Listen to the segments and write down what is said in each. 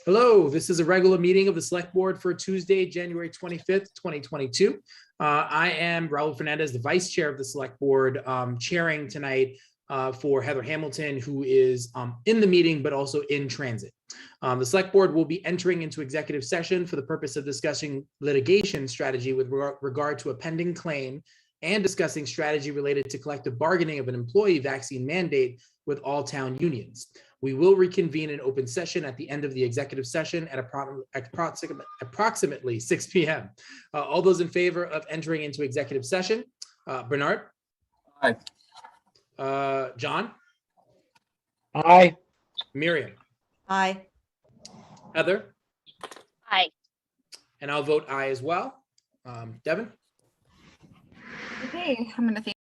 Hello, this is a regular meeting of the Select Board for Tuesday, January 25th, 2022. I am Raul Fernandez, the Vice Chair of the Select Board, chairing tonight for Heather Hamilton, who is in the meeting but also in transit. The Select Board will be entering into executive session for the purpose of discussing litigation strategy with regard to a pending claim and discussing strategy related to collective bargaining of an employee vaccine mandate with all town unions. We will reconvene in open session at the end of the executive session at approximately 6 p.m. All those in favor of entering into executive session? Bernard? Aye. John? Aye. Miriam? Aye. Heather? Aye. And I'll vote aye as well. Devin? Okay, I'm gonna think.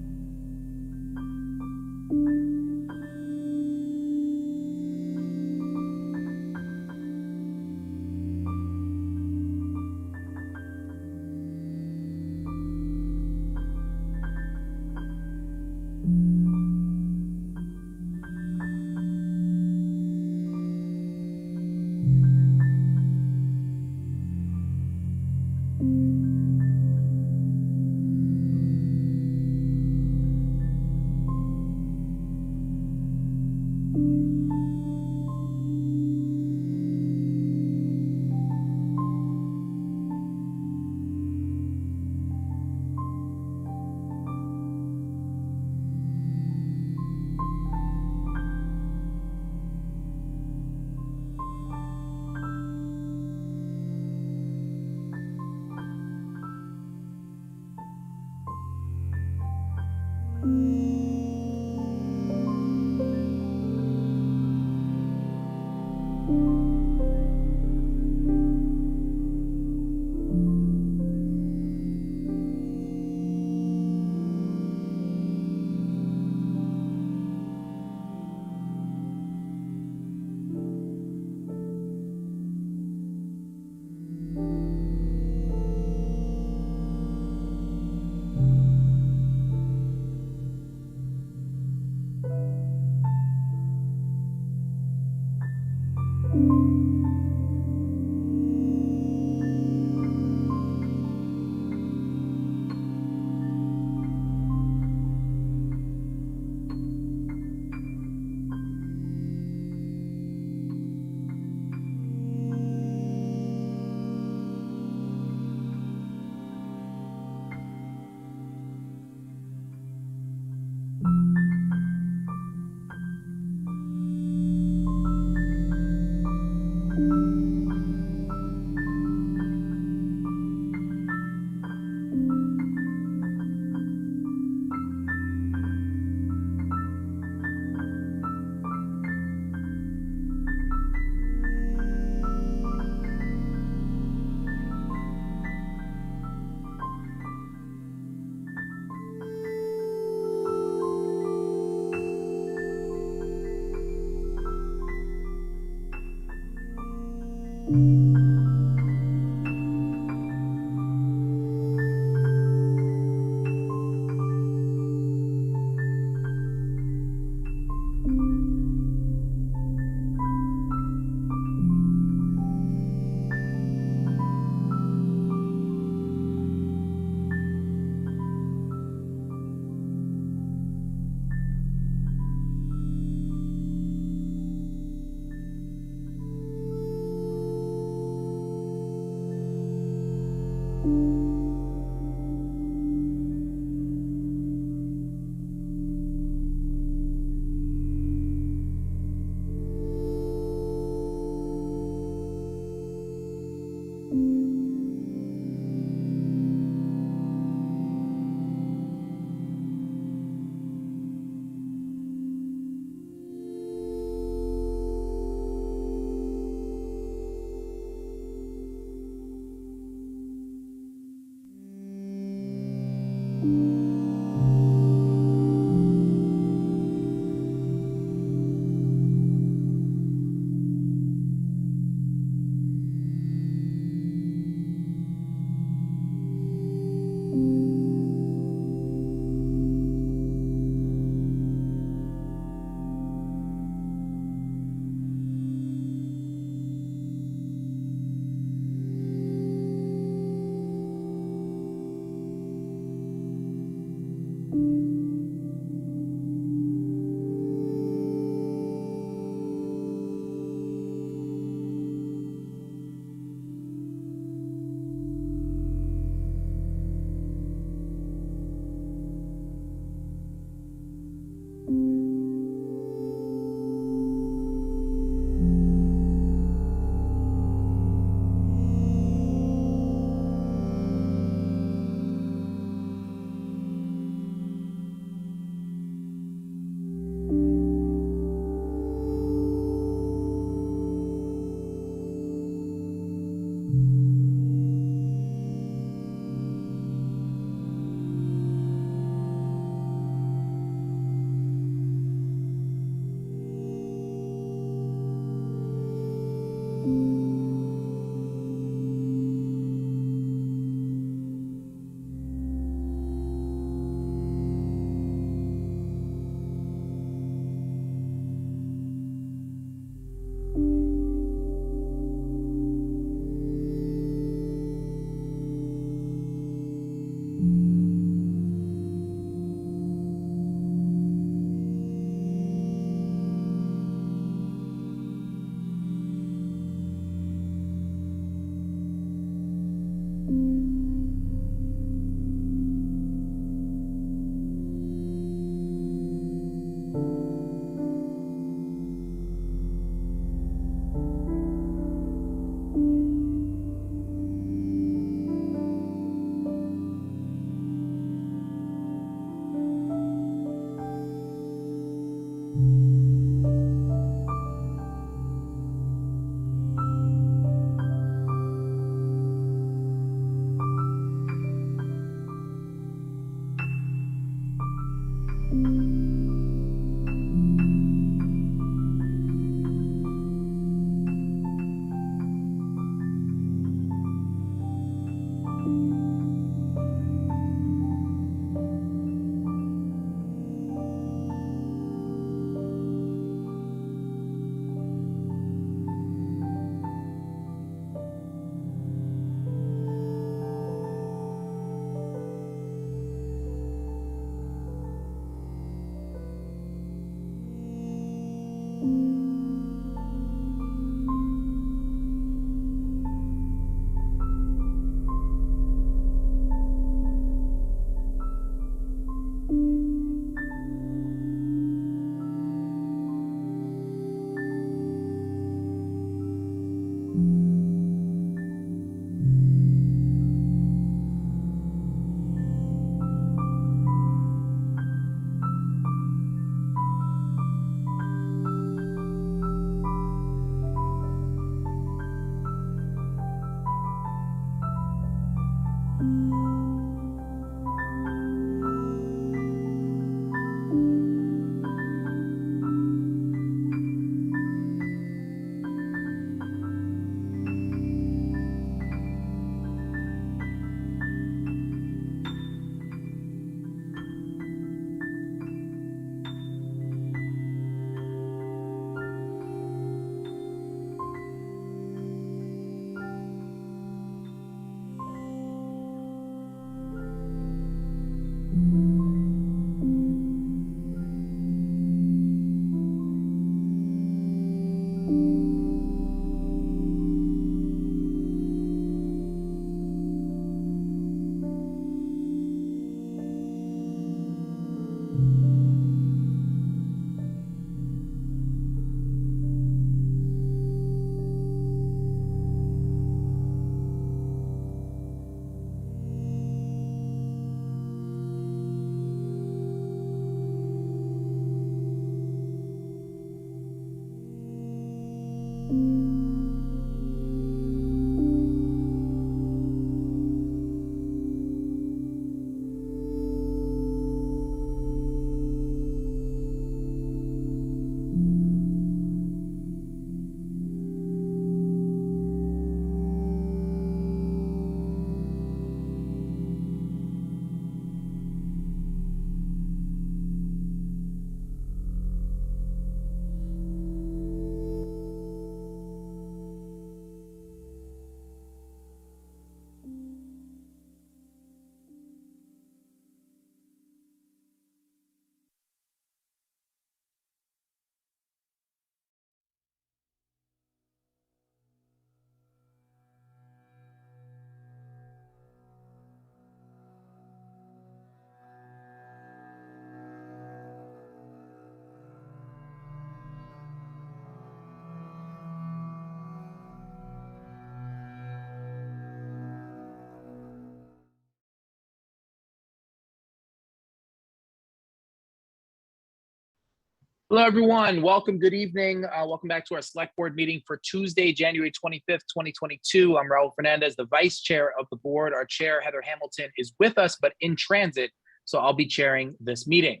Hello, everyone. Welcome. Good evening. Welcome back to our select board meeting for Tuesday, January 25th, 2022. I'm Raul Fernandez, the vice chair of the board. Our chair, Heather Hamilton, is with us, but in transit, so I'll be chairing this meeting.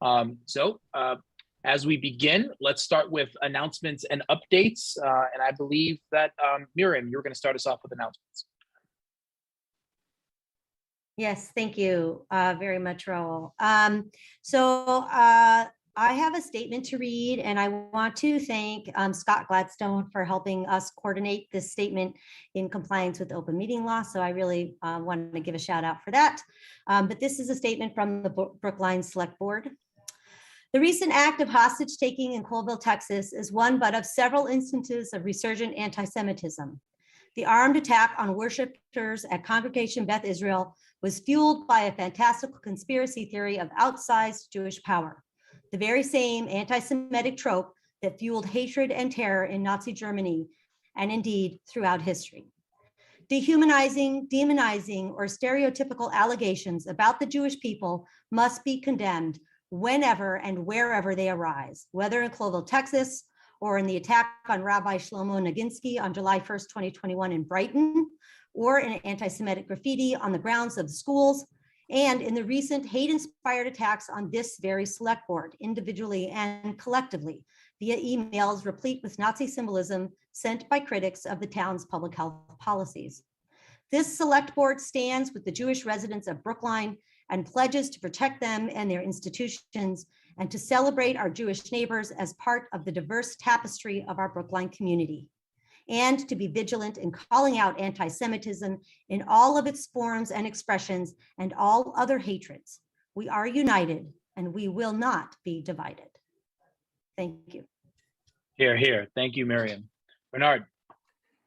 As we begin, let's start with announcements and updates. And I believe that Miriam, you're going to start us off with announcements. Yes, thank you very much, Raul. I have a statement to read, and I want to thank Scott Gladstone for helping us coordinate this statement in compliance with open meeting law. So I really wanted to give a shout out for that. But this is a statement from the Brookline Select Board. The recent act of hostage taking in Colville, Texas is one but of several instances of resurgent anti-Semitism. The armed attack on worshipers at Congregation Beth Israel was fueled by a fantastical conspiracy theory of outsized Jewish power, the very same anti-Semitic trope that fueled hatred and terror in Nazi Germany, and indeed throughout history. Dehumanizing, demonizing, or stereotypical allegations about the Jewish people must be condemned whenever and wherever they arise, whether in Colville, Texas, or in the attack on Rabbi Shlomo Naginsky on July 1st, 2021 in Brighton, or in anti-Semitic graffiti on the grounds of the schools, and in the recent hate-inspired attacks on this very select board, individually and collectively, via emails replete with Nazi symbolism sent by critics of the town's public health policies. This select board stands with the Jewish residents of Brookline and pledges to protect them and their institutions and to celebrate our Jewish neighbors as part of the diverse tapestry of our Brookline community, and to be vigilant in calling out anti-Semitism in all of its forms and expressions and all other hatreds. We are united and we will not be divided. Thank you. Hear, hear. Thank you, Miriam. Bernard.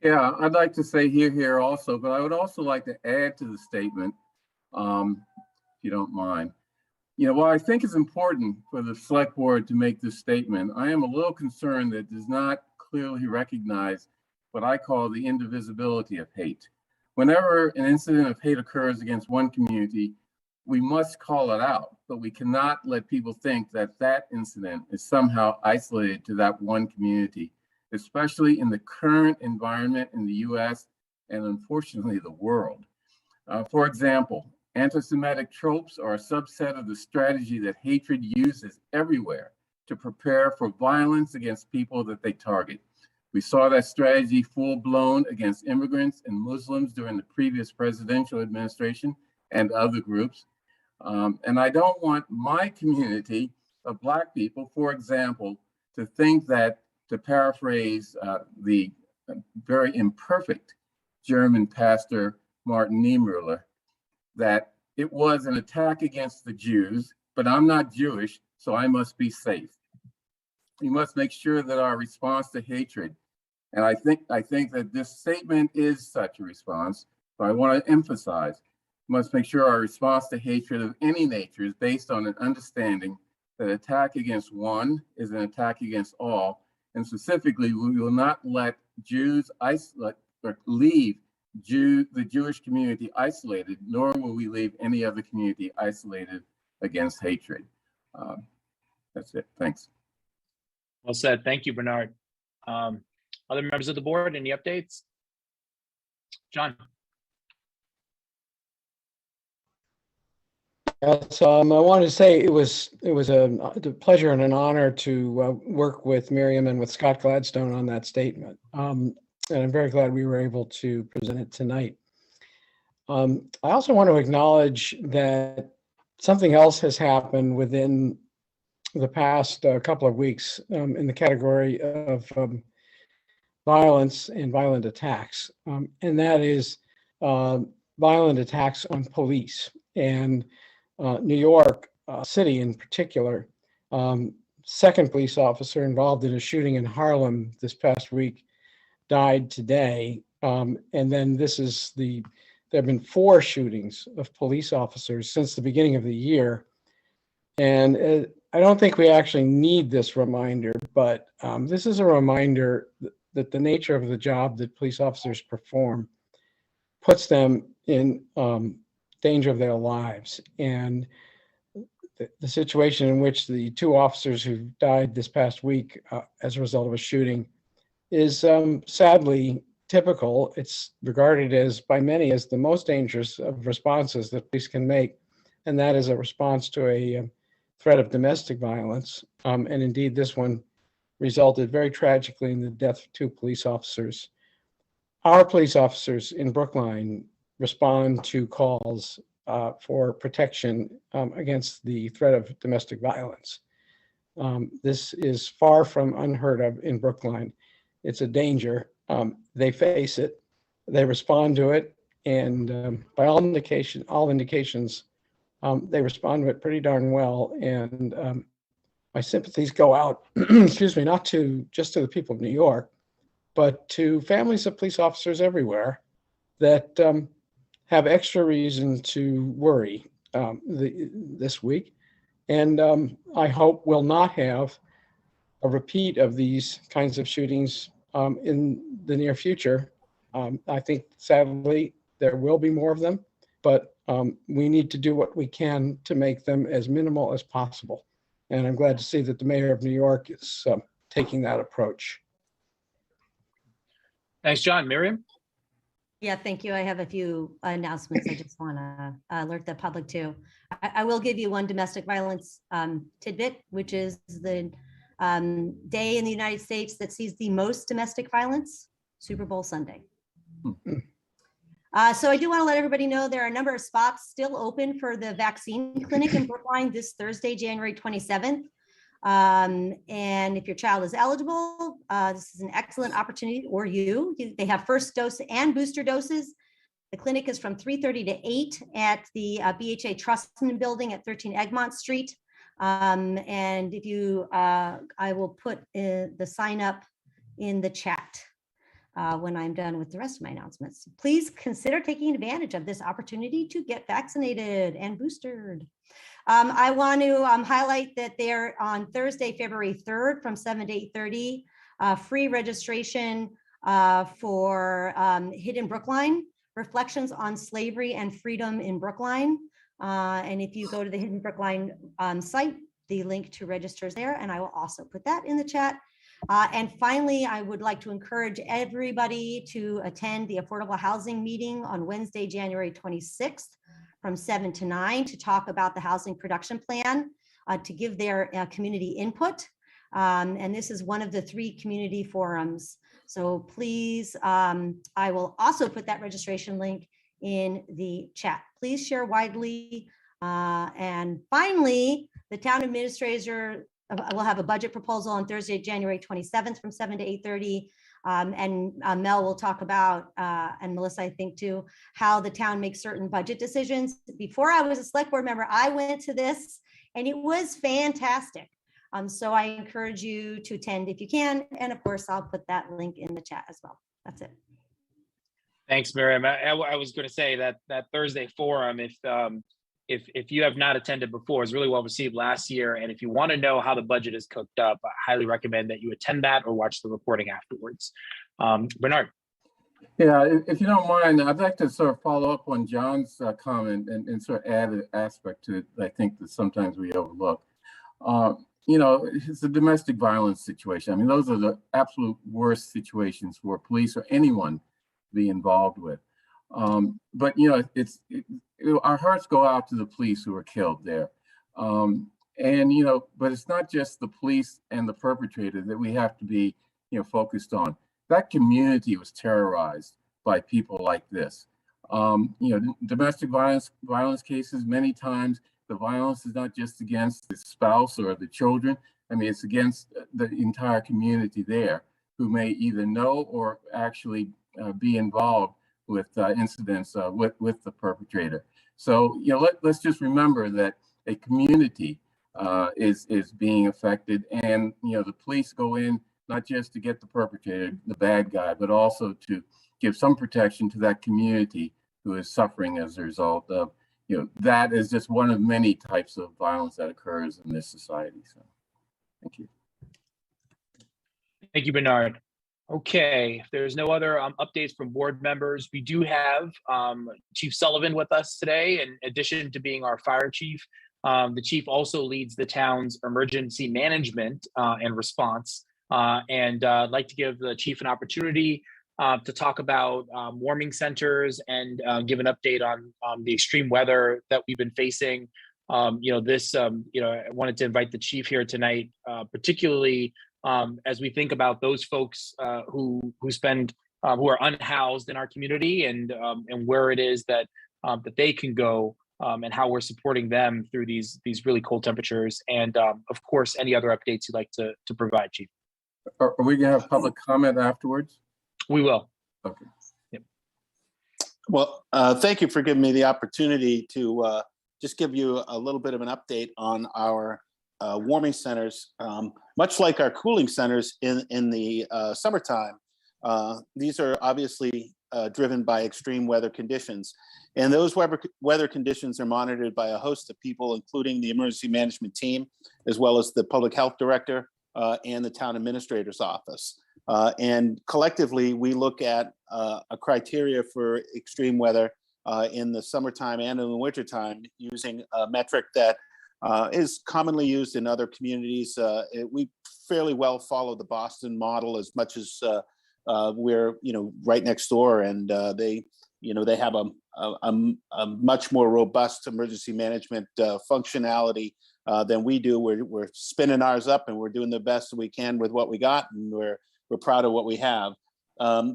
Yeah, I'd like to say here also, but I would also like to add to the statement, if you don't mind. You know, while I think it's important for the select board to make this statement, I am a little concerned that it does not clearly recognize what I call the indivisibility of hate. Whenever an incident of hate occurs against one community, we must call it out, but we cannot let people think that that incident is somehow isolated to that one community, especially in the current environment in the US and unfortunately the world. For example, anti-Semitic tropes are a subset of the strategy that hatred uses everywhere to prepare for violence against people that they target. We saw that strategy full-blown against immigrants and Muslims during the previous presidential administration and other groups. And I don't want my community of Black people, for example, to think that, to paraphrase the very imperfect German pastor Martin Niemöller, that it was an attack against the Jews, but I'm not Jewish, so I must be safe. We must make sure that our response to hatred, and I think that this statement is such a response, but I want to emphasize, we must make sure our response to hatred of any nature is based on an understanding that attack against one is an attack against all, and specifically, we will not let Jews isolate or leave the Jewish community isolated, nor will we leave any other community isolated against hatred. That's it. Thanks. Well said. Thank you, Bernard. Other members of the board, any updates? John. Yes, I wanted to say it was a pleasure and an honor to work with Miriam and with Scott Gladstone on that statement. And I'm very glad we were able to present it tonight. I also want to acknowledge that something else has happened within the past couple of weeks in the category of violence and violent attacks, and that is violent attacks on police. And New York City in particular, second police officer involved in a shooting in Harlem this past week died today. And then there have been 4 shootings of police officers since the beginning of the year. And I don't think we actually need this reminder, but this is a reminder that the nature of the job that police officers perform puts them in danger of their lives. And the situation in which the two officers who died this past week as a result of a shooting is sadly typical. It's regarded as by many as the most dangerous of responses that police can make, and that is a response to a threat of domestic violence. And indeed, this one resulted very tragically in the death of two police officers. Our police officers in Brookline respond to calls for protection against the threat of domestic violence. This is far from unheard of in Brookline. It's a danger. They face it, they respond to it, and by all indications, they respond to it pretty darn well. And my sympathies go out, excuse me, not just to the people of New York, but to families of police officers everywhere that have extra reason to worry this week. And I hope we'll not have a repeat of these kinds of shootings in the near future. I think sadly there will be more of them, but we need to do what we can to make them as minimal as possible. And I'm glad to see that the mayor of New York is taking that approach. Thanks, John. Miriam? Yeah, thank you. I have a few announcements I just want to alert the public to. I will give you one domestic violence tidbit, which is the day in the United States that sees the most domestic violence, Super Bowl Sunday. So I do want to let everybody know there are a number of spots still open for the vaccine clinic in Brookline this Thursday, January 27th. And if your child is eligible, this is an excellent opportunity, or they have first dose and booster doses. The clinic is from 3:30 to 8 at the BHA Trustin building at 13 Egmont Street. And if you, I will put the sign up in the chat when I'm done with the rest of my announcements. Please consider taking advantage of this opportunity to get vaccinated and boosted. I want to highlight that they're on Thursday, February 3rd from 7 to 8:30, free registration for Hidden Brookline, Reflections on Slavery and Freedom in Brookline. And if you go to the Hidden Brookline site, the link to register is there, and I will also put that in the chat. And finally, I would like to encourage everybody to attend the Affordable Housing Meeting on Wednesday, January 26th from 7 to 9 to talk about the housing production plan, to give their community input. And this is one of the 3 community forums. So please, I will also put that registration link in the chat. Please share widely. And finally, the town administrator will have a budget proposal on Thursday, January 27th from 7 to 8:30. And Mel will talk about, and Melissa, I think too, how the town makes certain budget decisions. Before I was a select board member, I went to this and it was fantastic. So I encourage you to attend if you can. And of course, I'll put that link in the chat as well. That's it. Thanks, Miriam. I was going to say that Thursday forum, if you have not attended before, is really well received last year. And if you want to know how the budget is cooked up, I highly recommend that you attend that or watch the reporting afterwards. Bernard. Yeah, if you don't mind, I'd like to sort of follow up on John's comment and sort of add an aspect to it that I think that sometimes we overlook. You know, it's a domestic violence situation. I mean, those are the absolute worst situations for police or anyone to be involved with. But, you know, our hearts go out to the police who were killed there. And, you know, but it's not just the police and the perpetrator that we have to be, you know, focused on. That community was terrorized by people like this. You know, domestic violence cases, many times the violence is not just against the spouse or the children. I mean, it's against the entire community there who may either know or actually be involved with incidents with the perpetrator. So, you know, let's just remember that a community is being affected, and, you know, the police go in not just to get the perpetrator, the bad guy, but also to give some protection to that community who is suffering as a result of, you know, that is just one of many types of violence that occurs in this society. So, thank you. Thank you, Bernard. Okay, if there's no other updates from board members, we do have Chief Sullivan with us today. In addition to being our fire chief, The chief also leads the town's emergency management and response. I'd like to give the chief an opportunity to talk about warming centers and give an update on the extreme weather that we've been facing. I wanted to invite the chief here tonight, particularly as we think about those folks who are unhoused in our community, and where it is that they can go, and how we're supporting them through these really cold temperatures, and of course any other updates you'd like to provide, Chief. Are we gonna have public comment afterwards? We will. Okay. Yep. Well, thank you for giving me the opportunity to just give you a little bit of an update on our warming centers. Much like our cooling centers in the summertime, these are obviously driven by extreme weather conditions. And those weather conditions are monitored by a host of people, including the emergency management team, as well as the public health director and the town administrator's office. And collectively, we look at a criteria for extreme weather in the summertime and in the wintertime using a metric that is commonly used in other communities. We fairly well follow the Boston model, as much as we're right next door, and they have a much more robust emergency management functionality than we do. We're spinning ours up, and we're doing the best we can with what we got, and we're proud of what we have.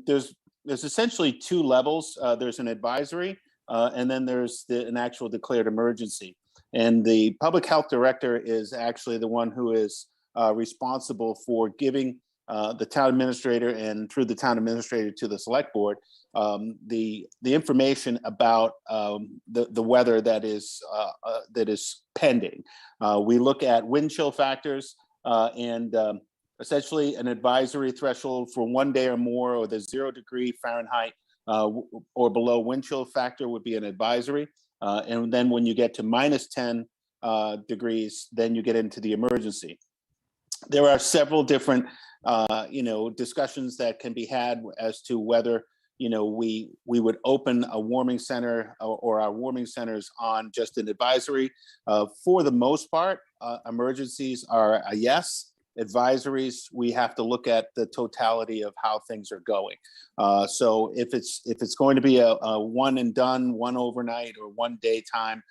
There's essentially two levels. There's an advisory, and then there's an actual declared emergency. And the public health director is actually the one who is responsible for giving the town administrator, and through the town administrator to the select board, the information about the weather that is pending. We look at wind chill factors and essentially an advisory threshold for 1 day or more, or the 0 degree Fahrenheit or below wind chill factor would be an advisory. And then when you get to -10 degrees, then you get into the emergency. There are several different discussions that can be had as to whether we would open a warming center or our warming centers on just an advisory. For the most part, emergencies are a yes. Advisories, we have to look at the totality of how things are going. So if it's going to be a one and done, one overnight or 1 day time,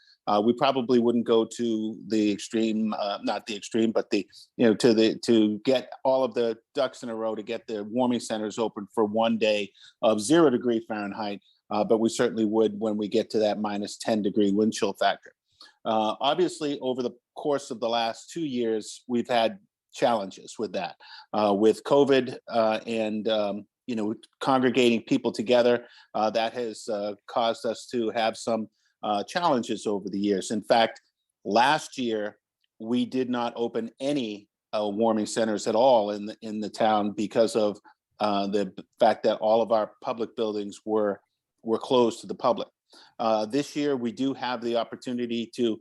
we probably wouldn't go to the extreme, not the extreme, but to get all of the ducks in a row to get the warming centers open for 1 day of 0 degree Fahrenheit. But we certainly would when we get to that -10 degree wind chill factor. Obviously, over the course of the last 2 years, we've had challenges with that, with COVID and congregating people together. That has caused us to have some challenges over the years. In fact, last year we did not open any warming centers at all in the town because of the fact that all of our public buildings were closed to the public. This year we do have the opportunity to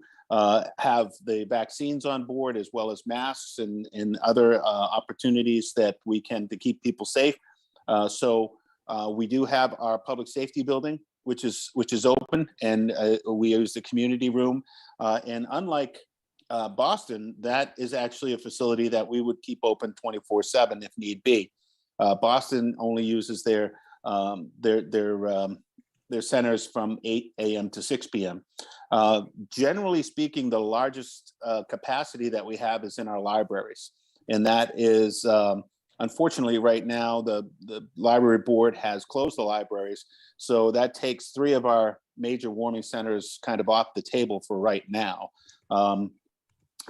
have the vaccines on board, as well as masks and other opportunities that we can to keep people safe. So we do have our public safety building, which is open, and we use the community room. And unlike Boston, that is actually a facility that we would keep open 24/7 if need be. Boston only uses their centers from 8 a.m. to 6 p.m. Generally speaking, the largest capacity that we have is in our libraries. And that is, unfortunately, right now, the library board has closed the libraries. So that takes 3 of our major warming centers kind of off the table for right now.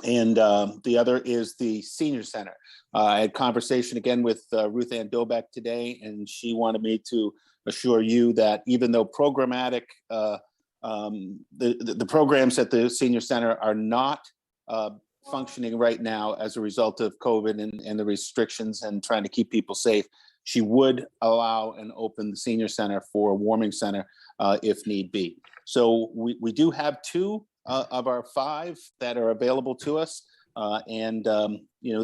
And the other is the senior center. I had conversation again with Ruth Ann Dobek today, and she wanted me to assure you that even though programmatic, the programs at the senior center are not functioning right now as a result of COVID and the restrictions and trying to keep people safe, she would allow and open the senior center for a warming center if need be. So we do have 2 of our 5 that are available to us. And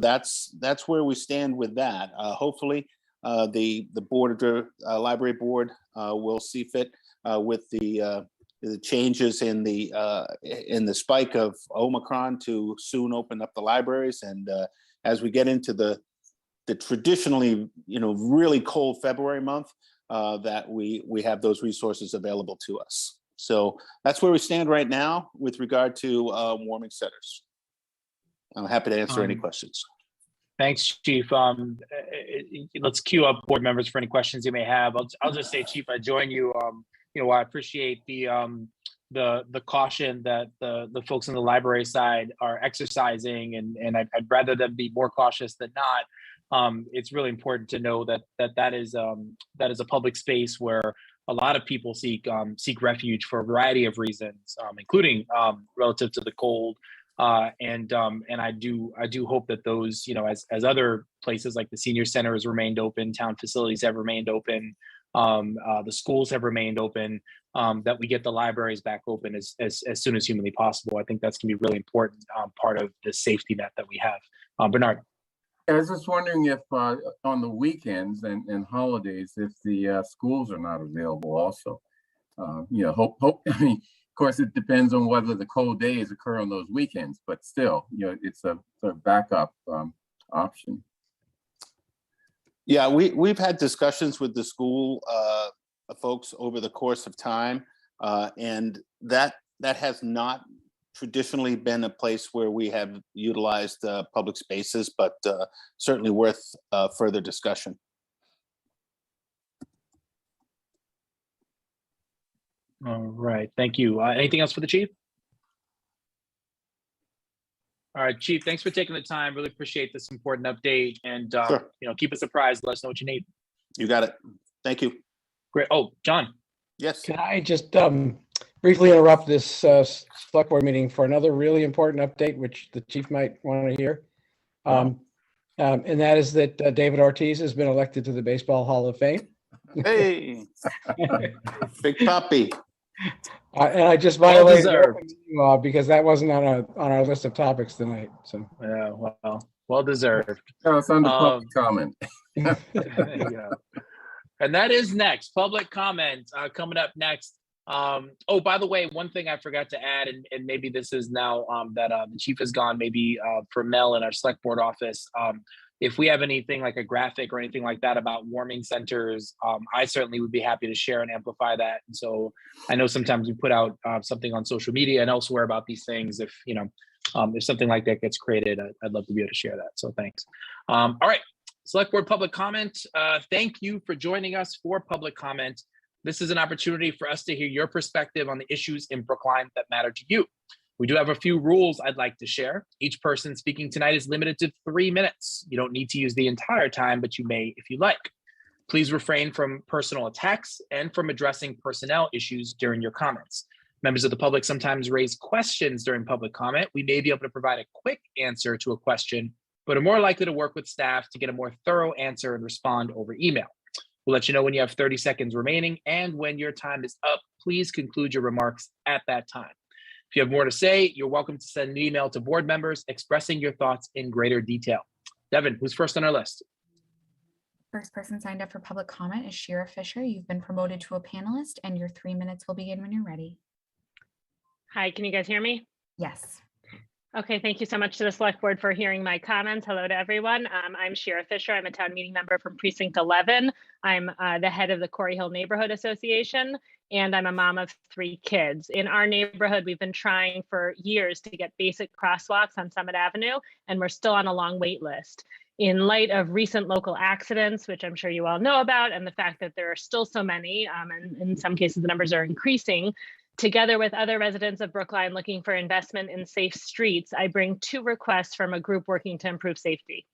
that's where we stand with that. Hopefully the board of library board will see fit with the the changes in the spike of Omicron to soon open up the libraries. And as we get into the traditionally, really cold February month, that we have those resources available to us. So that's where we stand right now with regard to warming centers. I'm happy to answer any questions. Thanks, Chief. Let's queue up board members for any questions you may have. I'll just say, Chief, I join you. I appreciate the caution that the folks on the library side are exercising, and I'd rather them be more cautious than not. It's really important to know that is a public space where a lot of people seek refuge for a variety of reasons, including relative to the cold. And I do hope that those, as other places like the senior center has remained open, town facilities have remained open, the schools have remained open, that we get the libraries back open as soon as humanly possible. I think that's going to be really important part of the safety net that we have. Bernard. I was just wondering if on the weekends and holidays, if the schools are not available also. I mean, of course, it depends on whether the cold days occur on those weekends, but still, it's a backup option. Yeah, we've had discussions with the school folks over the course of time, and that has not traditionally been a place where we have utilized public spaces, but certainly worth further discussion. All right, thank you. Anything else for the chief? All right, Chief, thanks for taking the time. Really appreciate this important update, and Sure. Keep us apprised. Let us know what you need. You got it. Thank you. Great. Oh, John. Yes. Can I just briefly interrupt this select board meeting for another really important update, which the chief might want to hear? And that is that David Ortiz has been elected to the Baseball Hall of Fame. Hey, big puppy. And I just Well violated the deserved. open meeting law because that wasn't on our list of topics tonight. So Yeah, well deserved. No, it's under public comment. There you go. And that is next. Public comment coming up next. Oh, by the way, one thing I forgot to add, and maybe this is now that the chief is gone, maybe for Mel in our select board office. If we have anything like a graphic or anything like that about warming centers, I certainly would be happy to share and amplify that. And so I know sometimes we put out something on social media and elsewhere about these things. If something like that gets created, I'd love to be able to share that. So thanks. All right, select board public comment. Thank you for joining us for public comment. This is an opportunity for us to hear your perspective on the issues in Brookline that matter to you. We do have a few rules I'd like to share. Each person speaking tonight is limited to 3 minutes. You don't need to use the entire time, but you may if you like. Please refrain from personal attacks and from addressing personnel issues during your comments. Members of the public sometimes raise questions during public comment. We may be able to provide a quick answer to a question, but are more likely to work with staff to get a more thorough answer and respond over email. We'll let you know when you have 30 seconds remaining, and when your time is up, please conclude your remarks at that time. If you have more to say, you're welcome to send an email to board members expressing your thoughts in greater detail. Devin, who's first on our list? First person signed up for public comment is Shira Fisher. You've been promoted to a panelist, and your 3 minutes will begin when you're ready. Hi, can you guys hear me? Yes. Okay, thank you so much to the select board for hearing my comments. Hello to everyone. I'm Shira Fisher. I'm a town meeting member from precinct 11. I'm the head of the Corey Hill Neighborhood Association, and I'm a mom of 3 kids. In our neighborhood, we've been trying for years to get basic crosswalks on Summit Avenue, and we're still on a long wait list. In light of recent local accidents, which I'm sure you all know about, and the fact that there are still so many, and in some cases the numbers are increasing, together with other residents of Brookline looking for investment in safe streets, I bring 2 requests from a group working to improve safety.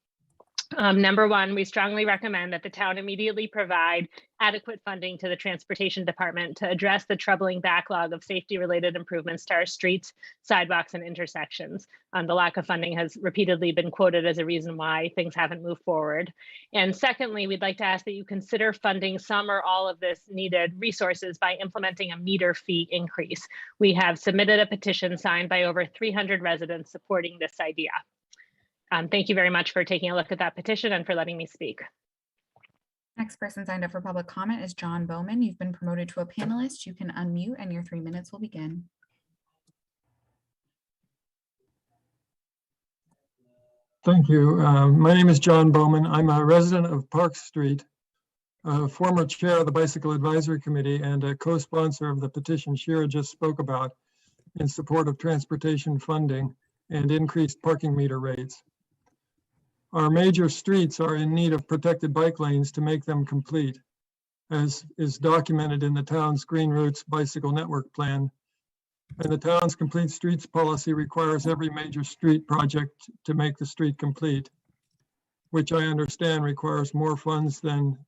Number one, we strongly recommend that the town immediately provide adequate funding to the transportation department to address the troubling backlog of safety-related improvements to our streets, sidewalks, and intersections. The lack of funding has repeatedly been quoted as a reason why things haven't moved forward. And secondly, we'd like to ask that you consider funding some or all of this needed resources by implementing a meter fee increase. We have submitted a petition signed by over 300 residents supporting this idea. Thank you very much for taking a look at that petition and for letting me speak. Next person signed up for public comment is John Bowman. You've been promoted to a panelist. You can unmute and your 3 minutes will begin. Thank you. My name is John Bowman. I'm a resident of Park Street, a former chair of the Bicycle Advisory Committee and a co-sponsor of the petition Shira just spoke about in support of transportation funding and increased parking meter rates. Our major streets are in need of protected bike lanes to make them complete, as is documented in the town's Green Routes Bicycle Network Plan. And the town's complete streets policy requires every major street project to make the street complete, which I understand requires more funds than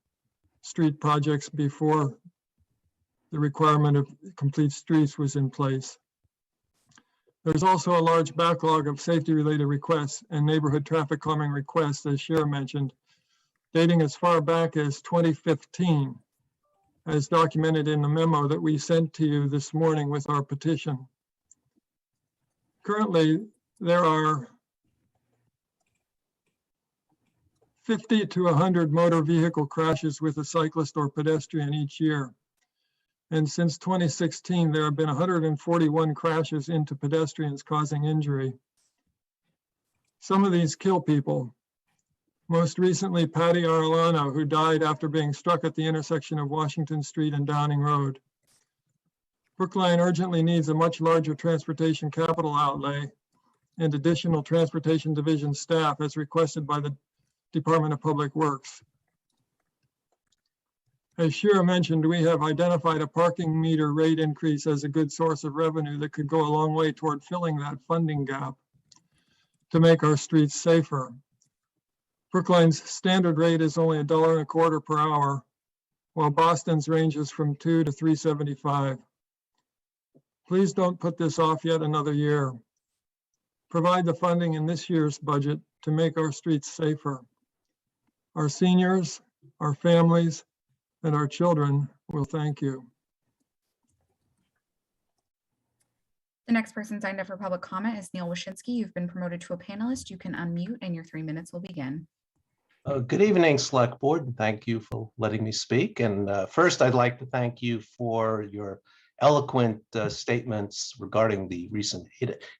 street projects before the requirement of complete streets was in place. There's also a large backlog of safety-related requests and neighborhood traffic calming requests, as Shira mentioned, dating as far back as 2015, as documented in the memo that we sent to you this morning with our petition. Currently, there are 50 to 100 motor vehicle crashes with a cyclist or pedestrian each year. And since 2016, there have been 141 crashes into pedestrians causing injury. Some of these kill people. Most recently, Patty Arellano, who died after being struck at the intersection of Washington Street and Downing Road. Brookline urgently needs a much larger transportation capital outlay and additional transportation division staff as requested by the Department of Public Works. As Shira mentioned, we have identified a parking meter rate increase as a good source of revenue that could go a long way toward filling that funding gap to make our streets safer. Brookline's standard rate is only $1.25 per hour, while Boston's ranges from $2 to $3.75. Please don't put this off yet another year. Provide the funding in this year's budget to make our streets safer. Our seniors, our families, and our children will thank you. The next person signed up for public comment is Neil Wyshynski. You've been promoted to a panelist. You can unmute and your 3 minutes will begin. Good evening, Select Board, and thank you for letting me speak. And first, I'd like to thank you for your eloquent statements regarding the recent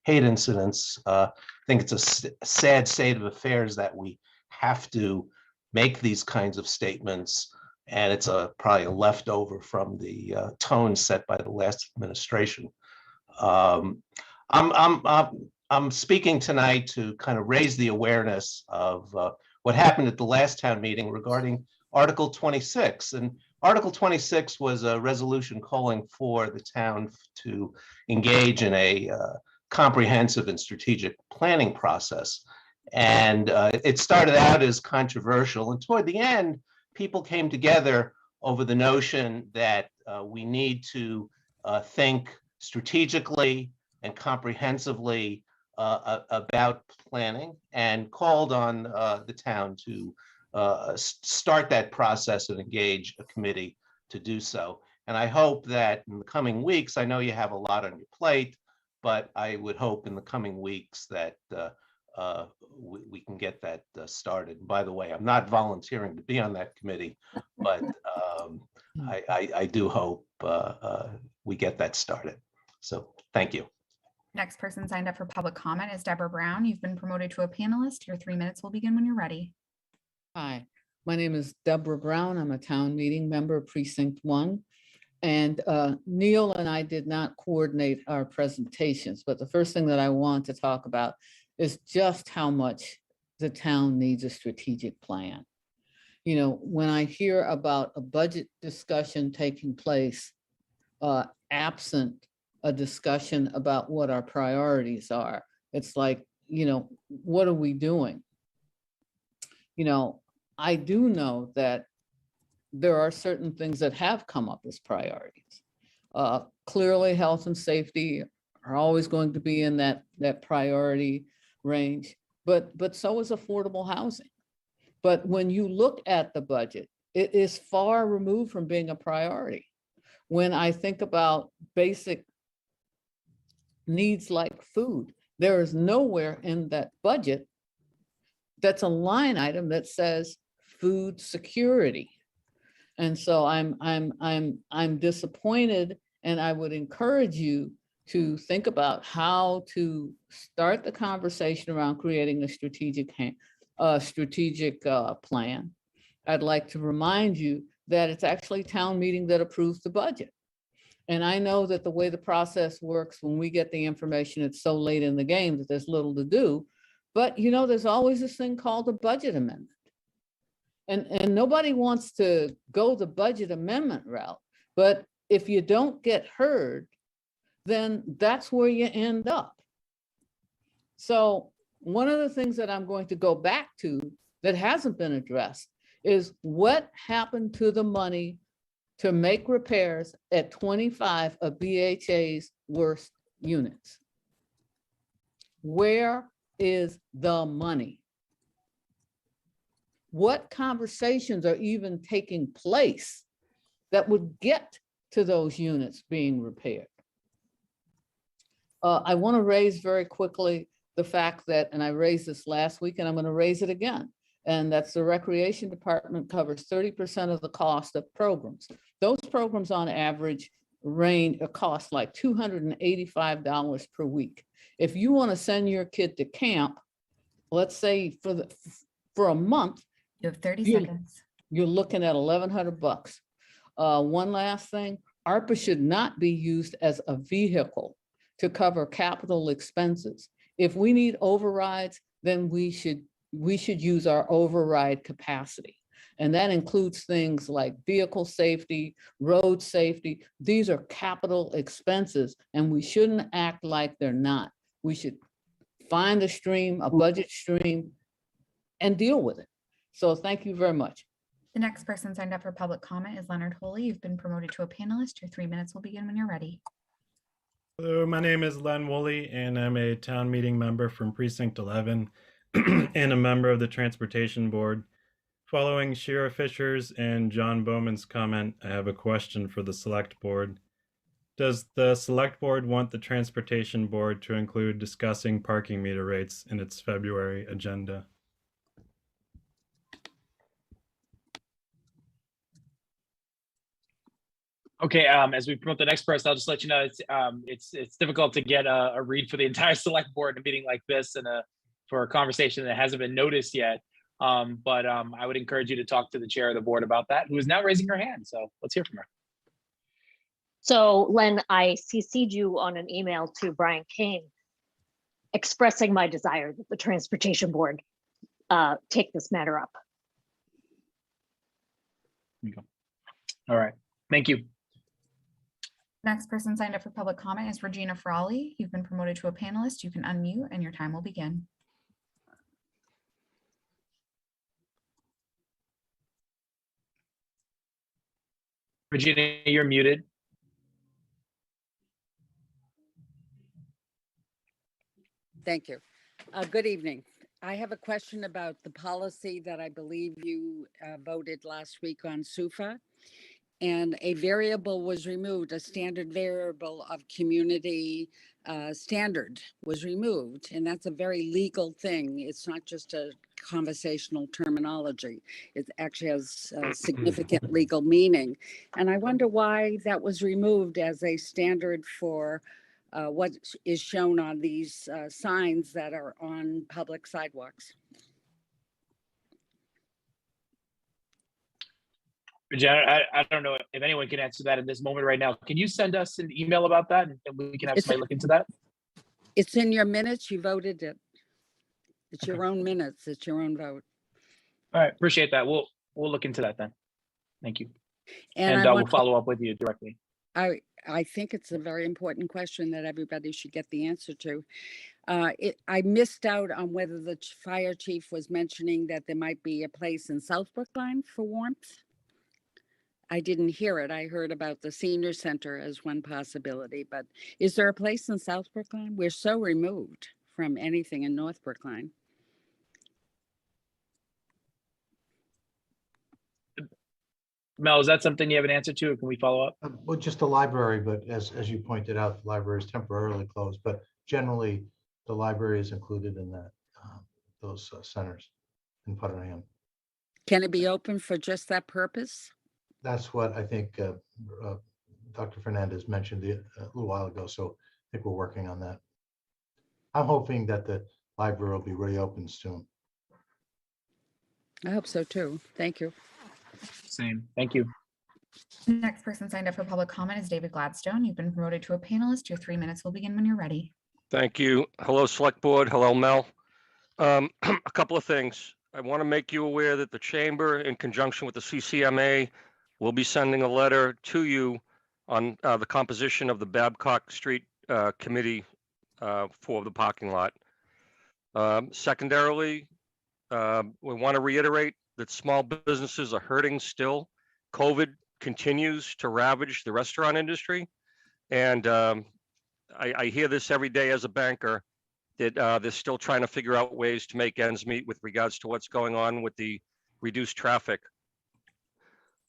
hate incidents. I think it's a sad state of affairs that we have to make these kinds of statements, and it's probably a leftover from the tone set by the last administration. I'm speaking tonight to kind of raise the awareness of what happened at the last town meeting regarding Article 26. And Article 26 was a resolution calling for the town to engage in a comprehensive and strategic planning process. And it started out as controversial, and toward the end, people came together over the notion that we need to think strategically and comprehensively about planning, and called on the town to start that process and engage a committee to do so. And I hope that in the coming weeks, I know you have a lot on your plate, but I would hope in the coming weeks that we can get that started. And by the way, I'm not volunteering to be on that committee, but I do hope we get that started. So thank you. Next person signed up for public comment is Deborah Brown. You've been promoted to a panelist. Your 3 minutes will begin when you're ready. Hi, my name is Deborah Brown. I'm a town meeting member, Precinct 1. And Neil and I did not coordinate our presentations, but the first thing that I want to talk about is just how much the town needs a strategic plan. You know, when I hear about a budget discussion taking place, absent a discussion about what our priorities are, it's like, you know, what are we doing? You know, I do know that there are certain things that have come up as priorities. Clearly, health and safety are always going to be in that priority range, but so is affordable housing. But when you look at the budget, it is far removed from being a priority. When I think about basic needs like food, there is nowhere in that budget that's a line item that says food security. And so I'm disappointed, and I would encourage you to think about how to start the conversation around creating a strategic plan. I'd like to remind you that it's actually town meeting that approves the budget. And I know that the way the process works, when we get the information, it's so late in the game that there's little to do. But you know, there's always this thing called a budget amendment. And nobody wants to go the budget amendment route. But if you don't get heard, then that's where you end up. So one of the things that I'm going to go back to that hasn't been addressed is what happened to the money to make repairs at 25 of BHA's worst units? Where is the money? What conversations are even taking place that would get to those units being repaired? I want to raise very quickly the fact that, and I raised this last week and I'm going to raise it again, and that's the Recreation Department covers 30% of the cost of programs. Those programs on average cost like $285 per week. If you want to send your kid to camp, let's say for a month, You have 30 seconds. you're looking at $1,100. One last thing, ARPA should not be used as a vehicle to cover capital expenses. If we need overrides, then we should use our override capacity. And that includes things like vehicle safety, road safety. These are capital expenses, and we shouldn't act like they're not. We should find a stream, a budget stream, and deal with it. So thank you very much. The next person signed up for public comment is Leonard Holy. You've been promoted to a panelist. Your 3 minutes will begin when you're ready. Hello, my name is Len Woolley, and I'm a town meeting member from Precinct 11 and a member of the Transportation Board. Following Shira Fisher's and John Bowman's comment, I have a question for the Select Board. Does the Select Board want the Transportation Board to include discussing parking meter rates in its February agenda? Okay, as we promote the next person, I'll just let you know it's difficult to get a read for the entire select board in a meeting like this and for a conversation that hasn't been noticed yet. But I would encourage you to talk to the chair of the board about that, who is now raising her hand. So let's hear from her. So Len, I CC'd you on an email to Brian Kane expressing my desire that the Transportation Board take this matter up. There you go. All right, thank you. Next person signed up for public comment is Regina Frawley. You've been promoted to a panelist. You can unmute and your time will begin. Regina, you're muted. Thank you. Good evening. I have a question about the policy that I believe you voted last week on SUFA. And a variable was removed, a standard variable of community standard was removed. And that's a very legal thing. It's not just a conversational terminology. It actually has significant legal meaning. And I wonder why that was removed as a standard for what is shown on these signs that are on public sidewalks. I don't know if anyone can answer that in this moment right now. Can you send us an email about that and we can have somebody look into that? It's in your minutes. You voted it. It's your own minutes. It's your own vote. All right, appreciate that. We'll look into that then. Thank you. And we'll follow up with you directly. I think it's a very important question that everybody should get the answer to. I missed out on whether the fire chief was mentioning that there might be a place in South Brookline for warmth. I didn't hear it. I heard about the senior center as one possibility, but is there a place in South Brookline? We're so removed from anything in North Brookline. Mel, is that something you have an answer to, or can we follow up? Well, just the library, but as you pointed out, the library is temporarily closed, but generally the library is included in that those centers in Putnam. Can it be open for just that purpose? that's what I think Dr. Fernandez mentioned a little while ago. So I think we're working on that. I'm hoping that the library will be reopened soon. I hope so too. Thank you. Same. Thank you. Next person signed up for public comment is David Gladstone. You've been promoted to a panelist. Your 3 minutes will begin when you're ready. Thank you. Hello, Select Board. Hello, Mel. A couple of things. I want to make you aware that the Chamber, in conjunction with the CCMA, will be sending a letter to you on the composition of the Babcock Street Committee for the parking lot. Secondarily, we want to reiterate that small businesses are hurting still. COVID continues to ravage the restaurant industry. And I hear this every day as a banker, that they're still trying to figure out ways to make ends meet with regards to what's going on with the reduced traffic.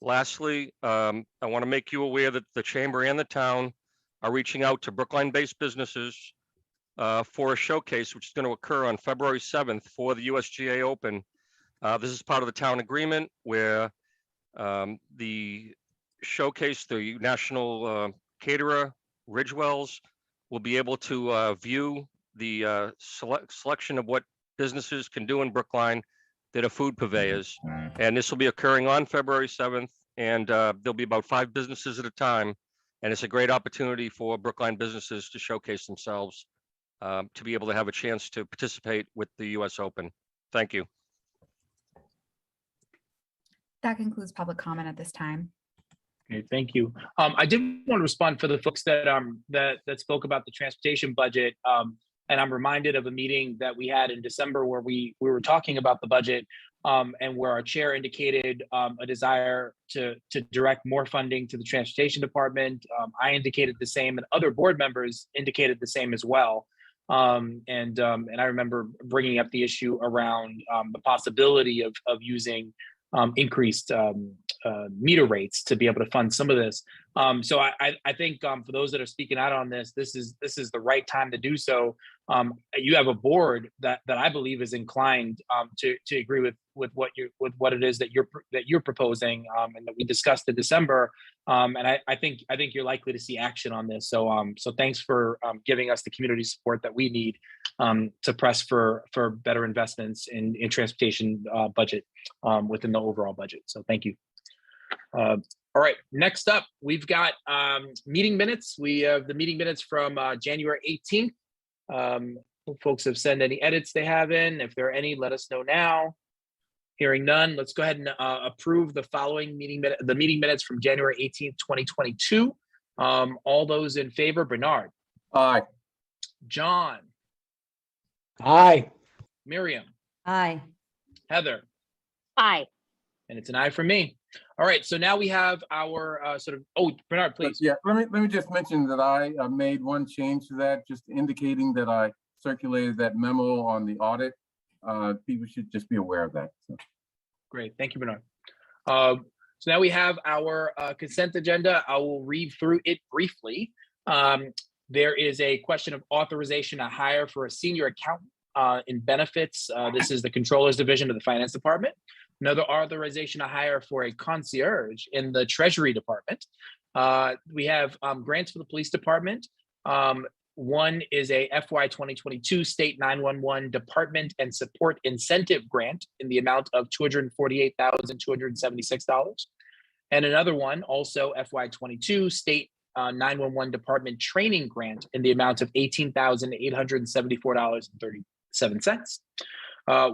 Lastly, I want to make you aware that the Chamber and the town are reaching out to Brookline-based businesses for a showcase, which is going to occur on February 7th for the USGA Open. This is part of the town agreement where the showcase, the national caterer, Ridgewell's, will be able to view the selection of what businesses can do in Brookline that are food purveyors. And this will be occurring on February 7th, and there'll be about 5 businesses at a time. And it's a great opportunity for Brookline businesses to showcase themselves, to be able to have a chance to participate with the US Open. Thank you. That concludes public comment at this time. Okay, thank you. I did want to respond for the folks that that spoke about the transportation budget. And I'm reminded of a meeting that we had in December where we were talking about the budget, and where our chair indicated a desire to direct more funding to the transportation department. I indicated the same, and other board members indicated the same as well. And I remember bringing up the issue around the possibility of using increased meter rates to be able to fund some of this. So I think for those that are speaking out on this, this is the right time to do so. You have a board that I believe is inclined to agree with what it is that you're proposing, and that we discussed in December. And I think you're likely to see action on this. So thanks for giving us the community support that we need to press for better investments in transportation budget within the overall budget. So thank you. All right, next up, we've got meeting minutes. We have the meeting minutes from January 18th. If folks have sent any edits they have in. If there are any, let us know now. Hearing none, let's go ahead and approve the following meeting minutes from January 18th, 2022. All those in favor, Bernard. Aye. John. Aye. Miriam. Aye. Heather. Aye. And it's an aye for me. All right, so now we have our Bernard, please. Yeah, let me just mention that I made one change to that, just indicating that I circulated that memo on the audit. People should just be aware of that. So. Great, thank you, Bernard. So now we have our consent agenda. I will read through it briefly. There is a question of authorization to hire for a senior accountant in benefits. This is the Controller's Division of the Finance Department. Another authorization to hire for a concierge in the Treasury Department. We have grants for the Police Department. One is a FY 2022 State 911 Department and Support Incentive Grant in the amount of $248,276. And another one, also FY 22 State 911 Department Training Grant in the amount of $18,874.37.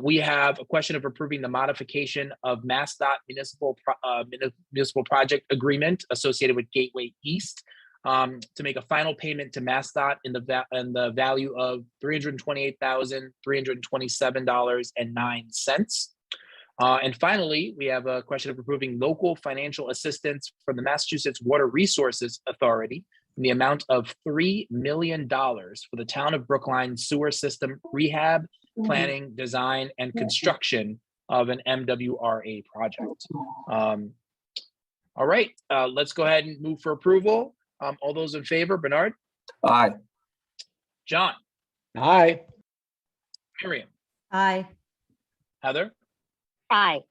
We have a question of approving the modification of MassDOT municipal project agreement associated with Gateway East to make a final payment to MassDOT in the value of $328,327.09. And finally, we have a question of approving local financial assistance from the Massachusetts Water Resources Authority in the amount of $3 million for the town of Brookline sewer system rehab, planning, design, and construction of an MWRA project. All right, let's go ahead and move for approval. All those in favor, Bernard? Aye. John? Aye. Miriam? Aye. Heather? Aye.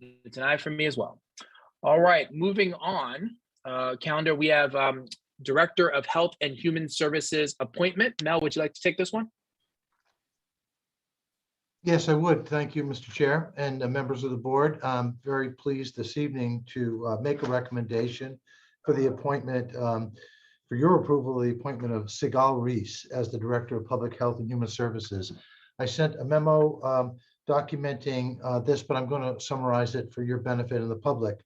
It's an aye from me as well. All right, moving on. Calendar, we have Director of Health and Human Services appointment. Mel, would you like to take this one? Yes, I would. Thank you, Mr. Chair and members of the board. I'm very pleased this evening to make a recommendation for the appointment, for your approval, the appointment of Sigal Reese as the Director of Public Health and Human Services. I sent a memo documenting this, but I'm going to summarize it for your benefit and the public.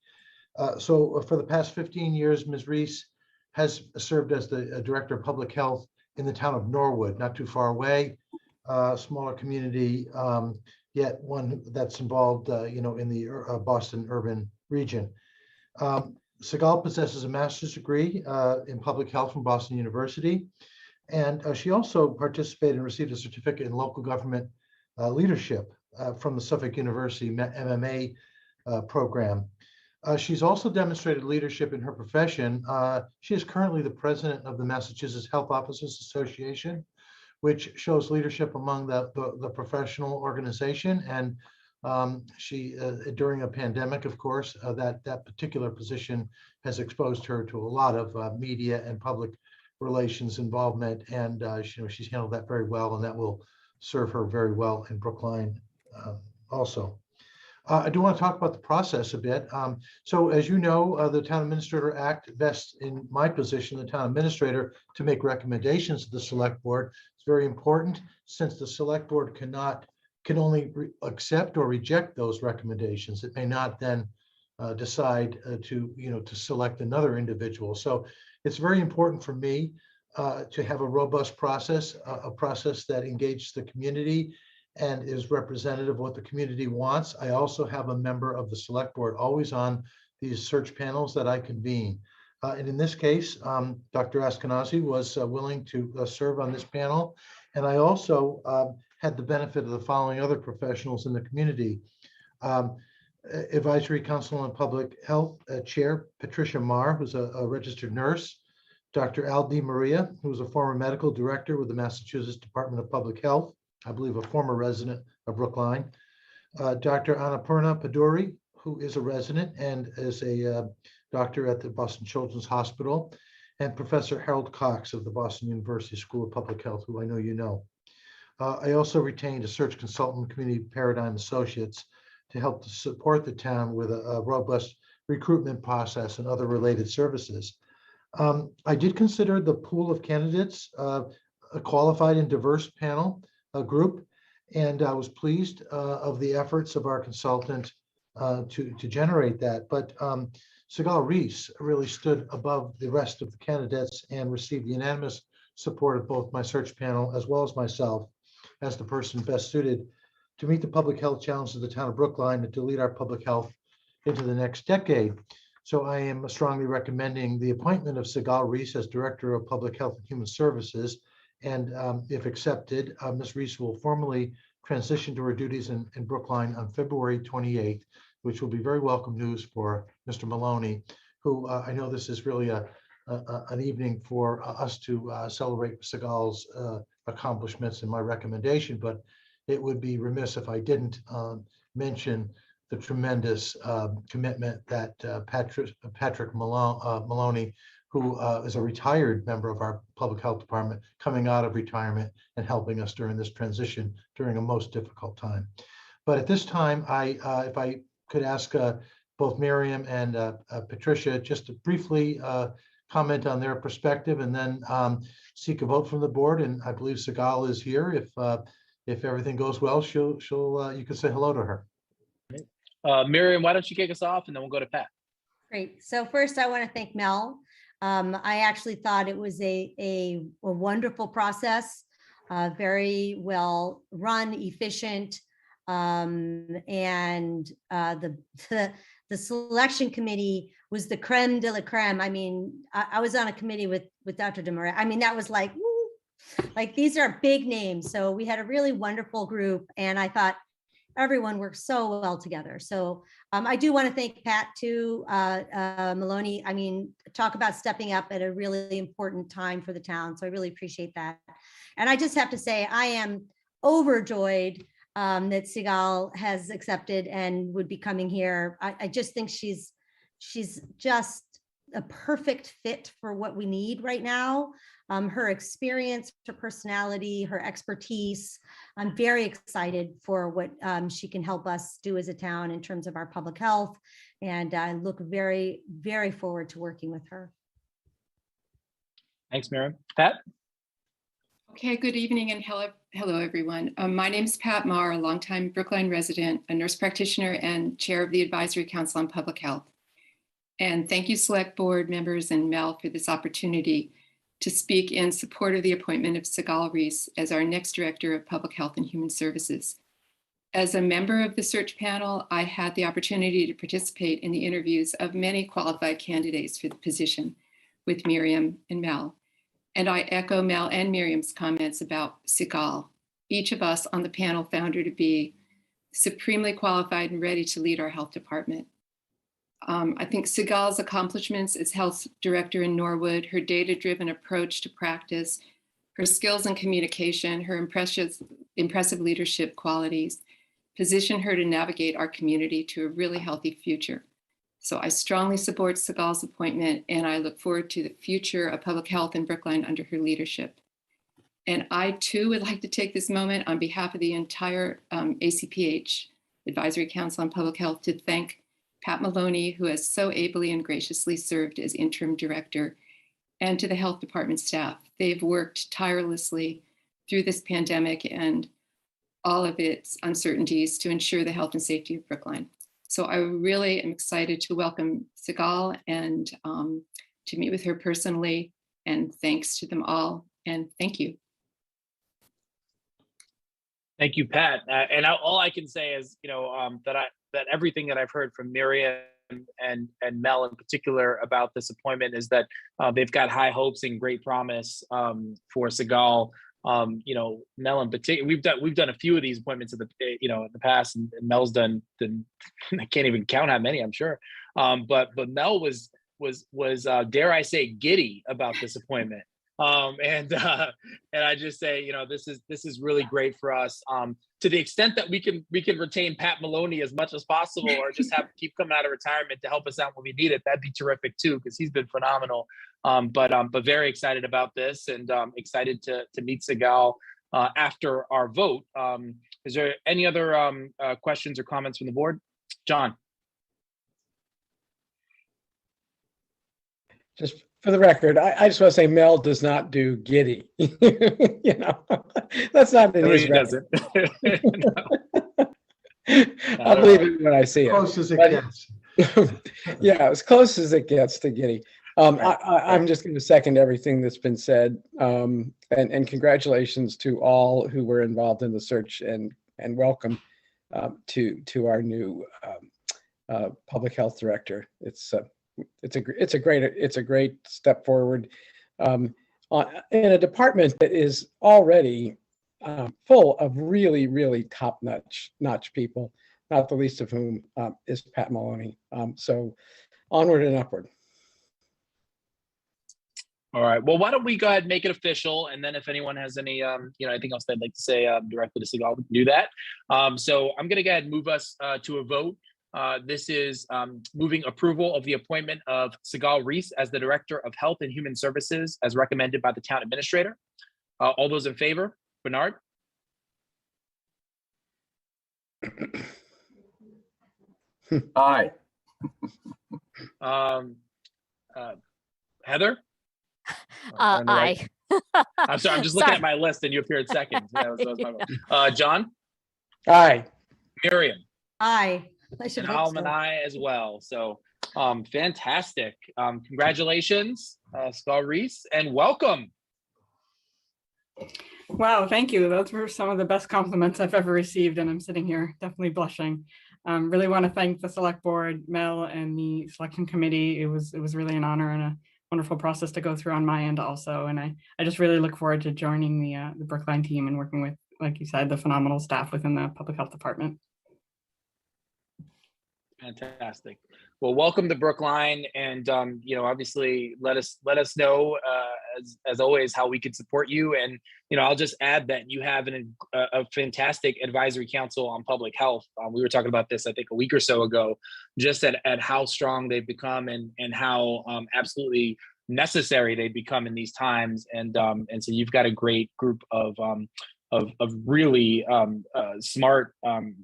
So for the past 15 years, Ms. Reese has served as the Director of Public Health in the town of Norwood, not too far away. Smaller community, yet one that's involved, in the Boston urban region. Sigal possesses a master's degree in public health from Boston University, and she also participated and received a certificate in local government leadership from the Suffolk University MMA program. She's also demonstrated leadership in her profession. She is currently the president of the Massachusetts Health Officers Association, which shows leadership among the professional organization. And she, during a pandemic, of course, that particular position has exposed her to a lot of media and public relations involvement. And she's handled that very well, and that will serve her very well in Brookline also. I do want to talk about the process a bit. So as you know, the Town Administrator Act vests in my position, the Town Administrator, to make recommendations to the Select Board. It's very important, since the Select Board can only accept or reject those recommendations. It may not then decide to select another individual. So it's very important for me to have a robust process, a process that engages the community and is representative of what the community wants. I also have a member of the Select Board always on these search panels that I convene. And in this case, Dr. Askenazi was willing to serve on this panel. And I also had the benefit of the following other professionals in the community. Advisory Council on Public Health Chair Patricia Marr, who's a registered nurse. Dr. Al Di Maria, who's a former medical director with the Massachusetts Department of Public Health, I believe a former resident of Brookline. Dr. Annapurna Paduri, who is a resident and is a doctor at the Boston Children's Hospital, and Professor Harold Cox of the Boston University School of Public Health, who I know you know. I also retained a search consultant, Community Paradigm Associates, to help to support the town with a robust recruitment process and other related services. I did consider the pool of candidates, a qualified and diverse panel, a group, and I was pleased of the efforts of our consultant to generate that. But Sigal Reese really stood above the rest of the candidates and received the unanimous support of both my search panel as well as myself as the person best suited to meet the public health challenges of the town of Brookline and to lead our public health into the next decade. So I am strongly recommending the appointment of Sigal Reese as Director of Public Health and Human Services. And if accepted, Ms. Reese will formally transition to her duties in Brookline on February 28th, which will be very welcome news for Mr. Maloney, who I know this is really an evening for us to celebrate Sigal's accomplishments and my recommendation, but it would be remiss if I didn't mention the tremendous commitment that Patrick Maloney, who is a retired member of our public health department, coming out of retirement and helping us during this transition during a most difficult time. But at this time, if I could ask both Miriam and Patricia just to briefly comment on their perspective and then seek a vote from the board. And I believe Sigal is here. If everything goes well, you can say hello to her. Miriam, why don't you kick us off and then we'll go to Pat. Great. So first I want to thank Mel. I actually thought it was a wonderful process, very well run, efficient, and the selection committee was the creme de la creme. I mean, I was on a committee with Dr. DeMaria. I mean, that was like, woo, like these are big names. So we had a really wonderful group, and I thought everyone worked so well together. So I do want to thank Pat too, Maloney. I mean, talk about stepping up at a really important time for the town. So I really appreciate that. And I just have to say, I am overjoyed that Sigal has accepted and would be coming here. I just think she's she's just a perfect fit for what we need right now. Her experience, her personality, her expertise. I'm very excited for what she can help us do as a town in terms of our public health. And I look very, very forward to working with her. Thanks, Miriam. Pat? Okay, good evening and hello everyone. My name is Pat Marr, a longtime Brookline resident, a nurse practitioner and chair of the Advisory Council on Public Health. And thank you, Select Board members and Mel, for this opportunity to speak in support of the appointment of Sigal Reese as our next Director of Public Health and Human Services. As a member of the search panel, I had the opportunity to participate in the interviews of many qualified candidates for the position with Miriam and Mel. And I echo Mel and Miriam's comments about Sigal. Each of us on the panel found her to be supremely qualified and ready to lead our health department. I think Sigal's accomplishments as health director in Norwood, her data-driven approach to practice, her skills in communication, her impressive leadership qualities position her to navigate our community to a really healthy future. So I strongly support Sigal's appointment, and I look forward to the future of public health in Brookline under her leadership. And I too would like to take this moment on behalf of the entire ACPH, Advisory Council on Public Health, to thank Pat Maloney, who has so ably and graciously served as interim director, and to the health department staff. They've worked tirelessly through this pandemic and all of its uncertainties to ensure the health and safety of Brookline. So I really am excited to welcome Sigal and to meet with her personally, and thanks to them all, and thank you. Thank you, Pat. And all I can say is, that everything that I've heard from Miriam and Mel in particular about this appointment is that they've got high hopes and great promise for Sigal. Mel in particular, we've done a few of these appointments in the past, and Mel's done I can't even count how many, I'm sure. But Mel was dare I say giddy about this appointment. And I just say, this is really great for us. To the extent that we can retain Pat Maloney as much as possible, or just keep coming out of retirement to help us out when we need it, that'd be terrific too, because he's been phenomenal. But very excited about this, and excited to meet Sigal after our vote. Is there any other questions or comments from the board? John. Just for the record, I just want to say Mel does not do giddy. That's not in his record. I'll believe it when I see it. Close as it gets. Yeah, as close as it gets to giddy. I'm just going to second everything that's been said, and congratulations to all who were involved in the search, and welcome to our new public health director. It's a great step forward in a department that is already full of really, really top-notch people, not the least of whom is Pat Maloney. So onward and upward. All right. Well, why don't we go ahead and make it official, and then if anyone has any, anything else they'd like to say directly to Sigal, we can do that. So I'm going to go ahead and move us to a vote. This is moving approval of the appointment of Sigal Reese as the Director of Health and Human Services as recommended by the Town Administrator. All those in favor? Bernard? Aye. Heather? Aye. I'm sorry, I'm just looking at my list and you appeared second. That was my vote. John? Aye. Miriam? Aye. I should And hope Alm and so. I as well. So fantastic. Congratulations, Sigal Reese, and welcome. Wow, thank you. Those were some of the best compliments I've ever received, and I'm sitting here definitely blushing. Really want to thank the Select Board, Mel, and the Selection Committee. It was really an honor and a wonderful process to go through on my end also. And I just really look forward to joining the Brookline team and working with, like you said, the phenomenal staff within the Public Health Department. Fantastic. Well, welcome to Brookline, and obviously let us know as always, how we could support you. And, I'll just add that you have a fantastic advisory council on public health. We were talking about this, I think, a week or so ago, just at how strong they've become and how absolutely necessary they become in these times. And so you've got a great group of really smart,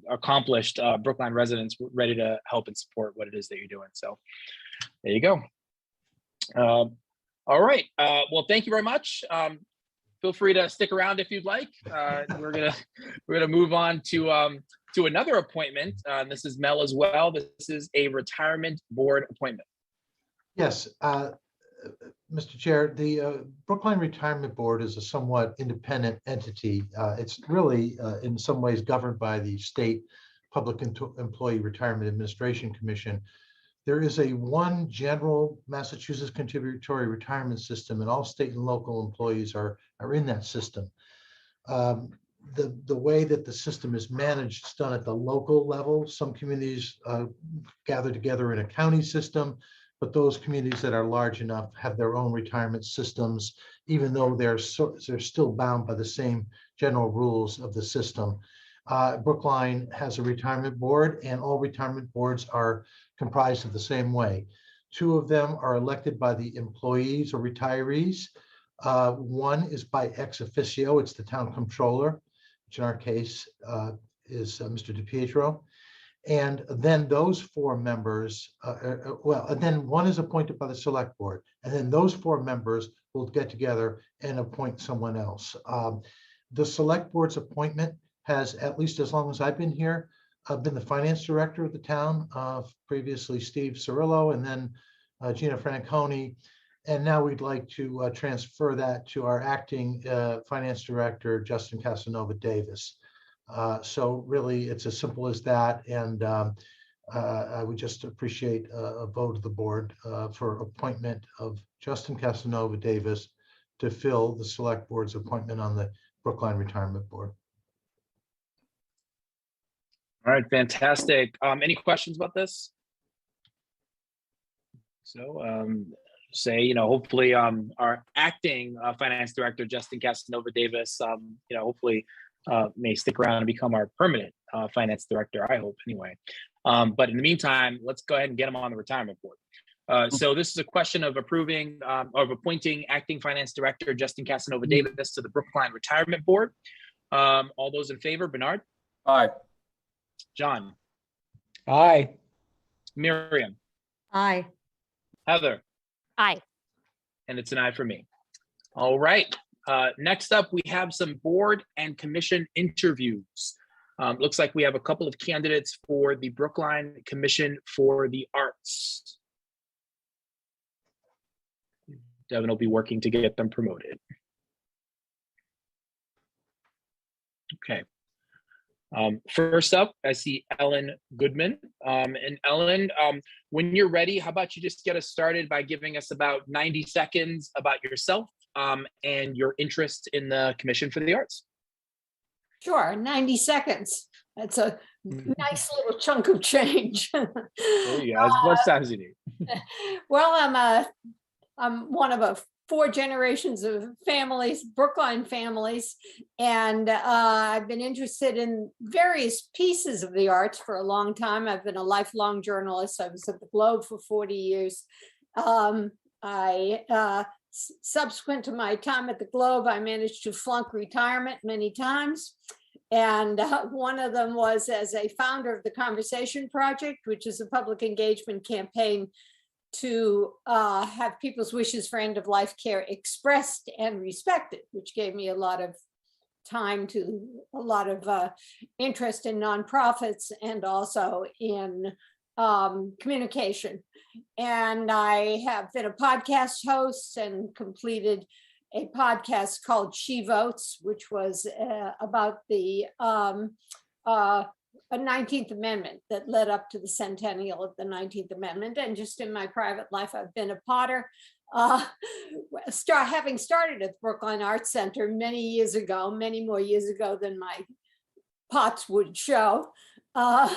accomplished Brookline residents ready to help and support what it is that you're doing. So there you go. All right. Well, thank you very much. Feel free to stick around if you'd like. We're gonna move on to another appointment. This is Mel as well. This is a retirement board appointment. Yes, Mr. Chair, the Brookline Retirement Board is a somewhat independent entity. It's really, in some ways, governed by the State Public Employee Retirement Administration Commission. There is one general Massachusetts contributory retirement system, and all state and local employees are in that system. The way that the system is managed is done at the local level. Some communities gather together in a county system, but those communities that are large enough have their own retirement systems, even though they're still bound by the same general rules of the system. Brookline has a retirement board, and all retirement boards are comprised of the same way. 2 of them are elected by the employees or retirees. One is by ex officio, it's the town controller, which in our case is Mr. DiPietro. And then those 4 members, and then one is appointed by the select board, and then those 4 members will get together and appoint someone else. The select board's appointment has, at least as long as I've been here, been the finance director of the town, previously Steve Cirillo, and then Gina Franconi. And now we'd like to transfer that to our acting finance director, Justin Casanova Davis. So really, it's as simple as that. And I would just appreciate a vote of the board for appointment of Justin Casanova Davis to fill the select board's appointment on the Brookline Retirement Board. All right, fantastic. Any questions about this? So hopefully our acting finance director, Justin Casanova Davis, hopefully may stick around and become our permanent finance director, I hope anyway. But in the meantime, let's go ahead and get him on the retirement board. So this is a question of appointing acting finance director, Justin Casanova Davis, to the Brookline Retirement Board. All those in favor, Bernard? Aye. John? Aye. Miriam? Aye. Heather? Aye. And it's an aye for me. All right. Next up, we have some board and commission interviews. Looks like we have a couple of candidates for the Brookline Commission for the Arts. Devin will be working to get them promoted. Okay. First up, I see Ellen Goodman. And Ellen, when you're ready, how about you just get us started by giving us about 90 seconds about yourself and your interest in the Commission for the Arts. Sure, 90 seconds. That's a nice little chunk of change. There you go, as much time as you need. Well, I'm one of 4 generations of families, Brookline families, and I've been interested in various pieces of the arts for a long time. I've been a lifelong journalist. I was at the Globe for 40 years. Subsequent to my time at the Globe, I managed to flunk retirement many times. And one of them was as a founder of the Conversation Project, which is a public engagement campaign to have people's wishes for end-of-life care expressed and respected, which gave me a lot of time to a lot of interest in nonprofits and also in communication. And I have been a podcast host and completed a podcast called She Votes, which was about the 19th Amendment that led up to the centennial of the 19th Amendment. And just in my private life, I've been a potter. Having started at the Brookline Arts Center many years ago, many more years ago than my pots would show, Uh,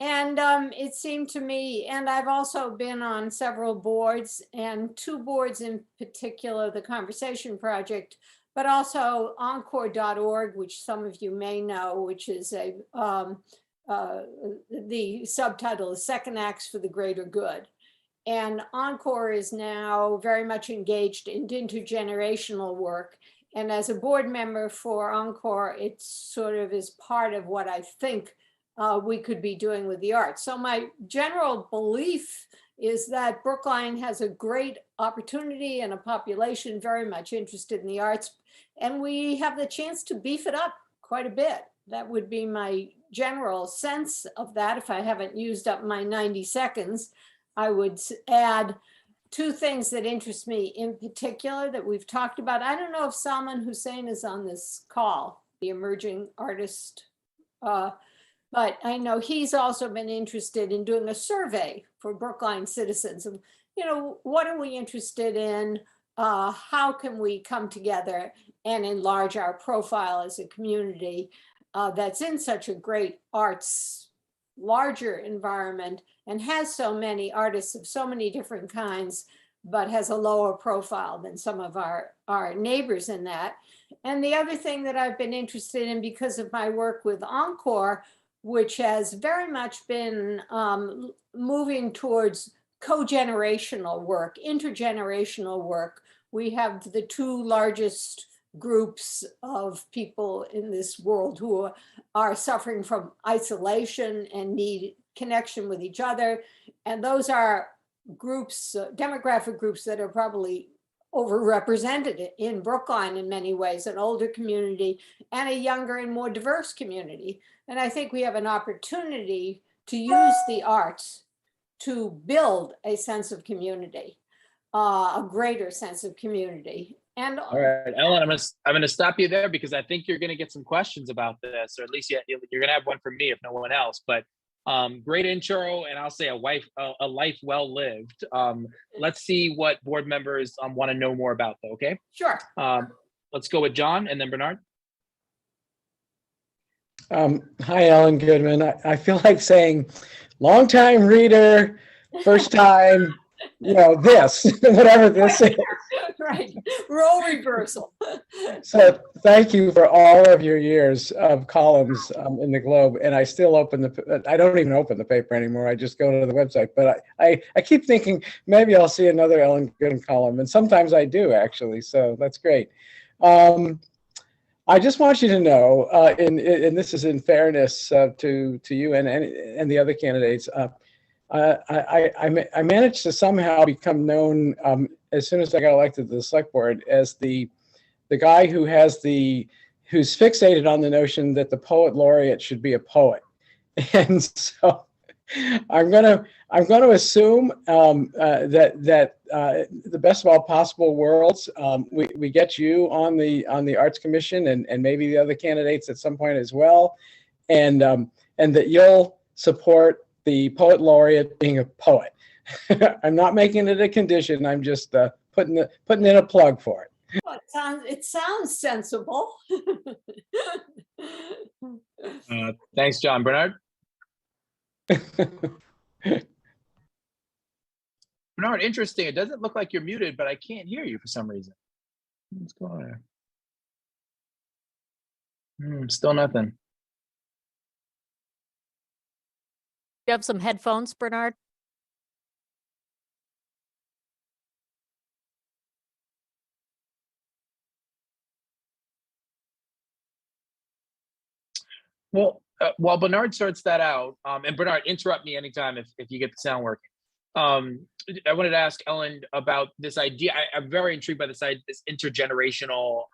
and it seemed to me, and I've also been on several boards, and two boards in particular, the Conversation Project, but also encore.org, which some of you may know, which is the subtitle is Second Acts for the Greater Good. And Encore is now very much engaged in intergenerational work. And as a board member for Encore, it sort of is part of what I think we could be doing with the arts. So my general belief is that Brookline has a great opportunity and a population very much interested in the arts. And we have the chance to beef it up quite a bit. That would be my general sense of that. If I haven't used up my 90 seconds, I would add two things that interest me in particular that we've talked about. I don't know if Salman Hussein is on this call, the emerging artist, but I know he's also been interested in doing a survey for Brookline citizens of, what are we interested in? How can we come together and enlarge our profile as a community that's in such a great arts, larger environment and has so many artists of so many different kinds, but has a lower profile than some of our neighbors in that. And the other thing that I've been interested in because of my work with Encore, which has very much been moving towards co-generational work, intergenerational work. We have the two largest groups of people in this world who are suffering from isolation and need connection with each other. And those are groups, demographic groups that are probably overrepresented in Brookline in many ways, an older community and a younger and more diverse community. And I think we have an opportunity to use the arts to build a sense of community, a greater sense of community. And all right, Ellen, I'm gonna stop you there because I think you're gonna get some questions about this, or at least you're gonna have one for me if no one else. But great intro, and I'll say a life well lived. Let's see what board members want to know more about, though. Okay. Sure. Let's go with John and then Bernard. Hi, Ellen Goodman. I feel like saying longtime reader, first time, this, whatever this is. Right, role reversal. So thank you for all of your years of columns in the Globe. And I still I don't even open the paper anymore. I just go to the website. But I keep thinking maybe I'll see another Ellen Goodman column. And sometimes I do, actually. So that's great. I just want you to know, and this is in fairness to you and the other candidates, I managed to somehow become known as soon as I got elected to the select board as the guy who's fixated on the notion that the poet laureate should be a poet. And so I'm gonna assume that the best of all possible worlds, we get you on the Arts Commission and maybe the other candidates at some point as well, and that you'll support the poet laureate being a poet. I'm not making it a condition. I'm just putting in a plug for it. Well, it sounds sensible. Thanks, John. Bernard? Bernard, interesting. It doesn't look like you're muted, but I can't hear you for some reason. What's going on there? Still nothing. You have some headphones, Bernard? Well, while Bernard sorts that out, and Bernard, interrupt me anytime if you get the sound working. I wanted to ask Ellen about this idea. I'm very intrigued by this intergenerational,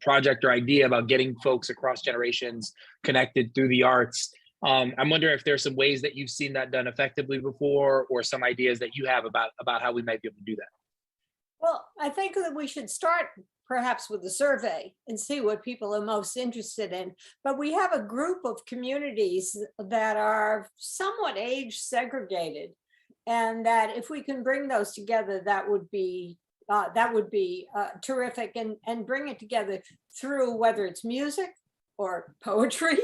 project or idea about getting folks across generations connected through the arts. I'm wondering if there's some ways that you've seen that done effectively before, or some ideas that you have about how we might be able to do that. Well, I think that we should start perhaps with a survey and see what people are most interested in. But we have a group of communities that are somewhat age segregated, and that if we can bring those together, that would be terrific, and bring it together through whether it's music, or poetry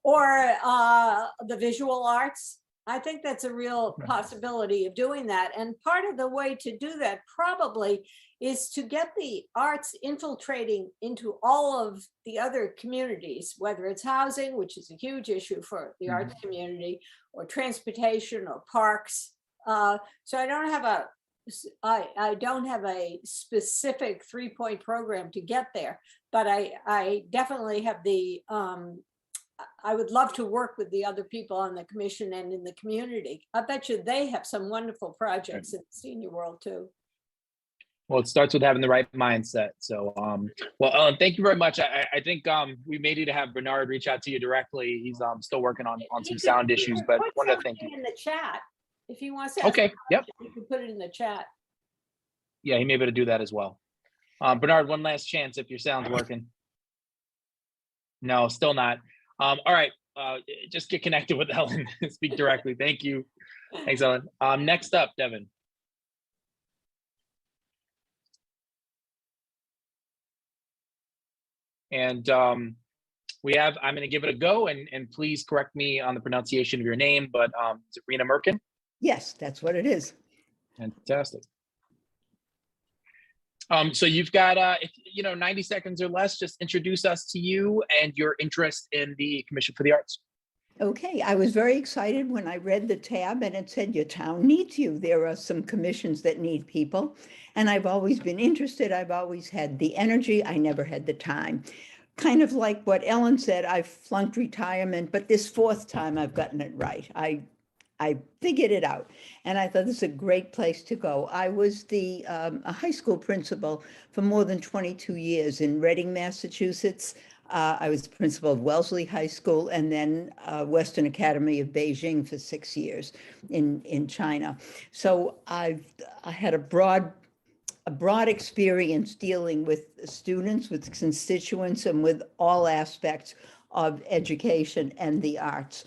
or the visual arts. I think that's a real possibility of doing that. And part of the way to do that probably is to get the arts infiltrating into all of the other communities, whether it's housing, which is a huge issue for the arts community, or transportation or parks. So I don't have a specific 3-point program to get there, but I definitely have the, I would love to work with the other people on the commission and in the community. I bet you they have some wonderful projects in the senior world too. Well, it starts with having the right mindset. So, well, Ellen, thank you very much. I think we may need to have Bernard reach out to you directly. He's still working on some sound issues, but wanted to thank you. In the chat, if he wants to. Okay. Yep. You can put it in the chat. Yeah, he may be able to do that as well. Bernard, one last chance if your sound's working. No, still not. All right. Just get connected with Ellen. Speak directly. Thank you. Thanks, Ellen. Next up, Devin. And I'm going to give it a go, and please correct me on the pronunciation of your name, but is it Rena Merkin? Yes, that's what it is. Fantastic. So you've got, 90 seconds or less, just introduce us to you and your interest in the Commission for the Arts. Okay, I was very excited when I read the tab and it said your town needs you. There are some commissions that need people. And I've always been interested. I've always had the energy. I never had the time. Kind of like what Ellen said, I flunked retirement, but this 4th time I've gotten it right. I figured it out. And I thought this is a great place to go. I was a high school principal for more than 22 years in Reading, Massachusetts. I was the principal of Wellesley High School and then Western Academy of Beijing for 6 years in China. So I had a broad experience dealing with students, with constituents, and with all aspects of education and the arts.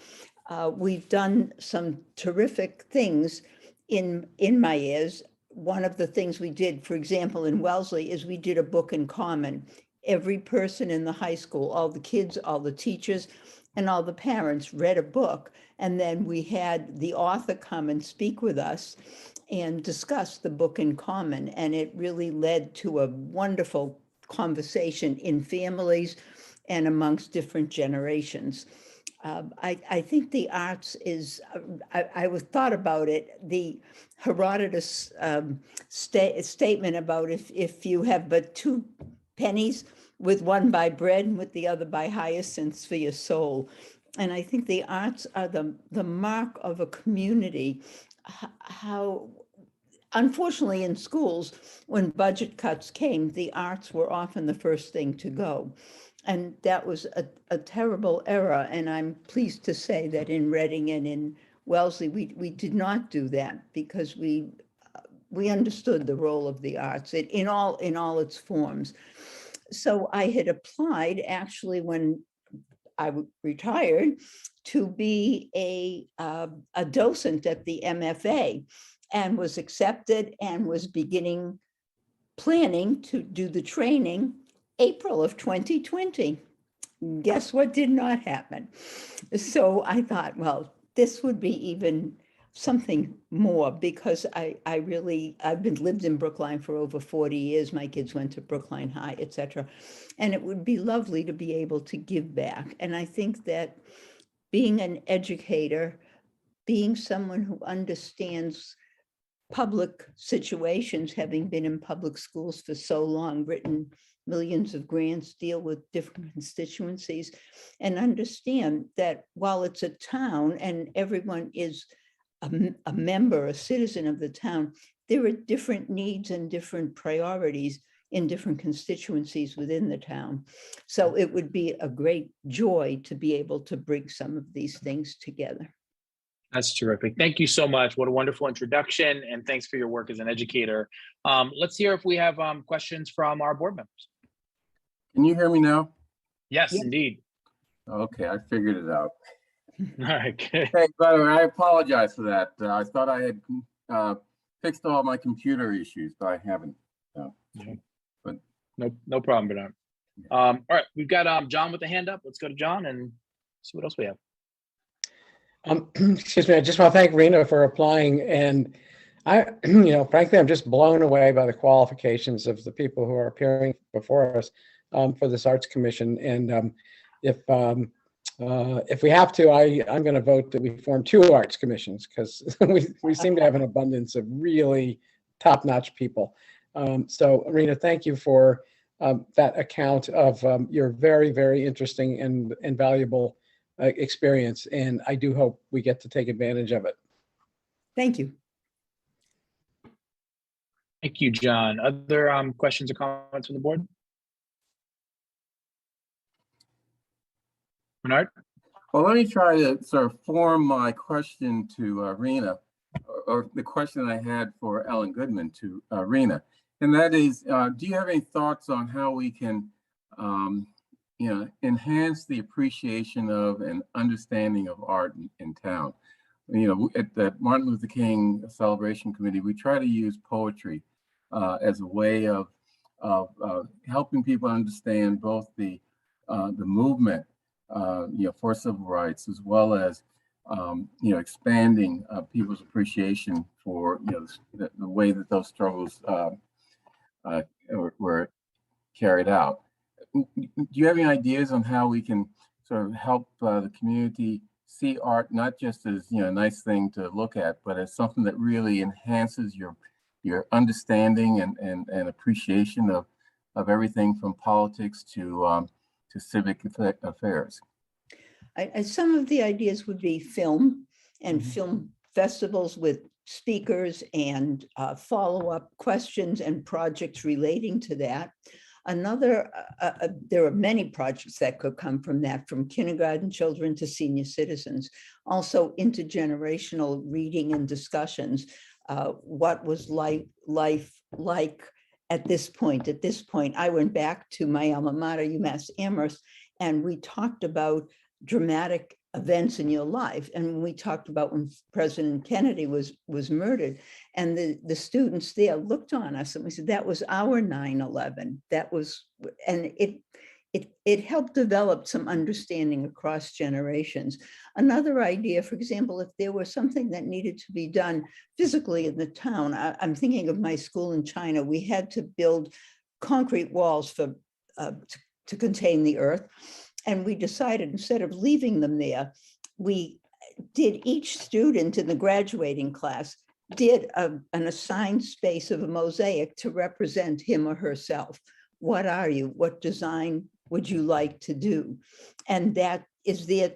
We've done some terrific things in my years. One of the things we did, for example, in Wellesley, is we did a book in common. Every person in the high school, all the kids, all the teachers, and all the parents read a book. And then we had the author come and speak with us and discuss the book in common. And it really led to a wonderful conversation in families and amongst different generations. I think the arts is, I was thought about it, the Herodotus statement about if you have but 2 pennies, with one by bread and with the other by hyacinths for your soul. And I think the arts are the mark of a community. How, unfortunately, in schools, when budget cuts came, the arts were often the first thing to go. And that was a terrible era. And I'm pleased to say that in Reading and in Wellesley, we did not do that because we understood the role of the arts in all its forms. So I had applied actually when I retired to be a docent at the MFA and was accepted and was planning to do the training April of 2020. Guess what did not happen? So I thought, well, this would be even something more because I've lived in Brookline for over 40 years. My kids went to Brookline High, etc. And it would be lovely to be able to give back. And I think that being an educator, being someone who understands public situations, having been in public schools for so long, written millions of grants, deal with different constituencies, and understand that while it's a town and everyone is a member, a citizen of the town, there are different needs and different priorities in different constituencies within the town. So it would be a great joy to be able to bring some of these things together. That's terrific. Thank you so much. What a wonderful introduction. And thanks for your work as an educator. Let's hear if we have questions from our board members. Can you hear me now? Yes, indeed. Okay, I figured it out. All right. Good. Hey, by the way, I apologize for that. I thought I had fixed all my computer issues, but I haven't. But no problem, Bernard. All right, we've got John with the hand up. Let's go to John and see what else we have. Excuse me, I just want to thank Rena for applying, and frankly, I'm just blown away by the qualifications of the people who are appearing before us for this Arts Commission. And if we have to, I'm going to vote that we form 2 Arts Commissions, because we seem to have an abundance of really top-notch people. So, Rena, thank you for that account of your very, very interesting and valuable experience, and I do hope we get to take advantage of it. Thank you. Thank you, John. Other questions or comments from the board? Bernard? Well, let me try to sort of form my question to Rena, or the question I had for Ellen Goodman to Rena. And that is, do you have any thoughts on how we can enhance the appreciation of and understanding of art in town? At the Martin Luther King Celebration Committee, we try to use poetry as a way of helping people understand both the movement, for civil rights, as well as expanding people's appreciation for the way that those struggles were carried out. Do you have any ideas on how we can sort of help the community see art not just as a nice thing to look at, but as something that really enhances your understanding and appreciation of everything from politics to civic affairs? Some of the ideas would be film and film festivals with speakers and follow-up questions and projects relating to that. Another, there are many projects that could come from that, from kindergarten children to senior citizens. Also intergenerational reading and discussions. What was life like at this point? At this point, I went back to my alma mater, UMass Amherst, and we talked about dramatic events in your life. And we talked about when President Kennedy was murdered, and the students there looked on us and we said, that was our 9/11. That was, and it helped develop some understanding across generations. Another idea, for example, if there was something that needed to be done physically in the town, I'm thinking of my school in China. We had to build concrete walls for to contain the earth. And we decided, instead of leaving them there, we did, each student in the graduating class did an assigned space of a mosaic to represent him or herself. What are you? What design would you like to do? And that is there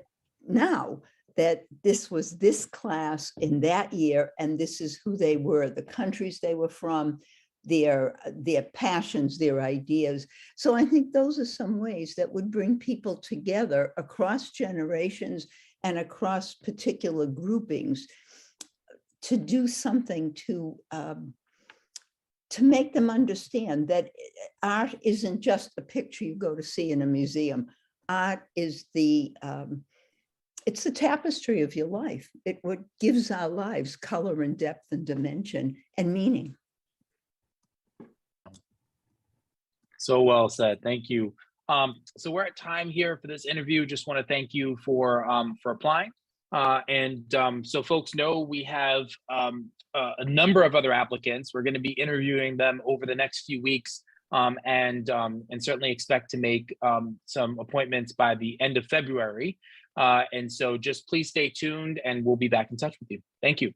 now, that this was this class in that year, and this is who they were, the countries they were from, their passions, their ideas. So I think those are some ways that would bring people together across generations and across particular groupings to do something to make them understand that art isn't just a picture you go to see in a museum. Art is it's the tapestry of your life. It what gives our lives color and depth and dimension and meaning. So well said. Thank you. So we're at time here for this interview. Just want to thank you for applying. So folks know we have a number of other applicants. We're going to be interviewing them over the next few weeks, and certainly expect to make some appointments by the end of February. And so just please stay tuned, and we'll be back in touch with you. Thank you.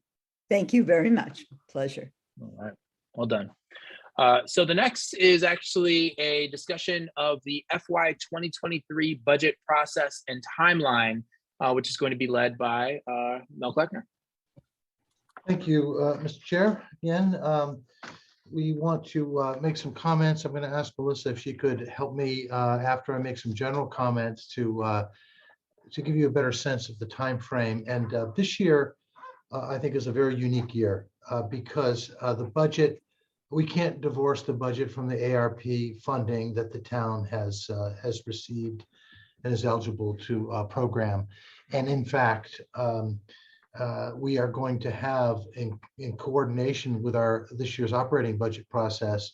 Thank you very much. Pleasure. All right. Well done. So the next is actually a discussion of the FY 2023 budget process and timeline, which is going to be led by Mel Kleckner. Thank you, Mr. Chair. Again, we want to make some comments. I'm going to ask Melissa if she could help me after I make some general comments to give you a better sense of the time frame. And this year, I think, is a very unique year because the budget, we can't divorce the budget from the ARP funding that the town has received and is eligible to program. And in fact, we are going to have, in coordination with this year's operating budget process,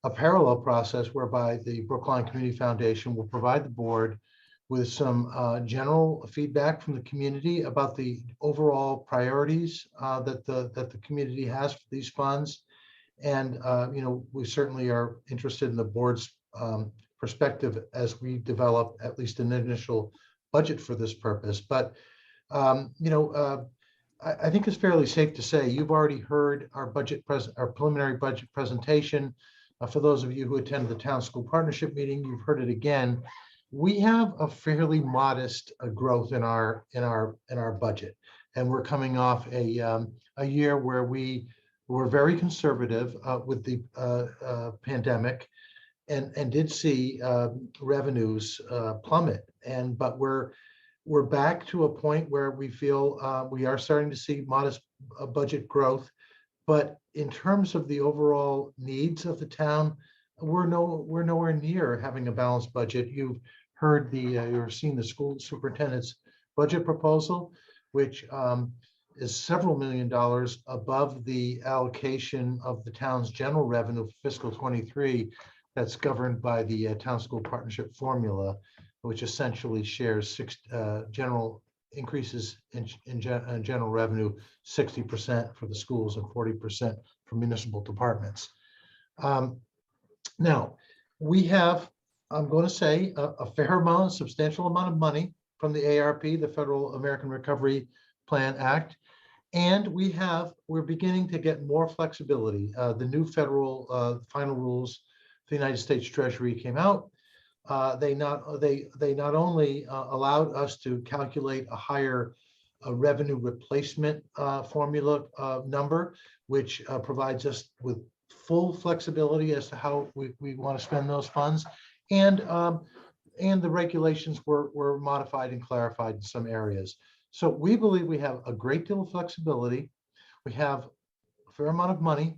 a parallel process whereby the Brookline Community Foundation will provide the board with some general feedback from the community about the overall priorities that the community has for these funds. And we certainly are interested in the board's perspective as we develop at least an initial budget for this purpose. But I think it's fairly safe to say you've already heard our preliminary budget presentation. For those of you who attended the town school partnership meeting, you've heard it again. We have a fairly modest growth in our budget, and we're coming off a year where we were very conservative with the pandemic, and did see revenues plummet. But we're back to a point where we feel we are starting to see modest budget growth. But in terms of the overall needs of the town, we're nowhere near having a balanced budget. You've heard you've seen the school superintendent's budget proposal, which is several $1 million above the allocation of the town's general revenue for fiscal 23 that's governed by the town school partnership formula, which essentially shares general increases in general revenue, 60% for the schools and 40% for municipal departments. Now, we have, I'm going to say, a fair amount, a substantial amount of money from the ARP, the Federal American Recovery Plan Act. And we're beginning to get more flexibility. The new federal final rules, the United States Treasury came out. They not only allowed us to calculate a higher revenue replacement formula number, which provides us with full flexibility as to how we want to spend those funds, and the regulations were modified and clarified in some areas. So we believe we have a great deal of flexibility. We have a fair amount of money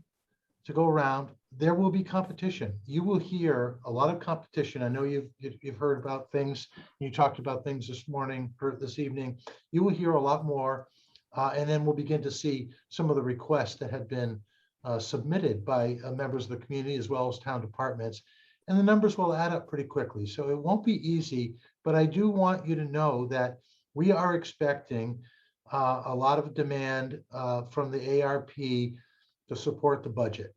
to go around. There will be competition. You will hear a lot of competition. I know you've heard about things. You talked about things this morning or this evening. You will hear a lot more, and then we'll begin to see some of the requests that have been submitted by members of the community as well as town departments, and the numbers will add up pretty quickly. So it won't be easy, but I do want you to know that we are expecting a lot of demand from the ARP to support the budget.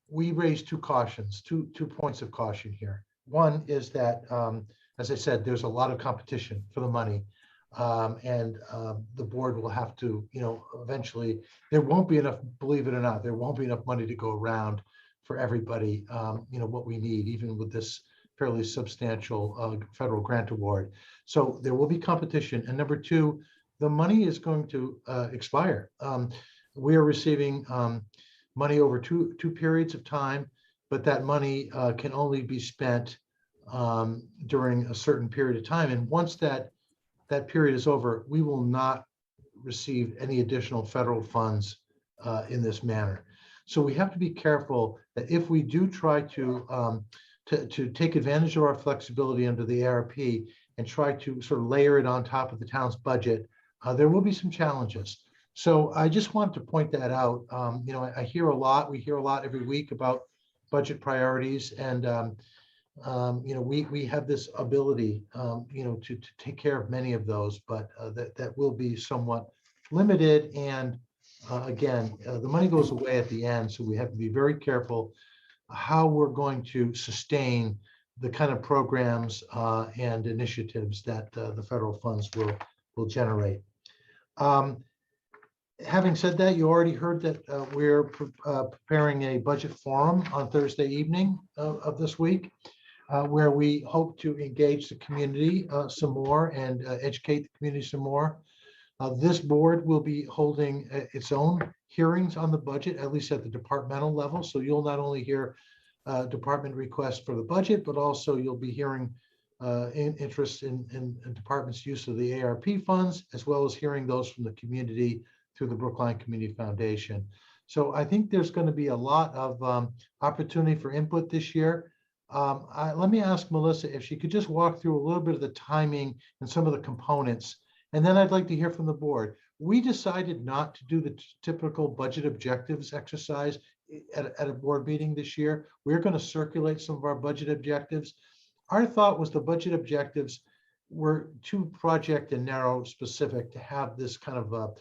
We raised two points of caution here. One is that, as I said, there's a lot of competition for the money, and the board will have to, eventually, there won't be enough, believe it or not, there won't be enough money to go around for everybody, what we need, even with this fairly substantial federal grant award. So there will be competition. And number two, the money is going to expire. We are receiving money over two periods of time, but that money can only be spent during a certain period of time. And once that period is over, we will not receive any additional federal funds in this manner. So we have to be careful that if we do try to take advantage of our flexibility under the ARP and try to sort of layer it on top of the town's budget, there will be some challenges. So I just want to point that out. I hear a lot, we hear a lot every week about budget priorities, and we have this ability, to take care of many of those, but that will be somewhat limited. And again, the money goes away at the end, so we have to be very careful how we're going to sustain the kind of programs and initiatives that the federal funds will generate. Having said that, you already heard that we're preparing a budget forum on Thursday evening of this week, where we hope to engage the community some more and educate the community some more. This board will be holding its own hearings on the budget, at least at the departmental level. So you'll not only hear department requests for the budget, but also you'll be hearing interest in departments' use of the ARP funds, as well as hearing those from the community through the Brookline Community Foundation. So I think there's going to be a lot of opportunity for input this year. Let me ask Melissa if she could just walk through a little bit of the timing and some of the components, and then I'd like to hear from the board. We decided not to do the typical budget objectives exercise at a board meeting this year. We're going to circulate some of our budget objectives. Our thought was the budget objectives were too project and narrow specific to have this kind of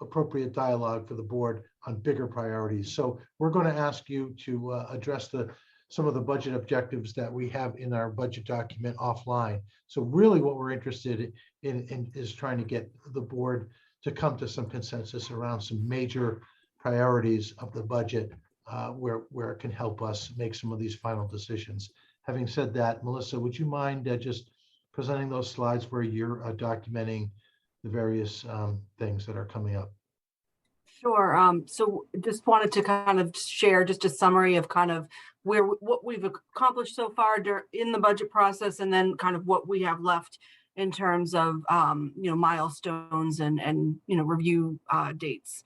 appropriate dialogue for the board on bigger priorities. So we're going to ask you to address some of the budget objectives that we have in our budget document offline. So really what we're interested in is trying to get the board to come to some consensus around some major priorities of the budget where it can help us make some of these final decisions. Having said that, Melissa, would you mind just presenting those slides where you're documenting the various things that are coming up? Sure. So just wanted to kind of share just a summary of kind of what we've accomplished so far in the budget process, and then kind of what we have left in terms of milestones and review dates.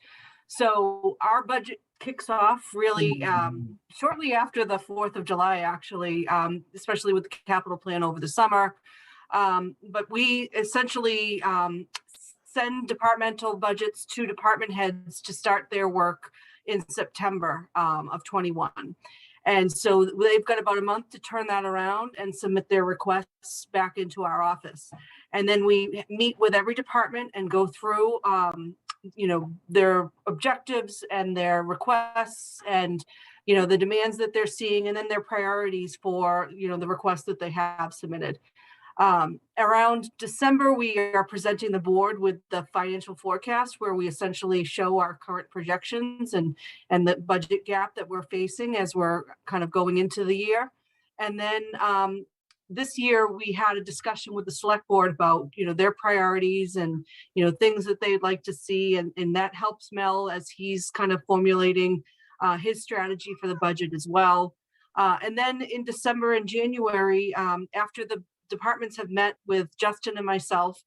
So our budget kicks off really shortly after the 4th of July, actually, especially with the capital plan over the summer. But we essentially send departmental budgets to department heads to start their work in September of 21. And so they've got about a month to turn that around and submit their requests back into our office. And then we meet with every department and go through their objectives and their requests and the demands that they're seeing, and then their priorities for the requests that they have submitted. Around December, we are presenting the board with the financial forecast, where we essentially show our current projections and the budget gap that we're facing as we're kind of going into the year. And then this year we had a discussion with the select board about their priorities and things that they'd like to see, and that helps Mel as he's kind of formulating his strategy for the budget as well. And then in December and January, after the departments have met with Justin and myself,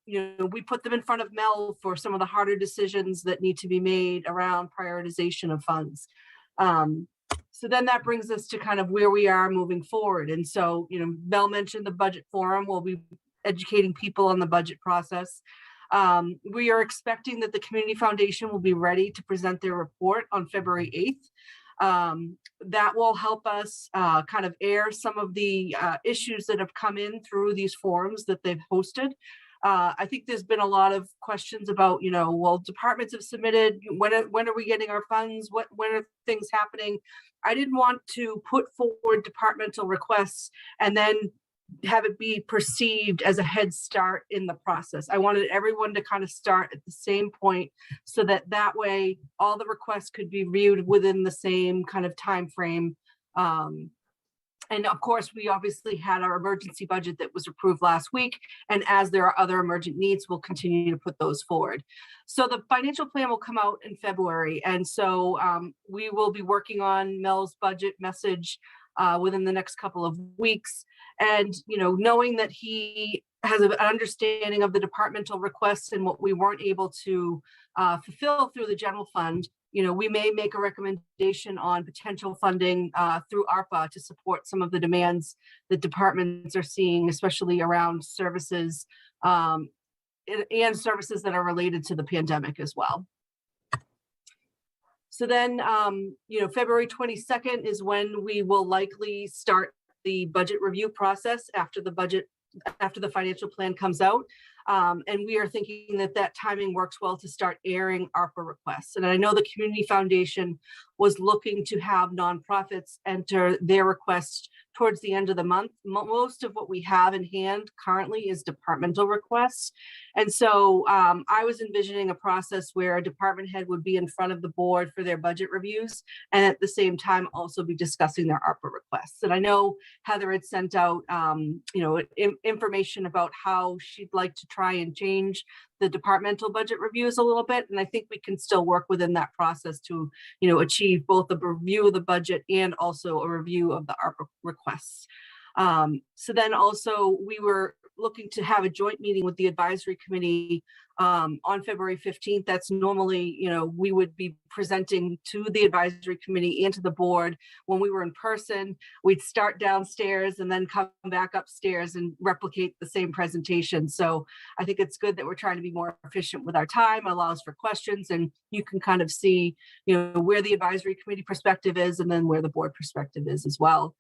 we put them in front of Mel for some of the harder decisions that need to be made around prioritization of funds. So then that brings us to kind of where we are moving forward. And so, Mel mentioned the budget forum. We'll be educating people on the budget process. We are expecting that the Community Foundation will be ready to present their report on February 8th. That will help us kind of air some of the issues that have come in through these forums that they've hosted. I think there's been a lot of questions about, well, departments have submitted, when are we getting our funds? When are things happening? I didn't want to put forward departmental requests and then have it be perceived as a head start in the process. I wanted everyone to kind of start at the same point, so that way all the requests could be viewed within the same kind of time frame. And of course, we obviously had our emergency budget that was approved last week. And as there are other emergent needs, we'll continue to put those forward. So the financial plan will come out in February. And so we will be working on Mel's budget message within the next couple of weeks. And, knowing that he has an understanding of the departmental requests and what we weren't able to fulfill through the general fund, we may make a recommendation on potential funding through ARPA to support some of the demands that departments are seeing, especially around services and services that are related to the pandemic as well. So then, February 22nd is when we will likely start the budget review process after the financial plan comes out. And we are thinking that timing works well to start airing ARPA requests. And I know the Community Foundation was looking to have nonprofits enter their requests towards the end of the month. Most of what we have in hand currently is departmental requests. And so I was envisioning a process where a department head would be in front of the board for their budget reviews, and at the same time also be discussing their ARPA requests. And I know Heather had sent out information about how she'd like to try and change the departmental budget reviews a little bit. And I think we can still work within that process to, achieve both a review of the budget and also a review of the ARPA requests. So then also we were looking to have a joint meeting with the advisory committee on February 15th. That's normally, we would be presenting to the advisory committee and to the board. When we were in person, we'd start downstairs and then come back upstairs and replicate the same presentation. So I think it's good that we're trying to be more efficient with our time, allows for questions, and you can kind of see, where the advisory committee perspective is and then where the board perspective is as well.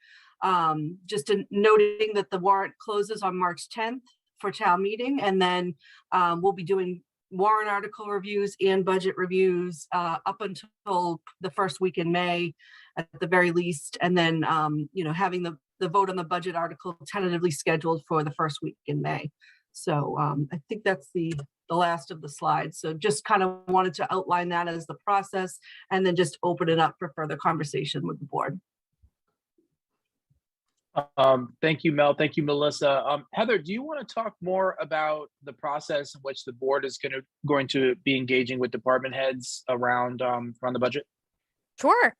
Just noting that the warrant closes on March 10th for town meeting, and then we'll be doing warrant article reviews and budget reviews up until the first week in May at the very least, and then having the vote on the budget article tentatively scheduled for the first week in May. So I think that's the last of the slides. So just kind of wanted to outline that as the process, and then just open it up for further conversation with the board. Thank you, Mel. Thank you, Melissa. Heather, do you want to talk more about the process in which the board is going to be engaging with department heads around the budget? Sure.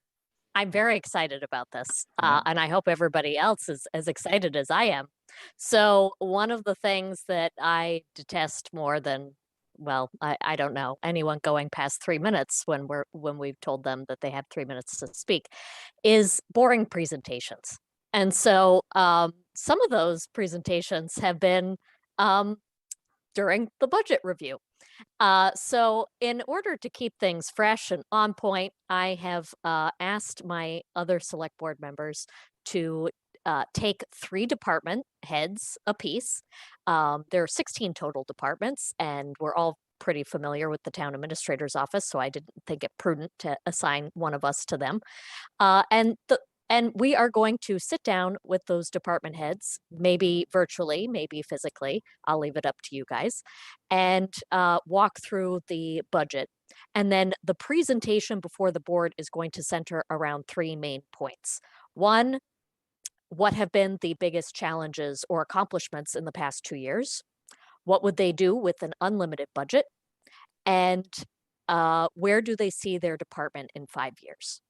I'm very excited about this, and I hope everybody else is as excited as I am. So one of the things that I detest more than, well, I don't know, anyone going past 3 minutes when we've told them that they have 3 minutes to speak, is boring presentations. And so some of those presentations have been during the budget review. So in order to keep things fresh and on point, I have asked my other select board members to take 3 department heads apiece. There are 16 total departments, and we're all pretty familiar with the town administrator's office, so I didn't think it prudent to assign one of us to them. And we are going to sit down with those department heads, maybe virtually, maybe physically. I'll leave it up to you guys, and walk through the budget. And then the presentation before the board is going to center around 3 main points. One, what have been the biggest challenges or accomplishments in the past 2 years? What would they do with an unlimited budget? And where do they see their department in 5 years?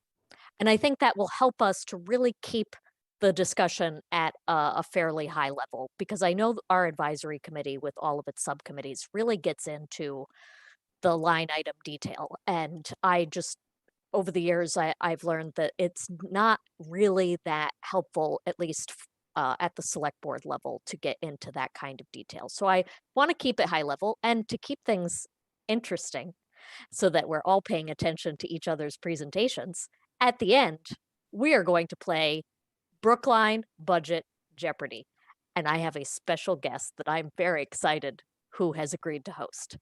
And I think that will help us to really keep the discussion at a fairly high level, because I know our advisory committee with all of its subcommittees really gets into the line item detail. And I just, over the years, I've learned that it's not really that helpful, at least at the select board level, to get into that kind of detail. So I want to keep it high level and to keep things interesting so that we're all paying attention to each other's presentations. At the end, we are going to play Brookline Budget Jeopardy. And I have a special guest that I'm very excited who has agreed to host.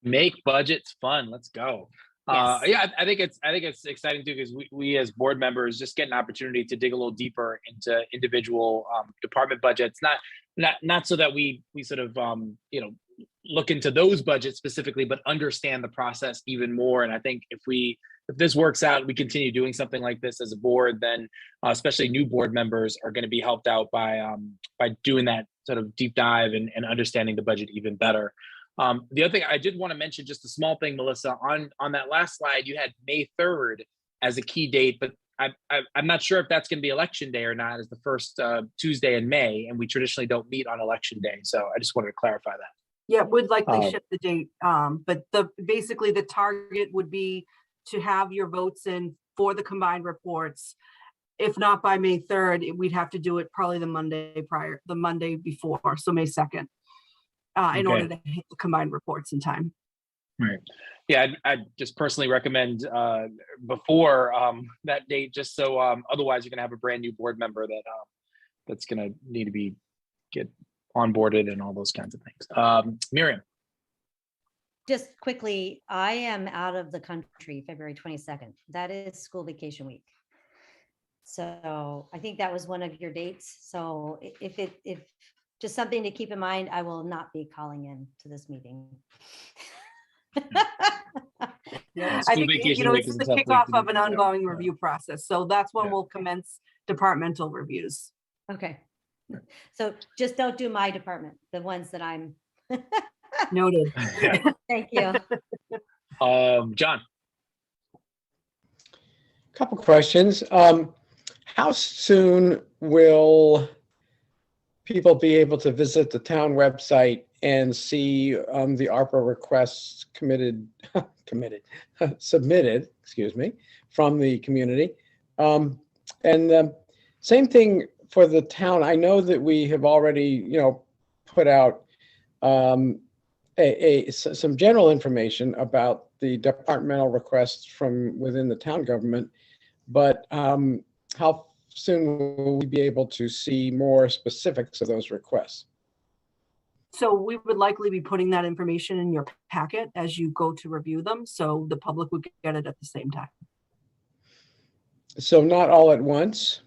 Make budgets fun. Let's go. Yes. Yeah, I think it's exciting too, because we as board members just get an opportunity to dig a little deeper into individual department budgets. Not so that we sort of look into those budgets specifically, but understand the process even more. And I think if this works out, we continue doing something like this as a board, then especially new board members are going to be helped out by doing that sort of deep dive and understanding the budget even better. The other thing I did want to mention, just a small thing, Melissa, on that last slide, you had May 3rd as a key date, but I'm not sure if that's going to be election day or not, as the first Tuesday in May, and we traditionally don't meet on election day. So I just wanted to clarify that. Yeah, would likely shift the date, but basically the target would be to have your votes in for the combined reports. If not by May 3rd, we'd have to do it probably the Monday before, so May 2nd, in order to hit the combined reports in time. Right. Yeah, I'd just personally recommend before that date, just so otherwise you're going to have a brand new board member that's going to need to get onboarded and all those kinds of things. Miriam. Just quickly, I am out of the country February 22nd. That is school vacation week. So I think that was one of your dates. So if just something to keep in mind, I will not be calling in to this meeting. Yeah, I think it's the kickoff of an ongoing review process. So that's when we'll commence departmental reviews. Okay. So just don't do my department, the ones that I'm. Noted. Thank you. John. Couple questions. How soon will people be able to visit the town website and see the ARPA requests submitted, excuse me, from the community. And same thing for the town. I know that we have already, put out some general information about the departmental requests from within the town government, but how soon will we be able to see more specifics of those requests? So we would likely be putting that information in your packet as you go to review them, so the public would get it at the same time. So not all at once?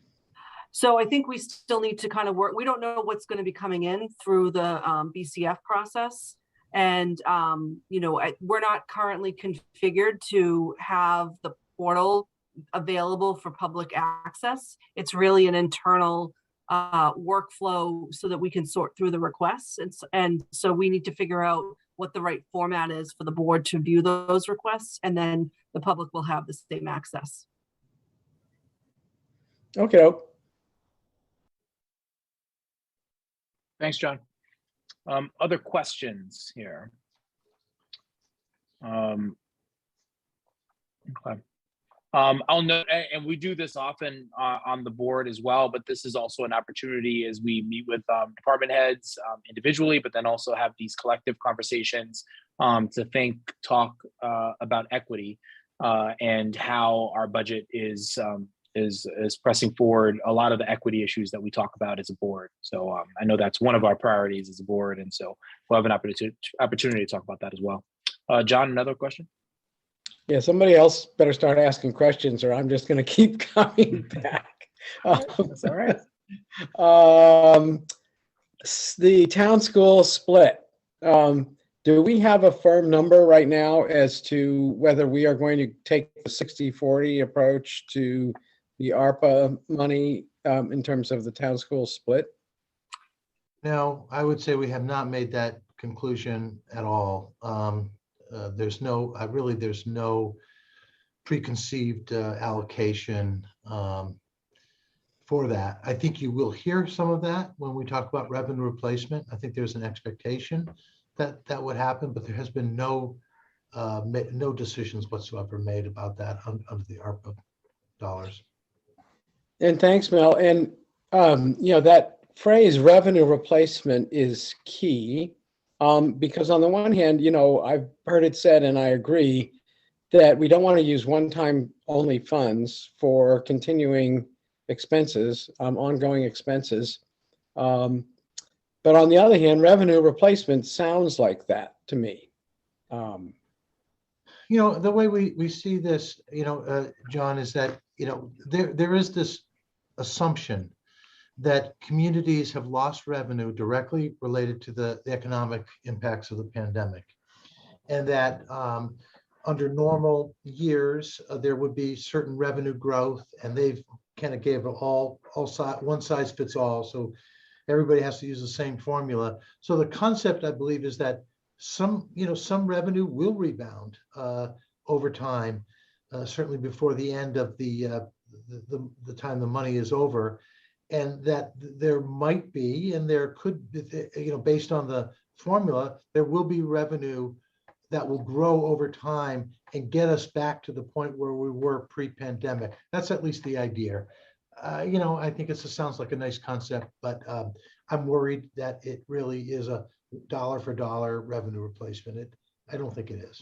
So I think we still need to kind of work. We don't know what's going to be coming in through the BCF process. And, we're not currently configured to have the portal available for public access. It's really an internal workflow so that we can sort through the requests. And so we need to figure out what the right format is for the board to view those requests, and then the public will have the same access. Okay. Thanks, John. Other questions here? Okay. I'll note, and we do this often on the board as well, but this is also an opportunity as we meet with department heads individually, but then also have these collective conversations to talk about equity and how our budget is pressing forward a lot of the equity issues that we talk about as a board. So I know that's one of our priorities as a board, and so we'll have an opportunity to talk about that as well. John, another question? Yeah, somebody else better start asking questions, or I'm just going to keep coming back. That's all right. The town school split. Do we have a firm number right now as to whether we are going to take the 60-40 approach to the ARPA money in terms of the town school split? No, I would say we have not made that conclusion at all. There's no preconceived allocation for that. I think you will hear some of that when we talk about revenue replacement. I think there's an expectation that that would happen, but there has been no decisions whatsoever made about that under the ARPA dollars. And thanks, Mel. And that phrase revenue replacement is key because on the one hand, I've heard it said, and I agree, that we don't want to use one-time only funds for continuing expenses, ongoing expenses. But on the other hand, revenue replacement sounds like that to me. The way we see this, John, is that, there is this assumption that communities have lost revenue directly related to the economic impacts of the pandemic. And that under normal years, there would be certain revenue growth, and they've kind of gave one size fits all. So everybody has to use the same formula. So the concept, I believe, is that some revenue will rebound over time, certainly before the end of the time the money is over, and that there might be, and there could be, based on the formula, there will be revenue that will grow over time and get us back to the point where we were pre-pandemic. That's at least the idea. I think it sounds like a nice concept, but I'm worried that it really is a dollar for dollar revenue replacement. I don't think it is.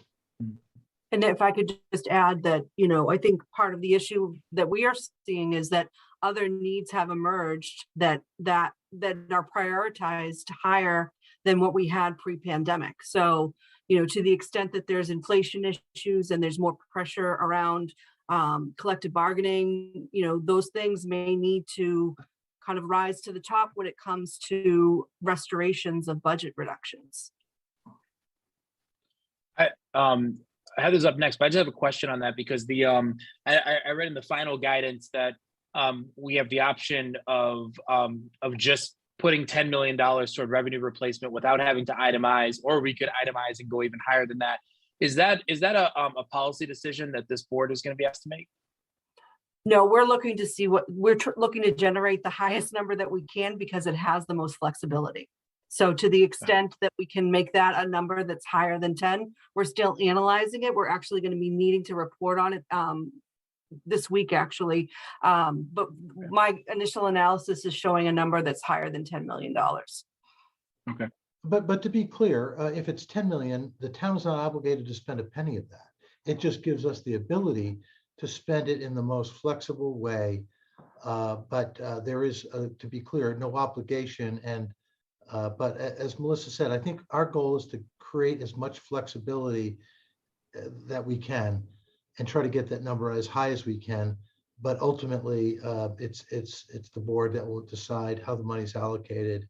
And if I could just add that, I think part of the issue that we are seeing is that other needs have emerged that are prioritized higher than what we had pre-pandemic. So, to the extent that there's inflation issues and there's more pressure around collective bargaining, those things may need to kind of rise to the top when it comes to restorations of budget reductions. Heather's up next, but I just have a question on that because I read in the final guidance that we have the option of just putting $10 million toward revenue replacement without having to itemize, or we could itemize and go even higher than that. Is that a policy decision that this board is going to be asked to make? No, we're looking to see what looking to generate the highest number that we can because it has the most flexibility. So to the extent that we can make that a number that's higher than 10, we're still analyzing it. We're actually going to be needing to report on it this week, actually. But my initial analysis is showing a number that's higher than $10 million. Okay. But to be clear, if it's 10 million, the town is not obligated to spend a penny of that. It just gives us the ability to spend it in the most flexible way. But there is, to be clear, no obligation. And but as Melissa said, I think our goal is to create as much flexibility that we can and try to get that number as high as we can. But ultimately, it's the board that will decide how the money's allocated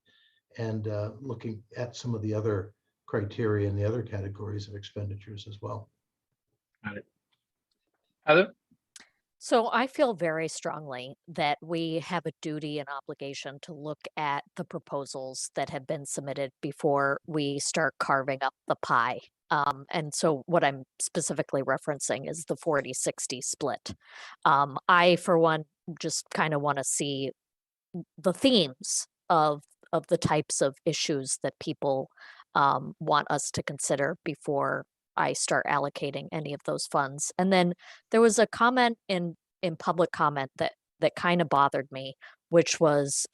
and looking at some of the other criteria and the other categories of expenditures as well. Got it. Heather? So I feel very strongly that we have a duty and obligation to look at the proposals that have been submitted before we start carving up the pie. And so what I'm specifically referencing is the 40-60 split. I, for one, just kind of want to see the themes of the types of issues that people want us to consider before I start allocating any of those funds. And then there was a comment in public comment that kind of bothered me, which was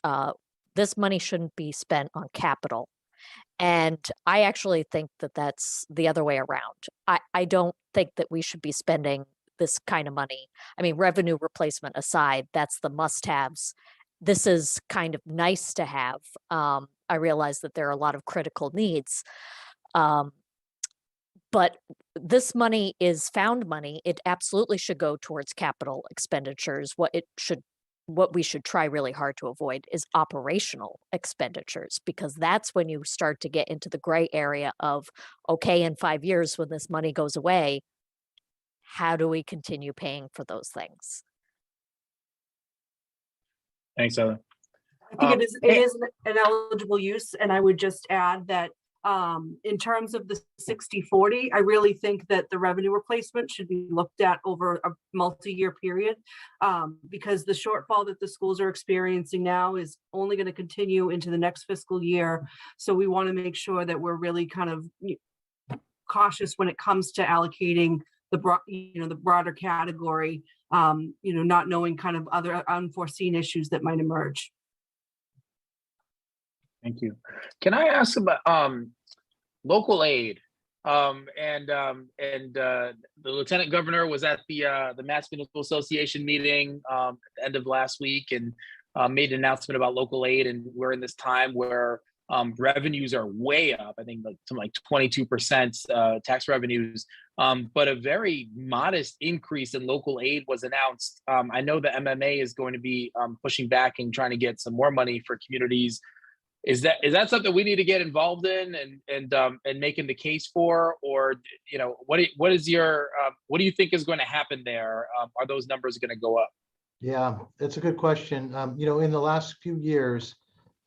this money shouldn't be spent on capital. And I actually think that that's the other way around. I don't think that we should be spending this kind of money. I mean, revenue replacement aside, that's the must-haves. This is kind of nice to have. I realize that there are a lot of critical needs. But this money is found money. It absolutely should go towards capital expenditures. What we should try really hard to avoid is operational expenditures, because that's when you start to get into the gray area of, okay, in 5 years when this money goes away, how do we continue paying for those things? Thanks, Heather. I think it is an eligible use, and I would just add that in terms of the 60-40, I really think that the revenue replacement should be looked at over a multi-year period, because the shortfall that the schools are experiencing now is only going to continue into the next fiscal year. So we want to make sure that we're really kind of cautious when it comes to allocating the broader category, not knowing kind of other unforeseen issues that might emerge. Thank you. Can I ask about local aid? The Lieutenant Governor was at the Mass Municipal Association meeting at the end of last week and made an announcement about local aid. And we're in this time where revenues are way up. I think something like 22% tax revenues, but a very modest increase in local aid was announced. I know the MMA is going to be pushing back and trying to get some more money for communities. Is that something we need to get involved in and making the case for, or what do you think is going to happen there? Are those numbers going to go up? Yeah, it's a good question. In the last few years,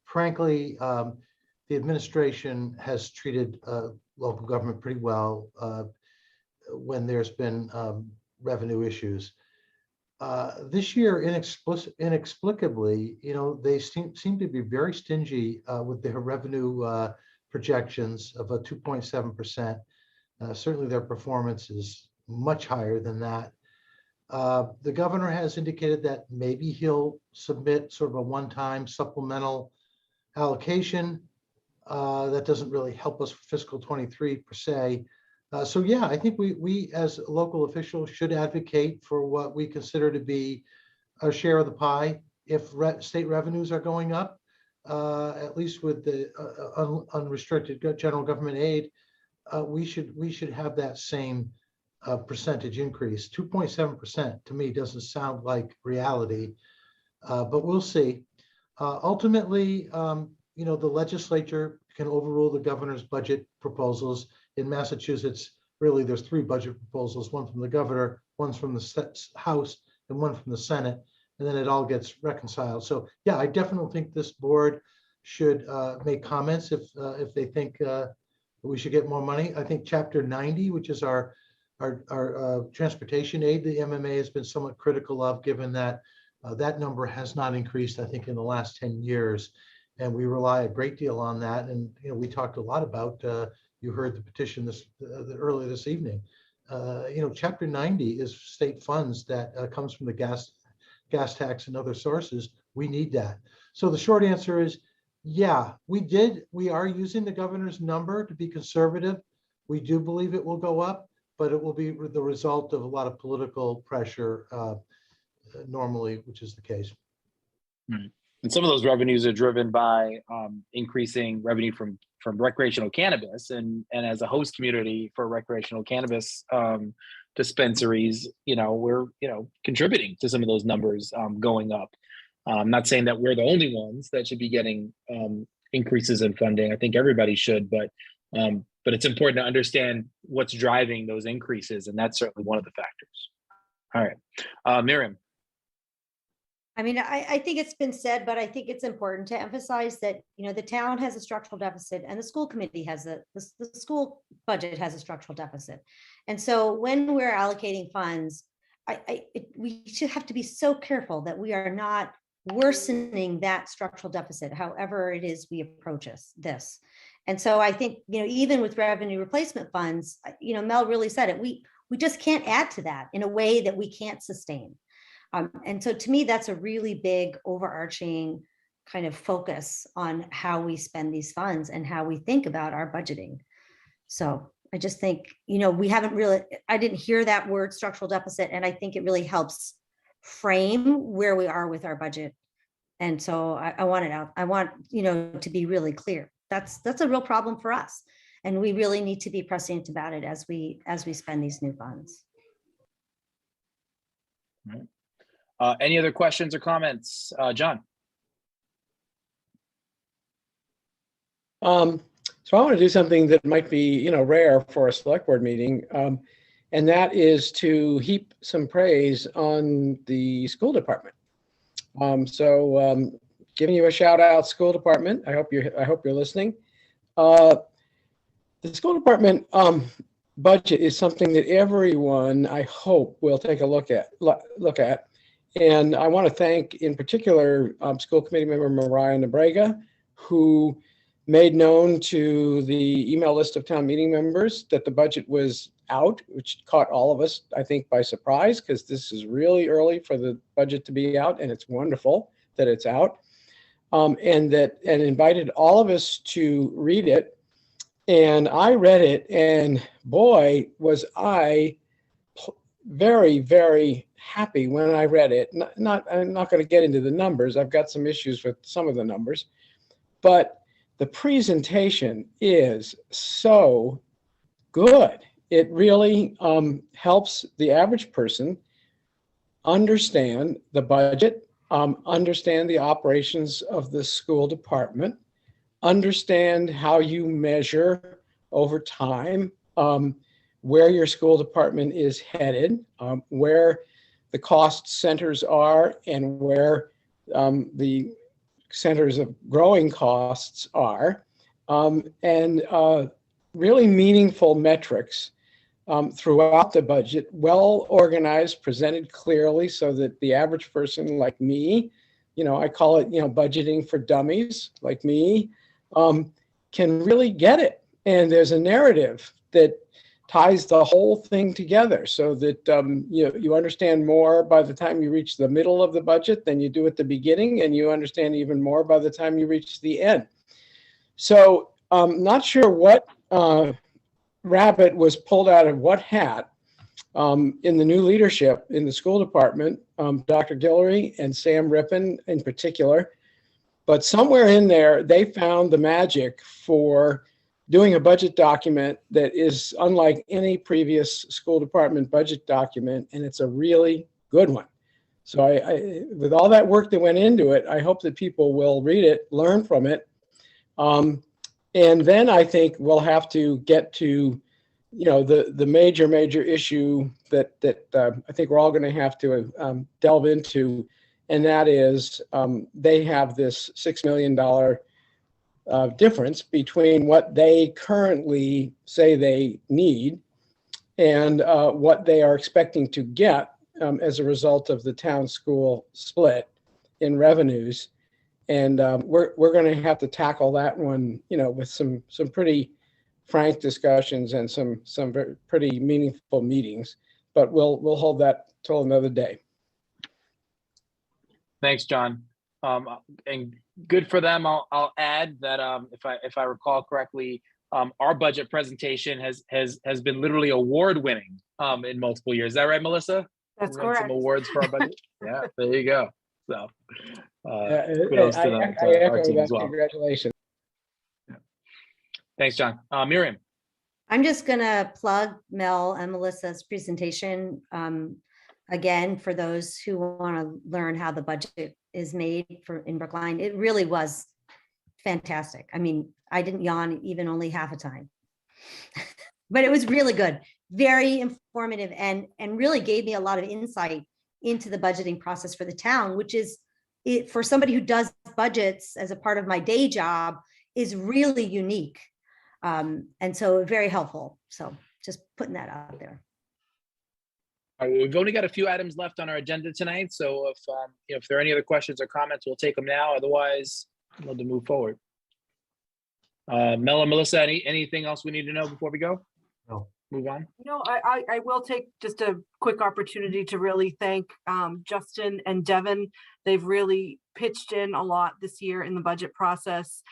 frankly, the administration has treated local government pretty well when there's been revenue issues. This year, inexplicably, they seem to be very stingy with their revenue projections of a 2.7%. Certainly, their performance is much higher than that. The governor has indicated that maybe he'll submit sort of a one-time supplemental allocation. That doesn't really help us for fiscal 23 per se. So yeah, I think we as local officials should advocate for what we consider to be our share of the pie. If state revenues are going up, at least with the unrestricted general government aid, we should have that same percentage increase. 2.7% to me doesn't sound like reality, but we'll see. Ultimately, the legislature can overrule the governor's budget proposals. In Massachusetts, really, there's 3 budget proposals, one from the governor, one's from the House, and one from the Senate, and then it all gets reconciled. So yeah, I definitely think this board should make comments if they think we should get more money. I think Chapter 90, which is our Our transportation aid, the MMA has been somewhat critical of, given that that number has not increased, I think, in the last 10 years. And we rely a great deal on that. And, we talked a lot about, you heard the petition earlier this evening. Chapter 90 is state funds that comes from the gas tax and other sources. We need that. So the short answer is, yeah, we are using the governor's number to be conservative. We do believe it will go up, but it will be the result of a lot of political pressure normally, which is the case. Right. And some of those revenues are driven by increasing revenue from recreational cannabis, and as a host community for recreational cannabis dispensaries, we're contributing to some of those numbers going up. I'm not saying that we're the only ones that should be getting increases in funding. I think everybody should, but it's important to understand what's driving those increases, and that's certainly one of the factors. All right, Miriam. I mean, I think it's been said, but I think it's important to emphasize that, the town has a structural deficit and the school committee has the school budget has a structural deficit. And so when we're allocating funds, we should have to be so careful that we are not worsening that structural deficit, however it is we approach this. And so I think, even with revenue replacement funds, Mel really said it, we just can't add to that in a way that we can't sustain. And so to me, that's a really big overarching kind of focus on how we spend these funds and how we think about our budgeting. So I just think, we haven't really, I didn't hear that word structural deficit, and I think it really helps frame where we are with our budget. And so I want it out. I want, to be really clear. That's a real problem for us. And we really need to be prescient about it as we spend these new funds. All right. Any other questions or comments? John? So I want to do something that might be, rare for a select board meeting, and that is to heap some praise on the school department. Giving you a shout out, school department. I hope you're listening. The school department budget is something that everyone, I hope, will take a look at. And I want to thank, in particular, school committee member Mariah Nebrega, who made known to the email list of town meeting members that the budget was out, which caught all of us, I think, by surprise, because this is really early for the budget to be out, and it's wonderful that it's out. And invited all of us to read it. And I read it, and boy, was I very, very happy when I read it. I'm not going to get into the numbers. I've got some issues with some of the numbers, but the presentation is so good. It really helps the average person understand the budget, understand the operations of the school department, understand how you measure over time where your school department is headed, where the cost centers are, and where the centers of growing costs are, and really meaningful metrics throughout the budget, well organized, presented clearly so that the average person like me, I call it, budgeting for dummies like me, can really get it. And there's a narrative that ties the whole thing together so that you understand more by the time you reach the middle of the budget than you do at the beginning, and you understand even more by the time you reach the end. So not sure what rabbit was pulled out of what hat in the new leadership in the school department, Dr. Guillory and Sam Rippon in particular, but somewhere in there they found the magic for doing a budget document that is unlike any previous school department budget document, and it's a really good one. So I with all that work that went into it, I hope that people will read it, learn from it, and then I think we'll have to get to, the major issue that I think we're all going to have to delve into, and that is they have this $6 million difference between what they currently say they need and what they are expecting to get as a result of the town school split in revenues. And we're going to have to tackle that one, with some pretty frank discussions and some pretty meaningful meetings. But we'll hold that till another day. Thanks, John. And good for them. I'll add that if I recall correctly, our budget presentation has been literally award winning in multiple years. Is that right, Melissa? That's We won some correct. awards for our budget. Yeah, there you go. So I kudos to our echo team that. as well. Congratulations. Thanks, John. Miriam. I'm just gonna plug Mel and Melissa's presentation again for those who want to learn how the budget is made in Brookline. It really was fantastic. I mean, I didn't yawn even only half a time, but it was really good, very informative, and really gave me a lot of insight into the budgeting process for the town, which is for somebody who does budgets as a part of my day job is really unique. And so very helpful. So just putting that out there. All right, we've only got a few items left on our agenda tonight. So if there are any other questions or comments, we'll take them now. Otherwise, I'd love to move forward. Mel and Melissa, anything else we need to know before we go? No. Move on. I will take just a quick opportunity to really thank Justin and Devin. They've really pitched in a lot this year in the budget process.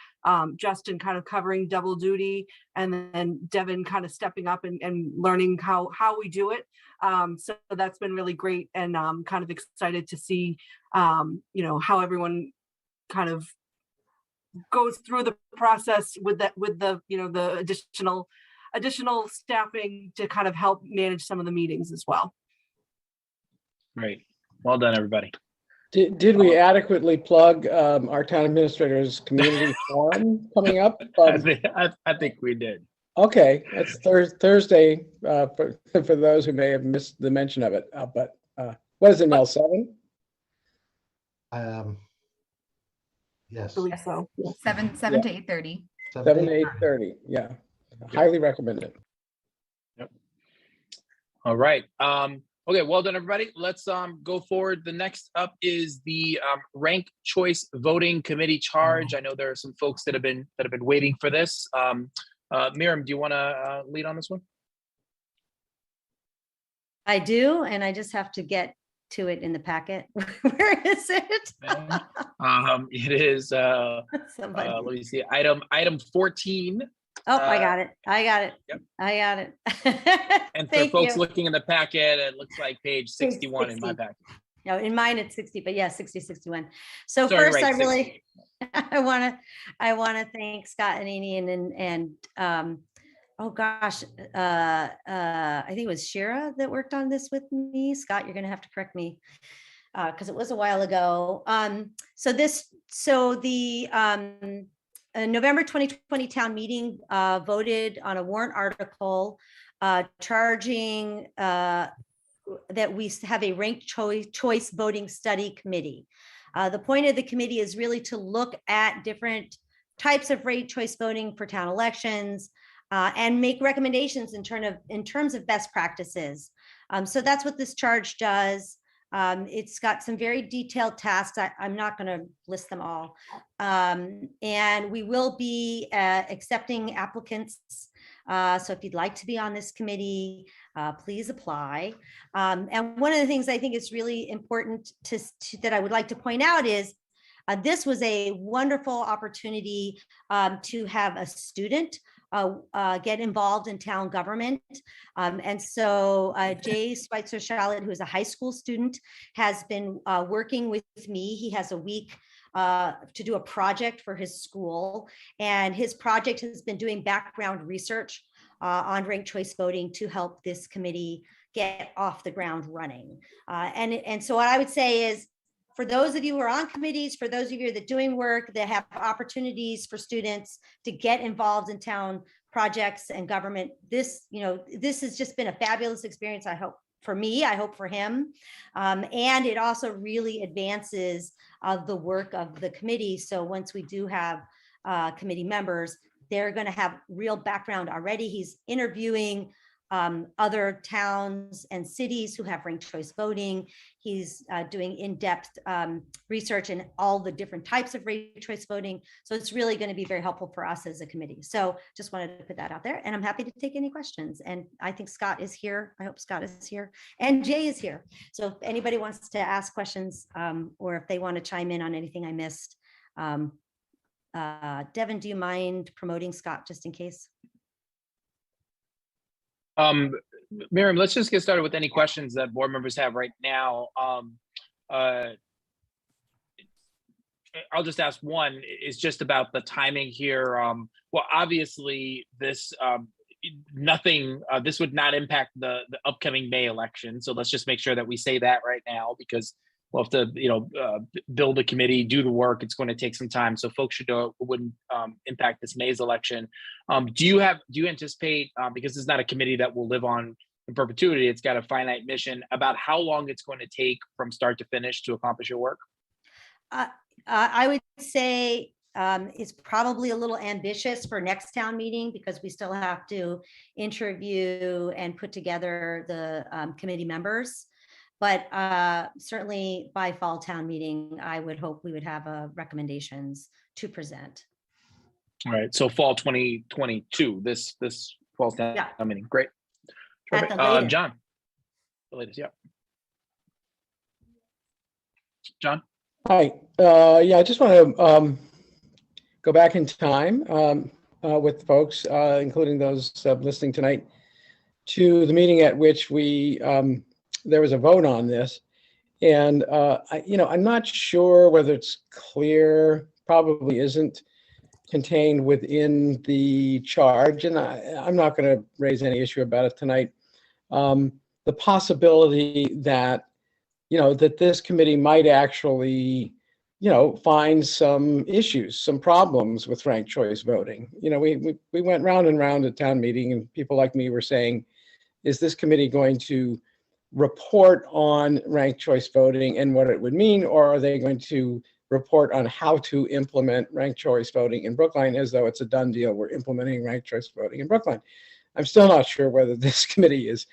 Justin kind of covering double duty, and then Devin kind of stepping up and learning how we do it. So that's been really great, and kind of excited to see how everyone kind of goes through the process with the additional staffing to kind of help manage some of the meetings as well. Great. Well done, everybody. Did we adequately plug our town administrator's community forum coming up? I think we did. Okay, that's Thursday for those who may have missed the mention of it. But what is it, Mel, 7? Yes. I believe so. 7 Yeah. to 8:30. 7 to 8:30. Yeah, highly recommended. Yep. All right. Okay, well done, everybody. Let's go forward. The next up is the Ranked Choice Voting Committee charge. I know there are some folks that have been waiting for this. Miriam, do you want to lead on this one? I do, and I just have to get to it in the packet. Where is it? It is. Let me see. Item 14. Oh, I got it. Yep. I got it. And for Thank folks you. looking in the packet, it looks like page 61 in my 60. packet. No, in mine it's 60, but yeah, 60, 61. So Sorry, first, right, I really, 60. I want to thank Scott and Amy and oh gosh, I think it was Shira that worked on this with me. Scott, you're going to have to correct me because it was a while ago. So the November 2020 town meeting voted on a warrant article charging that we have a ranked choice voting study committee. The point of the committee is really to look at different types of ranked choice voting for town elections and make recommendations in terms of best practices. So that's what this charge does. It's got some very detailed tasks. I'm not going to list them all. And we will be accepting applicants. So if you'd like to be on this committee, please apply. And one of the things I think is really important that I would like to point out is this was a wonderful opportunity to have a student get involved in town government. And so Jay Schweitzer-Charlotte, who is a high school student, has been working with me. He has a week to do a project for his school. And his project has been doing background research on ranked choice voting to help this committee get off the ground running. And so what I would say is, for those of you who are on committees, for those of you that are doing work that have opportunities for students to get involved in town projects and government, this has just been a fabulous experience. I hope for me, I hope for him. And it also really advances the work of the committee. So once we do have committee members, they're going to have real background already. He's interviewing other towns and cities who have ranked choice voting. He's doing in-depth research in all the different types of ranked choice voting. So it's really going to be very helpful for us as a committee. So just wanted to put that out there, and I'm happy to take any questions. And I think Scott is here. I hope Scott is here, and Jay is here. So if anybody wants to ask questions or if they want to chime in on anything I missed, Devin, do you mind promoting Scott just in case? Miriam, let's just get started with any questions that board members have right now. I'll just ask one. Is just about the timing here. Well, obviously, this this would not impact the upcoming May election. So let's just make sure that we say that right now, because we'll have to, build a committee, do the work. It's going to take some time. So folks should know it wouldn't impact this May's election. Do you anticipate, because this is not a committee that will live on in perpetuity, it's got a finite mission, about how long it's going to take from start to finish to accomplish your work? I would say it's probably a little ambitious for next town meeting, because we still have to interview and put together the committee members. But certainly by fall town meeting, I would hope we would have recommendations to present. All right, so fall 2022, this fall town meeting. Great. At the latest. John, the latest, yeah. John? Hi, yeah, I just want to go back in time with folks, including those listening tonight, to the meeting at which we there was a vote on this. And, I'm not sure whether it's clear, probably isn't contained within the charge. And I'm not going to raise any issue about it tonight. The possibility that, that this committee might actually, find some issues, some problems with ranked choice voting. We went round and round at town meeting, and people like me were saying, is this committee going to report on ranked choice voting and what it would mean, or are they going to report on how to implement ranked choice voting in Brookline as though it's a done deal? We're implementing ranked choice voting in Brookline. I'm still not sure whether this committee is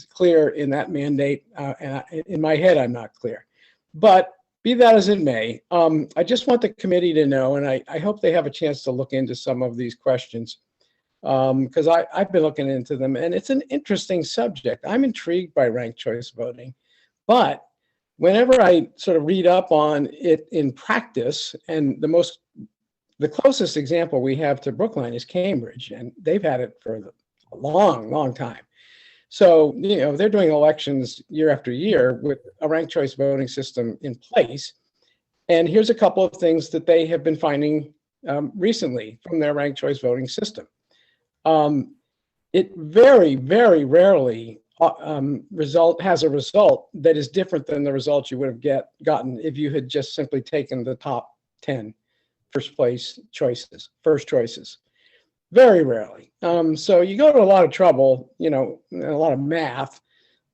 clear in that mandate. And in my head, I'm not clear. But be that as it may, I just want the committee to know, and I hope they have a chance to look into some of these questions, because I've been looking into them, and it's an interesting subject. I'm intrigued by ranked choice voting, but whenever I sort of read up on it in practice, and the closest example we have to Brookline is Cambridge, and they've had it for a long, long time. So, they're doing elections year after year with a ranked choice voting system in place. And here's a couple of things that they have been finding recently from their ranked choice voting system. It very, very rarely has a result that is different than the results you would have gotten if you had just simply taken the top 10 first choices. Very rarely. So you go to a lot of trouble, and a lot of math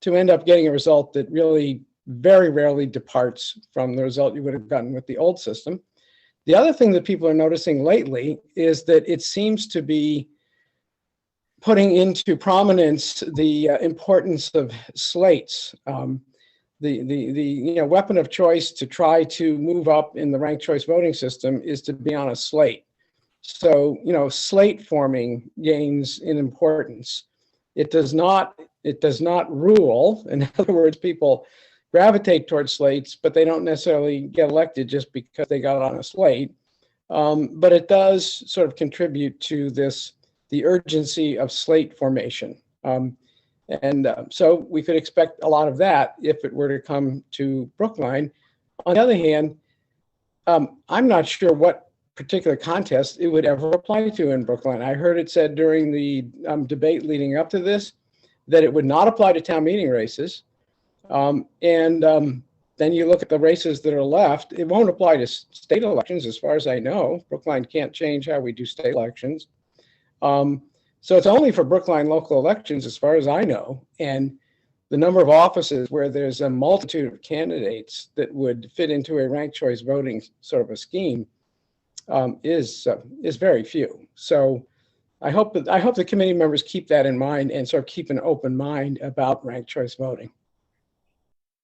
to end up getting a result that really very rarely departs from the result you would have gotten with the old system. The other thing that people are noticing lately is that it seems to be putting into prominence the importance of slates. The weapon of choice to try to move up in the ranked choice voting system is to be on a slate. So, slate forming gains in importance. It does not rule. In other words, people gravitate towards slates, but they don't necessarily get elected just because they got on a slate. But it does sort of contribute to the urgency of slate formation. So we could expect a lot of that if it were to come to Brookline. On the other hand, I'm not sure what particular contest it would ever apply to in Brookline. I heard it said during the debate leading up to this that it would not apply to town meeting races. Then you look at the races that are left, it won't apply to state elections as far as I know. Brookline can't change how we do state elections. So it's only for Brookline local elections as far as I know. And the number of offices where there's a multitude of candidates that would fit into a ranked choice voting sort of a scheme is very few. So I hope the committee members keep that in mind and sort of keep an open mind about ranked choice voting.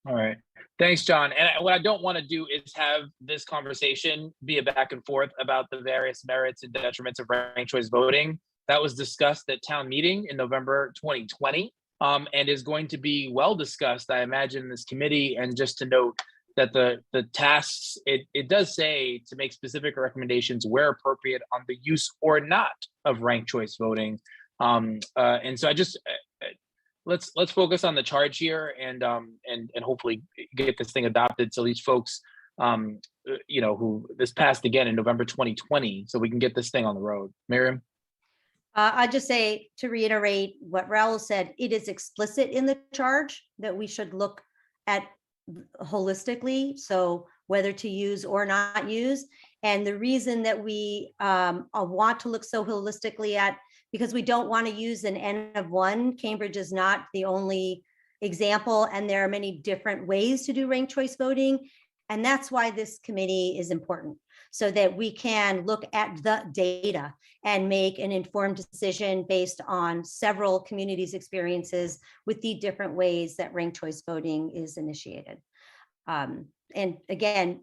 All right. Thanks, John. And what I don't want to do is have this conversation be a back and forth about the various merits and detriments of ranked choice voting. That was discussed at town meeting in November 2020, and is going to be well discussed, I imagine, in this committee. And just to note that the tasks, it does say to make specific recommendations where appropriate on the use or not of ranked choice voting. And so I just, let's focus on the charge here and hopefully get this thing adopted so these folks who this passed again in November 2020, so we can get this thing on the road. Miriam? I just say, to reiterate what Raul said, it is explicit in the charge that we should look at holistically, so whether to use or not use. And the reason that we want to look so holistically at, because we don't want to use an N of one. Cambridge is not the only example, and there are many different ways to do ranked choice voting. And that's why this committee is important, so that we can look at the data and make an informed decision based on several communities' experiences with the different ways that ranked choice voting is initiated. And again,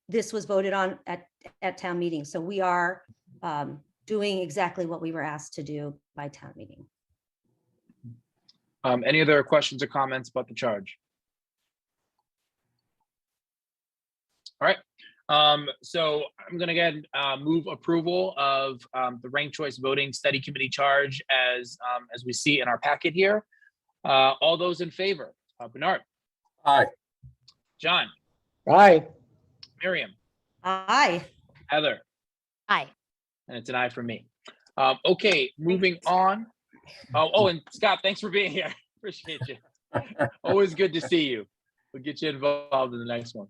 this was voted on at town meeting. So we are doing exactly what we were asked to do by town meeting. Any other questions or comments about the charge? All right. So I'm going to again move approval of the ranked choice voting study committee charge as we see in our packet here. All those in favor? Bernard? Aye. John? Aye. Miriam? Aye. Heather? Aye. And it's an aye for me. Okay, moving on. Oh, and Scott, thanks for being here. Appreciate you. Always good to see you. We'll get you involved in the next one.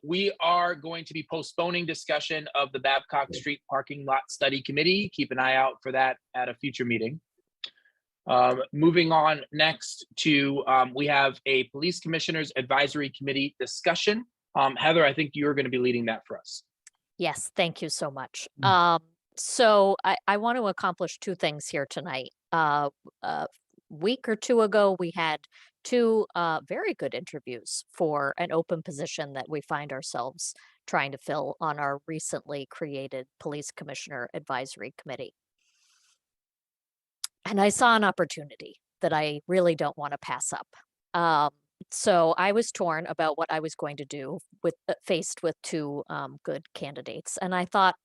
We are going to be postponing discussion of the Babcock Street Parking Lot Study Committee. Keep an eye out for that at a future meeting. Moving on next to, we have a Police Commissioners Advisory Committee discussion. Heather, I think you're going to be leading that for us. Yes, thank you so much. So I want to accomplish two things here tonight. A week or two ago, we had two very good interviews for an open position that we find ourselves trying to fill on our recently created Police Commissioner Advisory Committee. And I saw an opportunity that I really don't want to pass up. So I was torn about what I was going to do with faced with two good candidates. And I thought,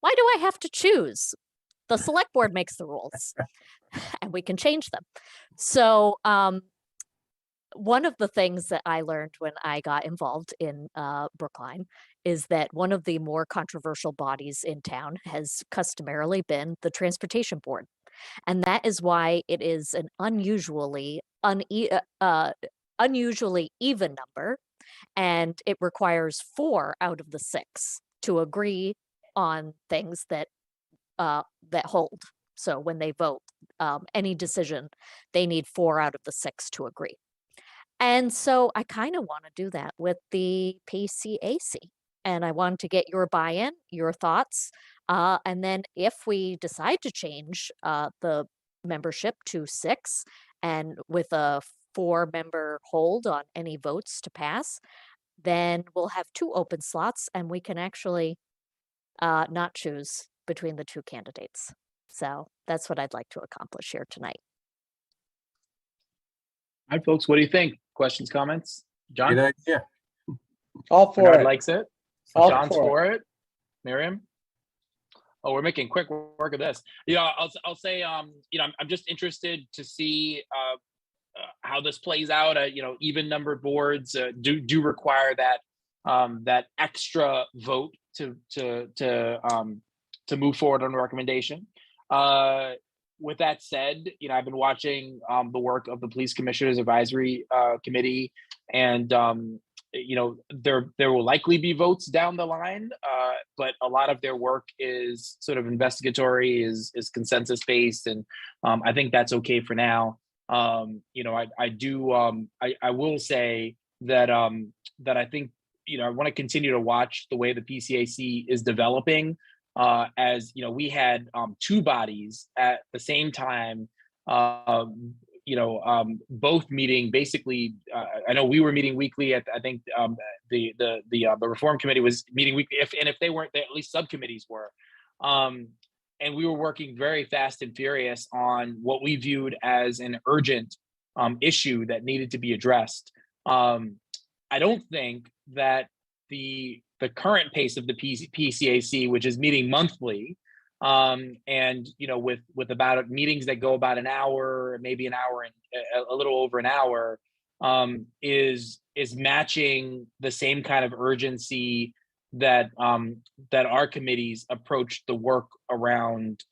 why do I have to choose? The select board makes the rules and we can change them. So one of the things that I learned when I got involved in Brookline is that one of the more controversial bodies in town has customarily been the Transportation Board. And that is why it is an unusually even number, and it requires 4 out of the 6 to agree on things that hold. So when they vote, any decision, they need 4 out of the 6 to agree. And so I kind of want to do that with the PCAC. And I wanted to get your buy-in, your thoughts. And then if we decide to change the membership to 6 and with a 4-member hold on any votes to pass, then we'll have 2 open slots and we can actually not choose between the 2 candidates. So that's what I'd like to accomplish here tonight. All right, folks, what do you think? Questions, comments? John? Good idea. All for Bernard it. likes it. All John's for for it. Miriam? Oh, we're making quick work of this. I'll say, I'm just interested to see how this plays out. Even numbered boards do require that extra vote to move forward on the recommendation. With that said, I've been watching the work of the Police Commissioners Advisory Committee, and there will likely be votes down the line, but a lot of their work is sort of investigatory, is consensus based, and I think that's okay for now. I will say that I think I want to continue to watch the way the PCAC is developing. as you know, we had two bodies at the same time, both meeting basically. I know we were meeting weekly. I think the reform committee was meeting weekly. If they weren't, at least subcommittees were. And we were working very fast and furious on what we viewed as an urgent issue that needed to be addressed. I don't think that the current pace of the PCAC, which is meeting monthly, and with about meetings that go about an hour, maybe an hour and a little over an hour, is matching the same kind of urgency that our committees approached the work around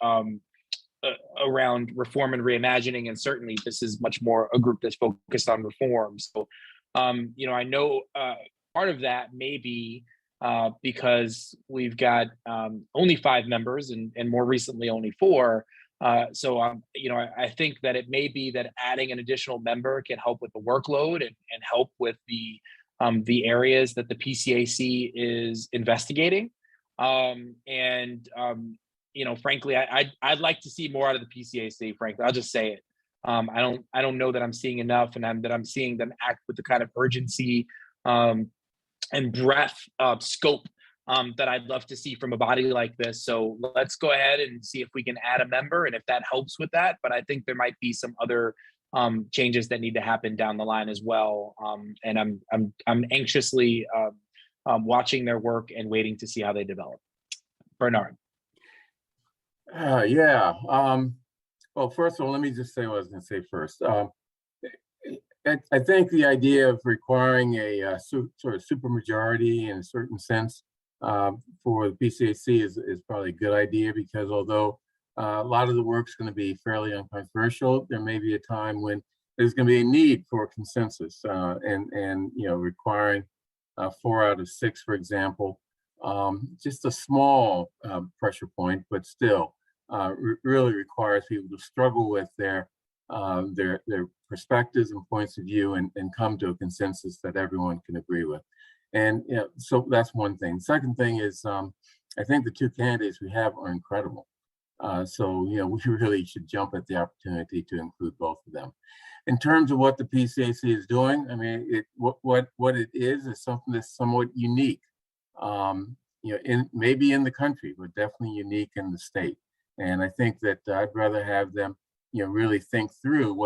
reform and reimagining, and certainly this is much more a group that's focused on reform. So, I know part of that may be because we've got only 5 members and more recently only 4. So, I think that it may be that adding an additional member can help with the workload and help with the areas that the PCAC is investigating. Frankly, I'd like to see more out of the PCAC. Frankly, I'll just say it. I don't know that I'm seeing enough, and I'm seeing them act with the kind of urgency and breadth of scope that I'd love to see from a body like this. So let's go ahead and see if we can add a member, and if that helps with that. But I think there might be some other changes that need to happen down the line as well. And I'm anxiously watching their work and waiting to see how they develop. Bernard. Yeah. Well, first of all, let me just say what I was going to say first. I think the idea of requiring a sort of supermajority in a certain sense for the PCAC is probably a good idea, because although a lot of the work's going to be fairly uncontroversial, there may be a time when there's going to be a need for consensus, and requiring 4 out of 6, for example, just a small pressure point, but still really requires people to struggle with their perspectives and points of view and come to a consensus that everyone can agree with. And so that's one thing. Second thing is, I think the 2 candidates we have are incredible. So we really should jump at the opportunity to include both of them. In terms of what the PCAC is doing, I mean, what it is something that's somewhat unique. Maybe in the country, but definitely unique in the state. And I think that I'd rather have them, really think through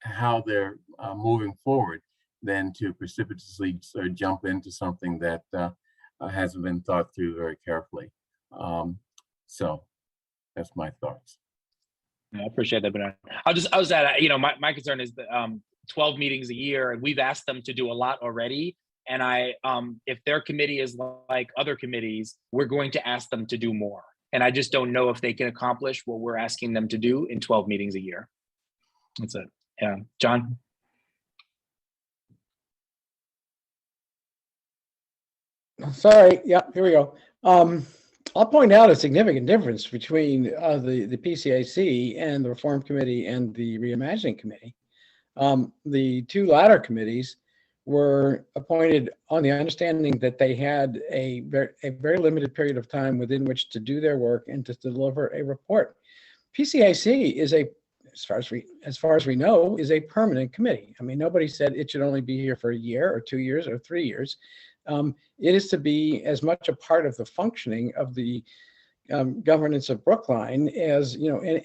how they're moving forward, than to precipitously sort of jump into something that hasn't been thought through very carefully. So that's my thoughts. Yeah, I appreciate that, Bernard. I'll just add, my concern is that 12 meetings a year, and we've asked them to do a lot already. And if their committee is like other committees, we're going to ask them to do more. And I just don't know if they can accomplish what we're asking them to do in 12 meetings a year. That's it. Yeah, John? Sorry, yeah, here we go. I'll point out a significant difference between the PCAC and the Reform Committee and the Reimagining Committee. The 2 latter committees were appointed on the understanding that they had a very limited period of time within which to do their work and to deliver a report. PCAC is as far as we know, is a permanent committee. I mean, nobody said it should only be here for a year or 2 years or 3 years. It is to be as much a part of the functioning of the governance of Brookline as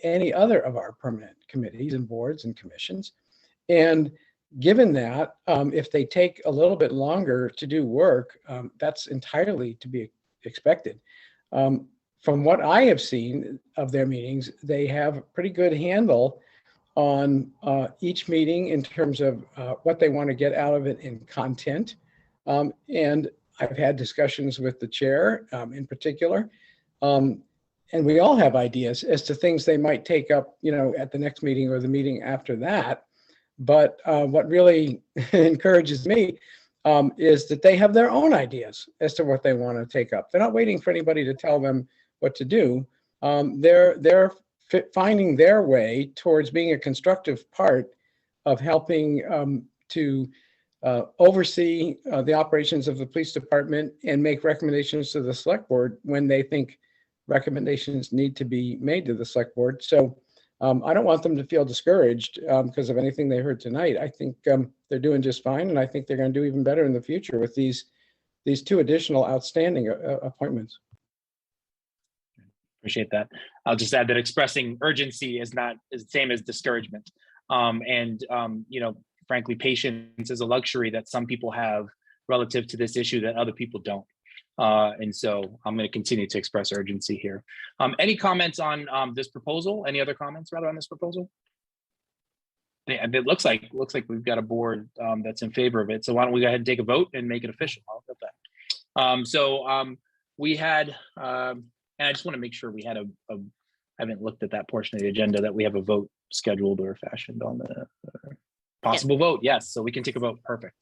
any other of our permanent committees and boards and commissions. And given that, if they take a little bit longer to do work, that's entirely to be expected. From what I have seen of their meetings, they have a pretty good handle on each meeting in terms of what they want to get out of it in content. And I've had discussions with the chair in particular. And we all have ideas as to things they might take up, at the next meeting or the meeting after that. But what really encourages me is that they have their own ideas as to what they want to take up. They're not waiting for anybody to tell them what to do. They're finding their way towards being a constructive part of helping to oversee the operations of the police department and make recommendations to the select board when they think recommendations need to be made to the select board. So I don't want them to feel discouraged because of anything they heard tonight. I think they're doing just fine, and I think they're going to do even better in the future with these two additional outstanding appointments. Appreciate that. I'll just add that expressing urgency is the same as discouragement. Frankly, patience is a luxury that some people have relative to this issue that other people don't. And so I'm going to continue to express urgency here. Any comments on this proposal? Any other comments rather on this proposal? It looks like we've got a board that's in favor of it. So why don't we go ahead and take a vote and make it official? How about that? We had, and I just want to make sure we had I haven't looked at that portion of the agenda, that we have a vote scheduled or fashioned on the possible vote. Yes, so we can take a vote. Perfect.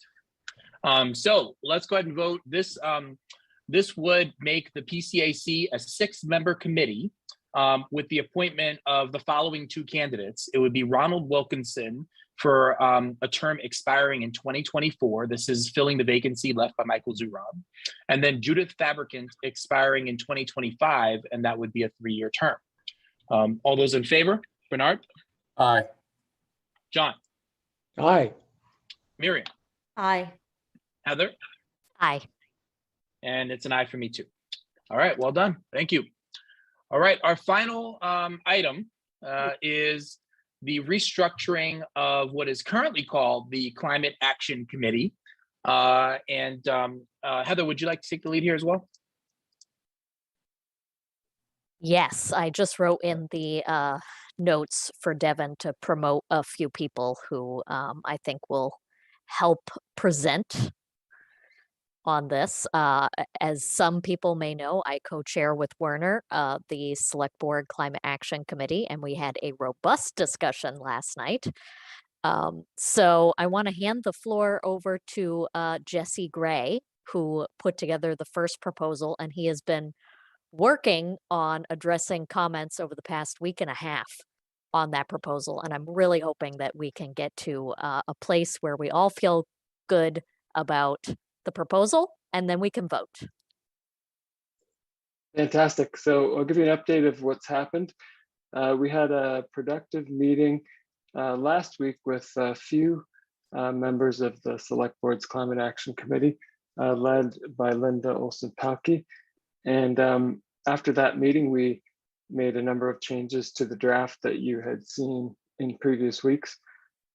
So let's go ahead and vote. This would make the PCAC a 6-member committee with the appointment of the following 2 candidates. It would be Ronald Wilkinson for a term expiring in 2024. This is filling the vacancy left by Michael Zurab. And then Judith Fabricant expiring in 2025, and that would be a 3-year term. All those in favor? Bernard? Aye. John? Aye. Miriam? Aye. Heather? Aye. And it's an aye for me too. All right, well done. Thank you. All right, our final item is the restructuring of what is currently called the Climate Action Committee. Heather, would you like to take the lead here as well? Yes, I just wrote in the notes for Devin to promote a few people who I think will help present on this. As some people may know, I co-chair with Werner the Select Board Climate Action Committee, and we had a robust discussion last night. So I want to hand the floor over to Jesse Gray, who put together the first proposal, and he has been working on addressing comments over the past week and a half on that proposal. And I'm really hoping that we can get to a place where we all feel good about the proposal, and then we can vote. Fantastic. So I'll give you an update of what's happened. We had a productive meeting last week with a few members of the Select Board's Climate Action Committee, led by Linda Olson-Palke. And after that meeting, we made a number of changes to the draft that you had seen in previous weeks.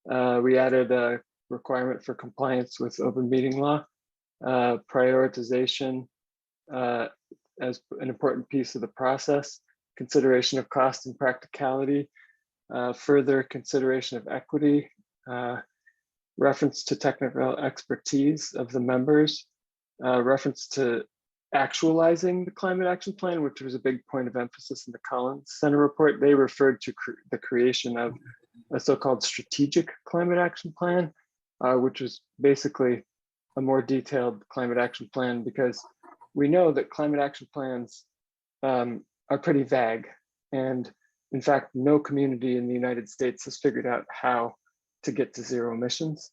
We added a requirement for compliance with open meeting law, prioritization as an important piece of the process, consideration of cost and practicality, further consideration of equity, reference to technical expertise of the members, reference to actualizing the climate action plan, which was a big point of emphasis in the Collins Center report. They referred to the creation of a so-called strategic climate action plan, which was basically a more detailed climate action plan, because we know that climate action plans are pretty vague. And in fact, no community in the United States has figured out how to get to zero emissions.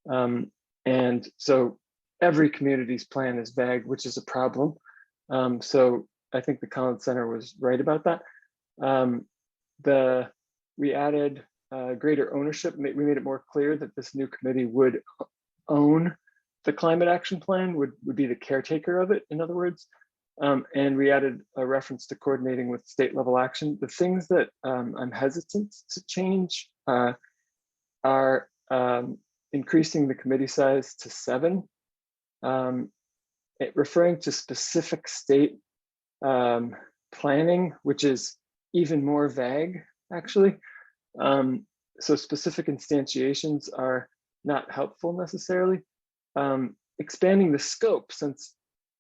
And so every community's plan is vague, which is a problem. So I think the Collins Center was right about that. We added greater ownership. We made it more clear that this new committee would own the climate action plan, would be the caretaker of it, in other words. And we added a reference to coordinating with state level action. The things that I'm hesitant to change are increasing the committee size to 7, referring to specific state planning, which is even more vague, actually. So specific instantiations are not helpful necessarily. Expanding the scope, since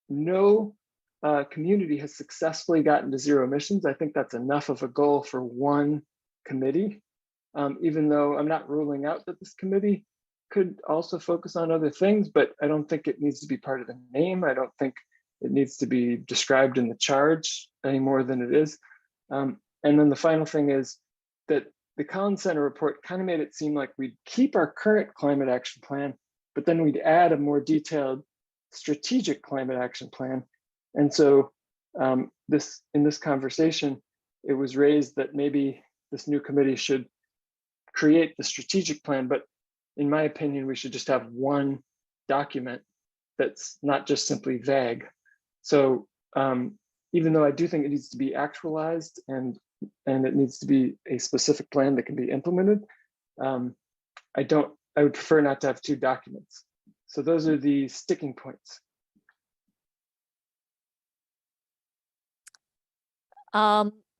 no community has successfully gotten to zero emissions, I think that's enough of a goal for one committee, even though I'm not ruling out that this committee could also focus on other things, but I don't think it needs to be part of the name. I don't think it needs to be described in the charge any more than it is. And then the final thing is that the Collins Center report kind of made it seem like we'd keep our current climate action plan, but then we'd add a more detailed strategic climate action plan. And so in this conversation, it was raised that maybe this new committee should create the strategic plan, but in my opinion, we should just have one document that's not just simply vague. So even though I do think it needs to be actualized and it needs to be a specific plan that can be implemented, I would prefer not to have two documents. So those are the sticking points.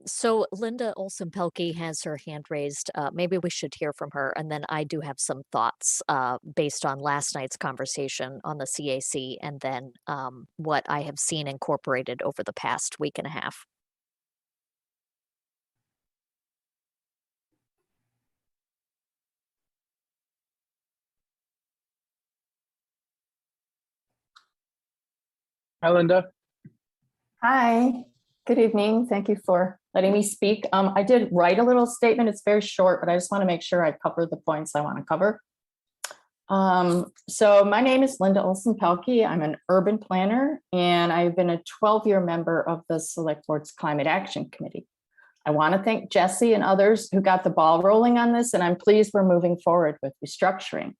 So Linda Olson-Pelkey has her hand raised. Maybe we should hear from her. And then I do have some thoughts based on last night's conversation on the CAC and then what I have seen incorporated over the past week and a half. Hi, Linda. Hi, good evening. Thank you for letting me speak. I did write a little statement. It's very short, but I just want to make sure I cover the points I want to cover. So my name is Linda Olson-Pelkey. I'm an urban planner, and I've been a 12-year member of the Select Board's Climate Action Committee. I want to thank Jesse and others who got the ball rolling on this, and I'm pleased we're moving forward with restructuring,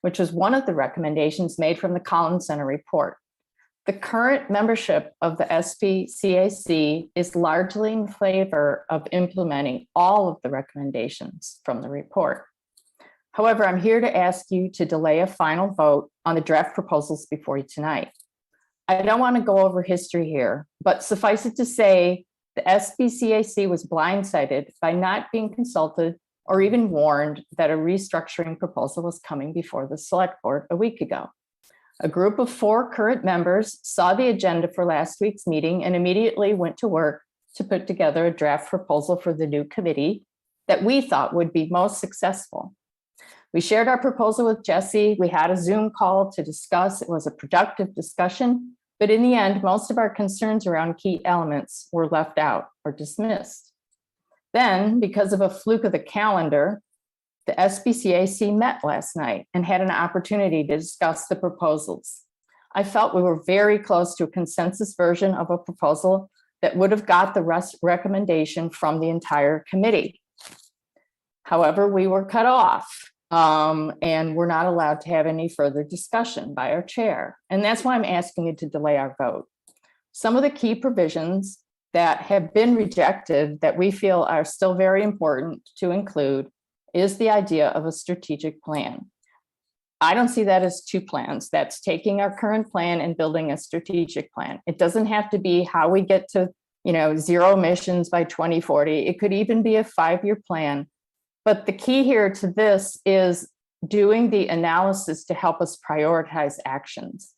which was one of the recommendations made from the Collins Center report. The current membership of the SPCAC is largely in favor of implementing all of the recommendations from the report. However, I'm here to ask you to delay a final vote on the draft proposals before you tonight. I don't want to go over history here, but suffice it to say, the SPCAC was blindsided by not being consulted or even warned that a restructuring proposal was coming before the Select Board a week ago. A group of 4 current members saw the agenda for last week's meeting and immediately went to work to put together a draft proposal for the new committee that we thought would be most successful. We shared our proposal with Jesse. We had a Zoom call to discuss. It was a productive discussion, but in the end, most of our concerns around key elements were left out or dismissed. Then, because of a fluke of the calendar, the SPCAC met last night and had an opportunity to discuss the proposals. I felt we were very close to a consensus version of a proposal that would have got the recommendation from the entire committee. However, we were cut off and we're not allowed to have any further discussion by our chair. And that's why I'm asking you to delay our vote. Some of the key provisions that have been rejected that we feel are still very important to include is the idea of a strategic plan. I don't see that as 2 plans. That's taking our current plan and building a strategic plan. It doesn't have to be how we get to, zero emissions by 2040. It could even be a 5-year plan. But the key here to this is doing the analysis to help us prioritize actions.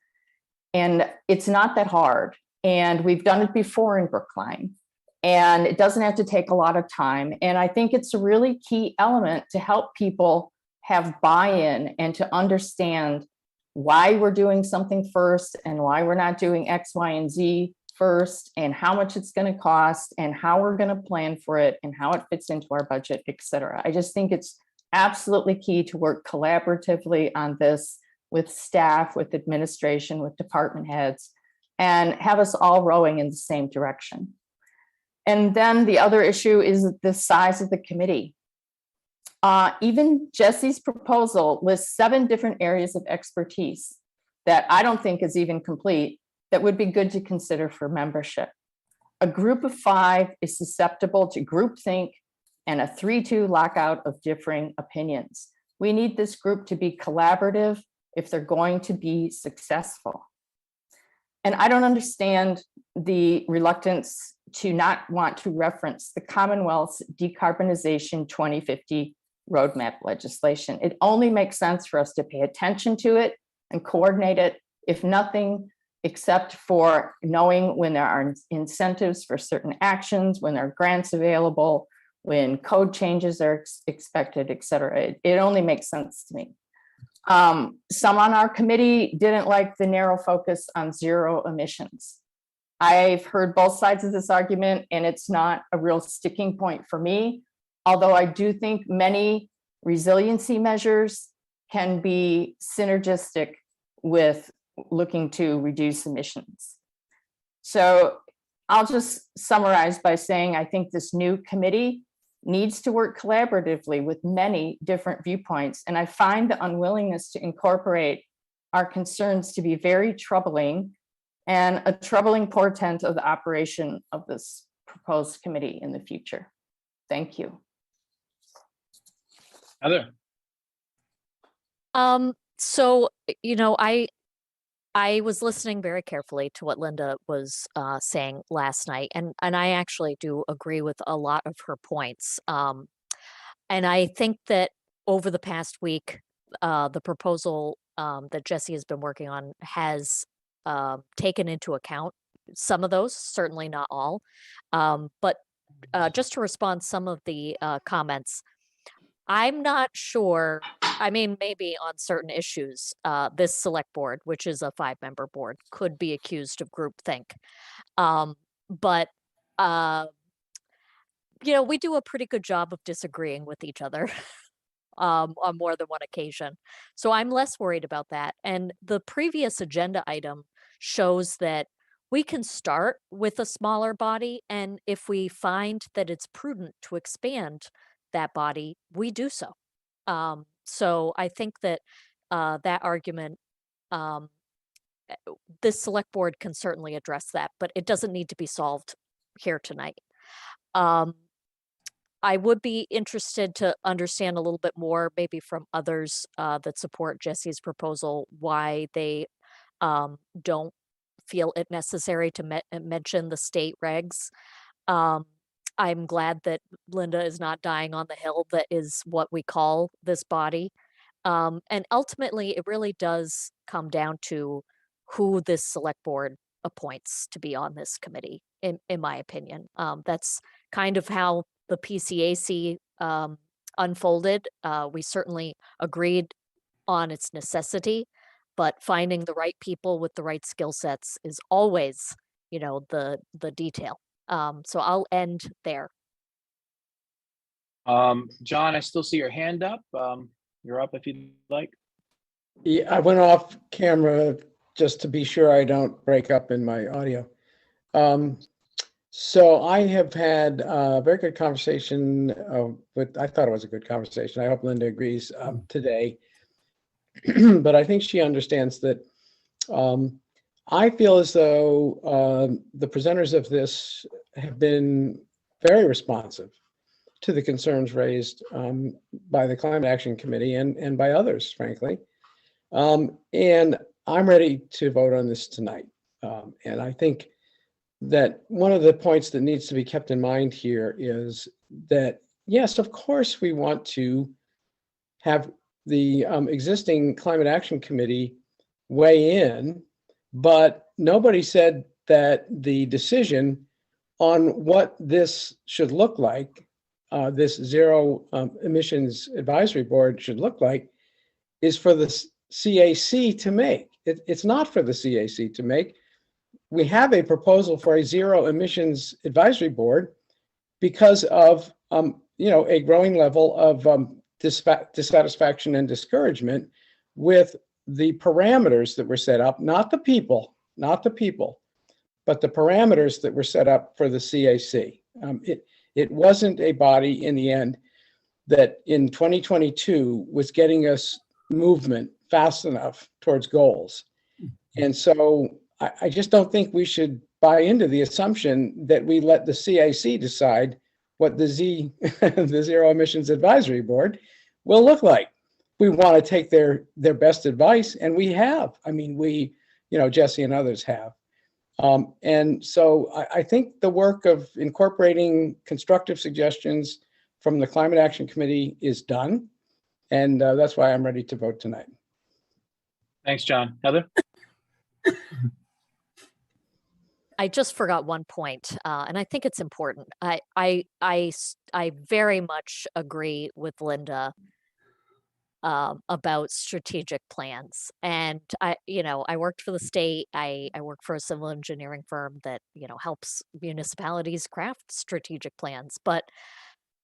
And it's not that hard. And we've done it before in Brookline. And it doesn't have to take a lot of time. And I think it's a really key element to help people have buy-in and to understand why we're doing something first and why we're not doing X, Y, and Z first, and how much it's going to cost and how we're going to plan for it and how it fits into our budget, et cetera. I just think it's absolutely key to work collaboratively on this with staff, with administration, with department heads, and have us all rowing in the same direction. And then the other issue is the size of the committee. Even Jesse's proposal lists 7 different areas of expertise that I don't think is even complete that would be good to consider for membership. A group of 5 is susceptible to groupthink and a 3-2 lockout of differing opinions. We need this group to be collaborative if they're going to be successful. And I don't understand the reluctance to not want to reference the Commonwealth's Decarbonization 2050 roadmap legislation. It only makes sense for us to pay attention to it and coordinate it, if nothing except for knowing when there are incentives for certain actions, when there are grants available, when code changes are expected, et cetera. It only makes sense to me. Some on our committee didn't like the narrow focus on zero emissions. I've heard both sides of this argument, and it's not a real sticking point for me, although I do think many resiliency measures can be synergistic with looking to reduce emissions. So I'll just summarize by saying I think this new committee needs to work collaboratively with many different viewpoints. And I find the unwillingness to incorporate our concerns to be very troubling and a troubling portent of the operation of this proposed committee in the future. Thank you. Heather? So, I was listening very carefully to what Linda was saying last night, and I actually do agree with a lot of her points. And I think that over the past week, the proposal that Jesse has been working on has taken into account some of those, certainly not all. But just to respond to some of the comments, I'm not sure. I mean, maybe on certain issues, this select board, which is a 5-member board, could be accused of groupthink. But we do a pretty good job of disagreeing with each other on more than one occasion. So I'm less worried about that. And the previous agenda item shows that we can start with a smaller body, and if we find that it's prudent to expand that body, we do so. So I think that that argument, this select board can certainly address that, but it doesn't need to be solved here tonight. I would be interested to understand a little bit more, maybe from others that support Jesse's proposal, why they don't feel it necessary to mention the state regs. I'm glad that Linda is not dying on the hill that is what we call this body. And ultimately, it really does come down to who this select board appoints to be on this committee, in my opinion. That's kind of how the PCAC unfolded. We certainly agreed on its necessity, but finding the right people with the right skill sets is always, the detail. So I'll end there. John, I still see your hand up. You're up if you'd like. Yeah, I went off camera just to be sure I don't break up in my audio. So I have had a very good conversation I thought it was a good conversation. I hope Linda agrees today. But I think she understands that I feel as though the presenters of this have been very responsive to the concerns raised by the Climate Action Committee and by others, frankly. And I'm ready to vote on this tonight. And I think that one of the points that needs to be kept in mind here is that, yes, of course, we want to have the existing Climate Action Committee weigh in, but nobody said that the decision on what this should look like, this zero emissions advisory board should look like, is for the CAC to make. It's not for the CAC to make. We have a proposal for a zero emissions advisory board because of a growing level of dissatisfaction and discouragement with the parameters that were set up, not the people, but the parameters that were set up for the CAC. It wasn't a body in the end that in 2022 was getting us movement fast enough towards goals. And so I just don't think we should buy into the assumption that we let the CAC decide what the Zero Emissions Advisory Board will look like. We want to take their best advice, and we have. I mean, Jesse and others have. And so I think the work of incorporating constructive suggestions from the Climate Action Committee is done. And that's why I'm ready to vote tonight. Thanks, John. Heather? I just forgot one point, and I think it's important. I very much agree with Linda about strategic plans. And I worked for the state. I work for a civil engineering firm that, helps municipalities craft strategic plans. But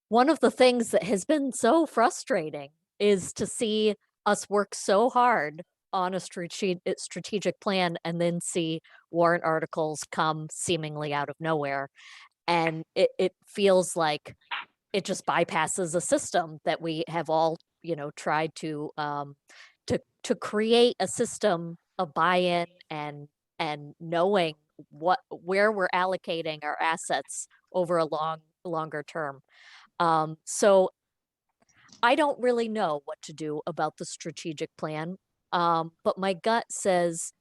one of the things that has been so frustrating is to see us work so hard on a strategic plan and then see warrant articles come seemingly out of nowhere. And it feels like it just bypasses a system that we have all, tried to create a system of buy-in and knowing where we're allocating our assets over a longer term. So I don't really know what to do about the strategic plan, but my gut says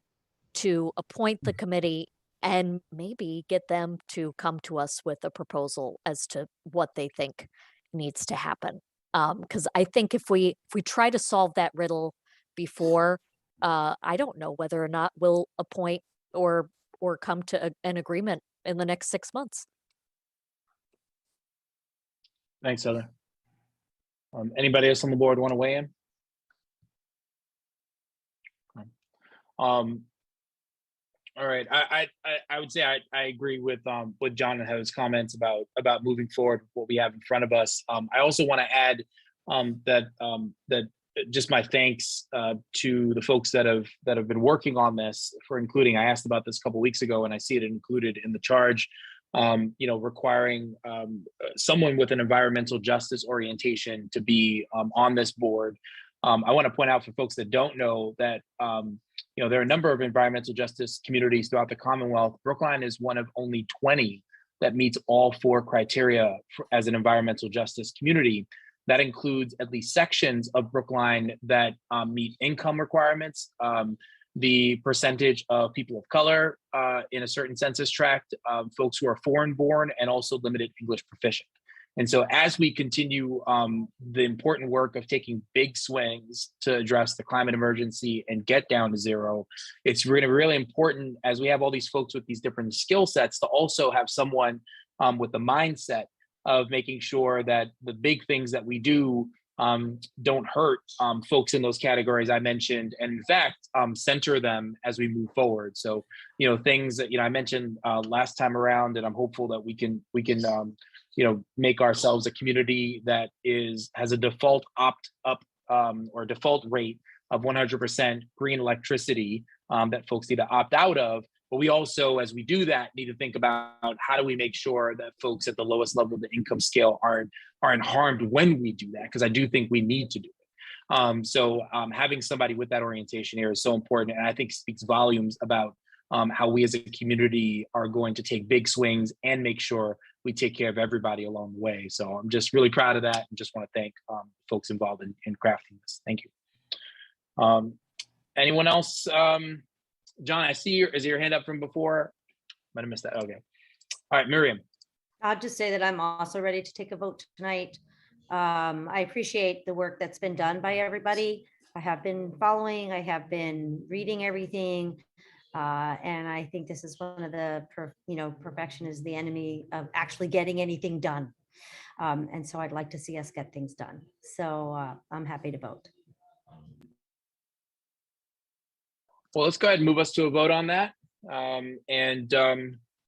to appoint the committee and maybe get them to come to us with a proposal as to what they think needs to happen. Because I think if we try to solve that riddle before, I don't know whether or not we'll appoint or come to an agreement in the next 6 months. Thanks, Heather. Anybody else on the board want to weigh in? All right, I would say I agree with John and Heather's comments about moving forward with what we have in front of us. I also want to add that just my thanks to the folks that have been working on this for including. I asked about this a couple weeks ago, and I see it included in the charge. Requiring someone with an environmental justice orientation to be on this board. I want to point out for folks that don't know that there are a number of environmental justice communities throughout the Commonwealth. Brookline is one of only 20 that meets all 4 criteria as an environmental justice community. That includes at least sections of Brookline that meet income requirements, the percentage of people of color in a certain census tract, folks who are foreign born, and also limited English proficient. And so as we continue the important work of taking big swings to address the climate emergency and get down to zero, it's really important, as we have all these folks with these different skill sets, to also have someone with the mindset of making sure that the big things that we do don't hurt folks in those categories I mentioned, and in fact, center them as we move forward. So, things that, I mentioned last time around, and I'm hopeful that we can make ourselves a community that has a default opt-up or default rate of 100% green electricity that folks need to opt out of. But we also, as we do that, need to think about how do we make sure that folks at the lowest level of the income scale aren't harmed when we do that, because I do think we need to do it. So having somebody with that orientation here is so important, and I think speaks volumes about how we as a community are going to take big swings and make sure we take care of everybody along the way. So I'm just really proud of that, and just want to thank folks involved in crafting this. Thank you. Anyone else? John, I see is your hand up from before? Might have missed that. Okay. All right, Miriam. I'll just say that I'm also ready to take a vote tonight. I appreciate the work that's been done by everybody. I have been following, I have been reading everything. And I think this is one of the, perfection is the enemy of actually getting anything done. And so I'd like to see us get things done. So I'm happy to vote. Well, let's go ahead and move us to a vote on that. Let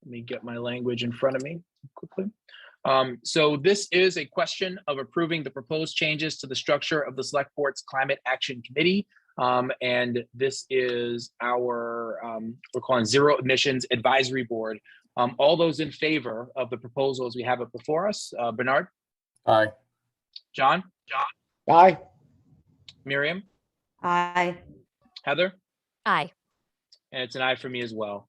me get my language in front of me quickly. So this is a question of approving the proposed changes to the structure of the Select Board's Climate Action Committee. And this is our, we're calling Zero Emissions Advisory Board. All those in favor of the proposal as we have it before us, Bernard? Aye. John? Aye. Miriam? Aye. Heather? Aye. And it's an aye for me as well.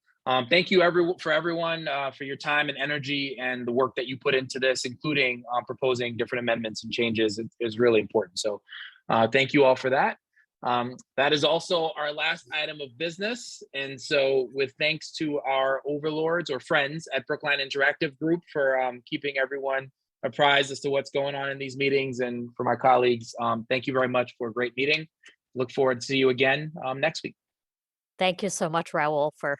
Thank you everyone for your time and energy and the work that you put into this, including proposing different amendments and changes. It is really important. So thank you all for that. That is also our last item of business. And so with thanks to our overlords or friends at Brookline Interactive Group for keeping everyone apprised as to what's going on in these meetings, and for my colleagues, thank you very much for a great meeting. Look forward to see you again next week. Thank you so much, Raul, for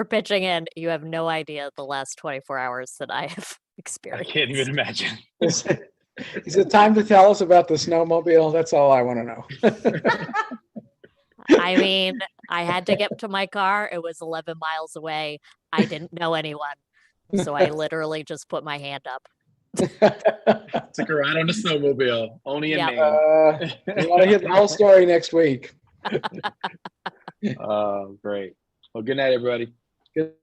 pitching in. You have no idea the last 24 hours that I have experienced. I can't even imagine. Is it time to tell us about the snowmobile? That's all I want to know. I mean, I had to get to my car. It was 11 miles away. I didn't know anyone. So I literally just put my hand up. Took her out on a snowmobile, only in Yep. Maine. You want to hear the whole story next week. Oh, great. Well, good night, everybody. Good